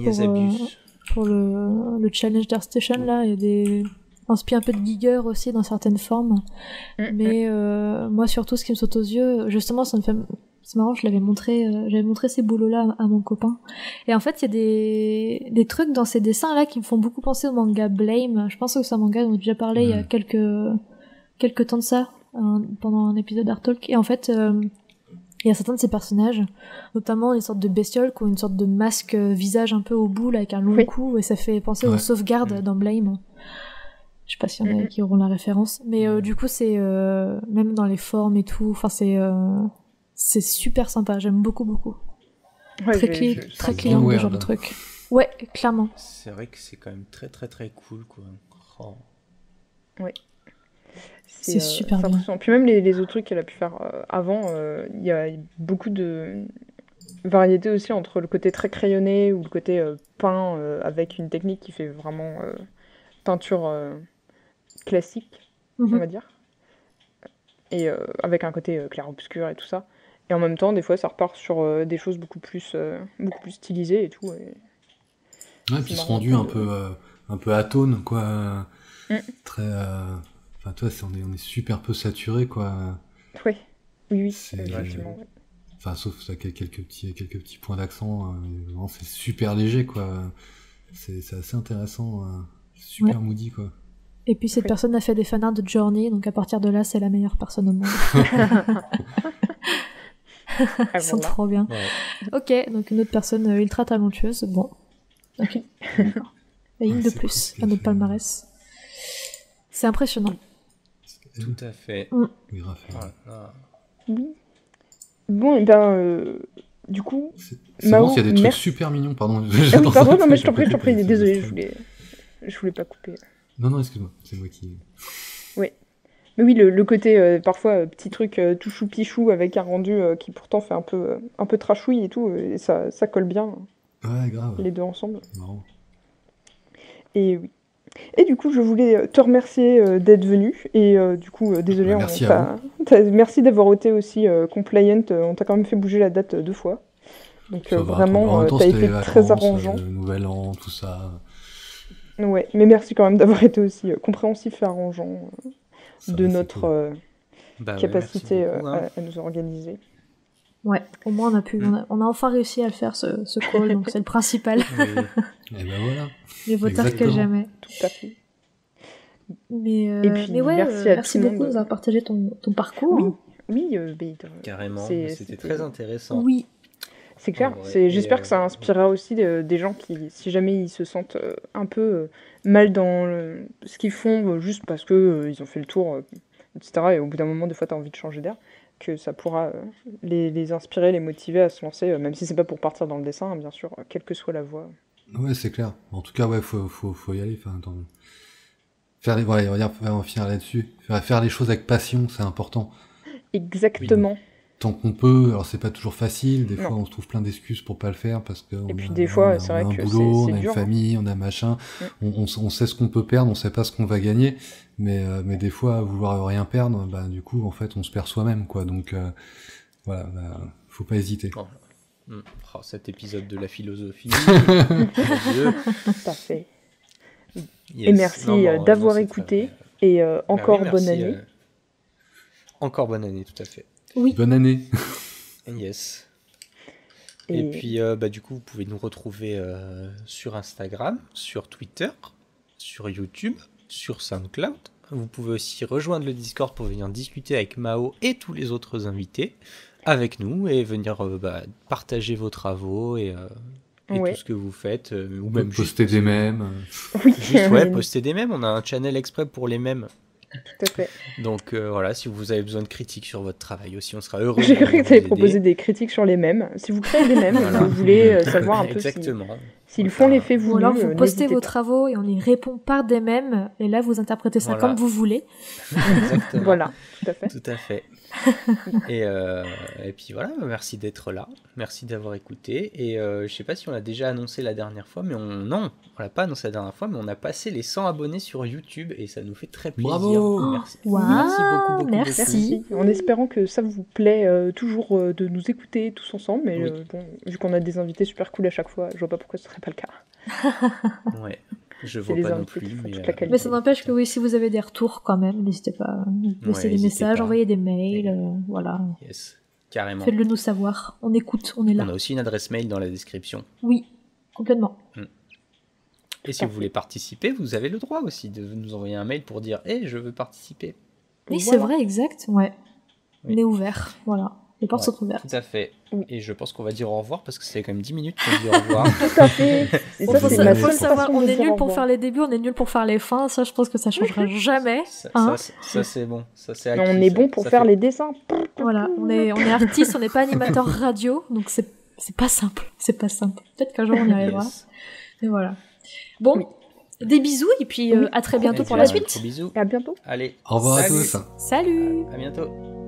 pour le challenge d'ArtStation. Là, il y a des inspire un peu de Giger aussi dans certaines formes. Mais moi, surtout, ce qui me saute aux yeux, justement, ça me fait... C'est marrant, j'avais montré ces boulots-là à mon copain. Et en fait, il y a des trucs dans ces dessins-là qui me font beaucoup penser au manga Blame. Je pense que c'est un manga dont j'ai déjà parlé il y a quelques temps de ça. pendant un épisode d'Art Talk. Et en fait, il y a certains de ces personnages, notamment les sortes de bestioles qui ont une sorte de masque visage un peu au bout, là, avec un long cou, et ça fait penser aux sauvegardes dans Blame. Je sais pas s'il y en a qui auront la référence. Mais du coup, c'est même dans les formes et tout, enfin, c'est super sympa. J'aime beaucoup, beaucoup. Ouais, très client, ce genre de truc. Ouais, clairement. C'est vrai que c'est quand même très, très, très cool, quoi. Oh. Ouais. C'est super bien. Puis même les autres trucs qu'elle a pu faire avant, il y a beaucoup de variété aussi entre le côté très crayonné ou le côté peint avec une technique qui fait vraiment peinture classique, on va dire. Et avec un côté clair-obscur et tout ça. Et en même temps, des fois, ça repart sur des choses beaucoup plus stylisées et tout. Ouais, puis ce rendu un peu atone, quoi. Très... Enfin, toi, on est super peu saturé, quoi. Oui, effectivement. Enfin, sauf ça, quelques petits points d'accent. C'est super léger, quoi. C'est assez intéressant. Super moody, quoi. Et puis cette personne a fait des fanarts de Journey, donc à partir de là, c'est la meilleure personne au monde. Ils sont trop bien. Ouais. Ok, donc une autre personne ultra talentueuse. Bon. Ok. Et une de plus à notre palmarès. C'est impressionnant. Tout à fait. Oui, Raphaël. Oui. Bon, et ben, du coup, c'est Mao, bon, il y a des trucs super mignons, pardon. Pardon, non, mais je t'en prie, désolé, je voulais pas couper. Non, excuse-moi, c'est moi qui... Oui. Mais oui, le côté, parfois, petit truc tout chou-pichou avec un rendu qui pourtant fait un peu trashouille et tout, et ça colle bien. Ouais, grave. Les deux ensemble. Marrant. Et oui. Et du coup, je voulais te remercier d'être venu. Et du coup, désolé, merci merci d'avoir été aussi compliant. On t'a quand même fait bouger la date 2 fois. Donc vraiment, t'as été très arrangeant. Nouvel an, tout ça. Ouais, mais merci quand même d'avoir été aussi compréhensif et arrangeant de notre capacité à nous organiser. Ouais, au moins on a enfin réussi à le faire ce call, donc c'est le principal. Et ben voilà. Mieux vaut tard que jamais. Tout à fait. Mais ouais, merci beaucoup d'avoir partagé ton parcours. Oui, carrément, c'était très intéressant. Oui. C'est clair, j'espère que ça inspirera aussi des gens qui, si jamais ils se sentent un peu mal dans ce qu'ils font, juste parce qu'ils ont fait le tour, etc. Et au bout d'un moment, des fois, tu as envie de changer d'air, que ça pourra les inspirer, les motiver à se lancer, même si c'est pas pour partir dans le dessin, hein, bien sûr, quelle que soit la voie. Ouais, c'est clair. En tout cas, ouais, faut y aller. Enfin, on va finir là-dessus. Faire les choses avec passion, c'est important. Exactement. Oui, tant qu'on peut, alors c'est pas toujours facile, des fois on se trouve plein d'excuses pour pas le faire parce que des fois c'est vrai que c'est boulot, on a dur, une famille, on a machin, on sait ce qu'on peut perdre, on sait pas ce qu'on va gagner, mais des fois vouloir rien perdre, bah du coup en fait on se perd soi-même, quoi, donc voilà, faut pas hésiter. Cet épisode de la philosophie. Parfait. Yes. Et merci d'avoir écouté et encore bonne année. Encore bonne année, tout à fait. Oui. Bonne année. Yes. Et puis, du coup, vous pouvez nous retrouver sur Instagram, sur Twitter, sur YouTube, sur SoundCloud. Vous pouvez aussi rejoindre le Discord pour venir discuter avec Mao et tous les autres invités avec nous et venir partager vos travaux et tout ce que vous faites. Ou même poster des mèmes. Oui. Juste, poster des mèmes. On a un channel exprès pour les mèmes. Tout à fait. Donc voilà, si vous avez besoin de critiques sur votre travail aussi, on sera heureux. J'ai cru que tu allais proposer des critiques sur les mèmes. Si vous créez des mèmes, vous voulez savoir un peu s'ils font l'effet voulu. Ou alors vous postez vos travaux et on y répond par des mèmes, et là vous interprétez ça comme vous voulez. Exactement. Voilà, tout à fait. Tout à fait. Et puis voilà, merci d'être là, merci d'avoir écouté. Et je sais pas si on l'a déjà annoncé la dernière fois, mais on l'a pas annoncé la dernière fois, mais on a passé les 100 abonnés sur YouTube et ça nous fait très plaisir. Bravo. Merci. Wow, merci beaucoup. Merci. En espérant que ça vous plaît toujours de nous écouter tous ensemble, mais bon, vu qu'on a des invités super cool à chaque fois, je vois pas pourquoi ce serait pas le cas. Ouais. Je vois pas non plus, mais ça n'empêche que oui, si vous avez des retours quand même, n'hésitez pas à laisser des messages, envoyer des mails, voilà. Yes, carrément. Faites-le nous savoir, on écoute, on est là. On a aussi une adresse mail dans la description. Oui, complètement. Et si vous voulez participer, vous avez le droit aussi de nous envoyer un mail pour dire « Hey, je veux participer ». Oui, Voilà. c'est vrai, exact. Ouais. Oui. On est ouvert. Voilà. Les portes Ouais, sont ouvertes. tout à fait. Oui. Et je pense qu'on va dire au revoir parce que c'est quand même 10 minutes qu'on dit au revoir. Tout à fait. Et Bon, ça, faut c'est ça- ma faut le seule savoir, façon on de est dire nul au pour revoir. faire les débuts, on est nul pour faire les fins. Ça, je pense que ça changera jamais. Ça, Hein. ça, c'est bon. Ça, c'est Mais acquis, on est ça. bon pour Ça faire fait- les dessins. Voilà, on est artiste, on n'est pas animateur radio, donc c'est pas simple. C'est pas simple. Peut-être qu'un jour on y arrivera. Yes. Et voilà. Bon, Oui. des bisous et puis Oui. à très bientôt Eh pour bien, la suite. Gros bisous. Et à bientôt. Allez. Au revoir à salut. tous. Salut. À bientôt.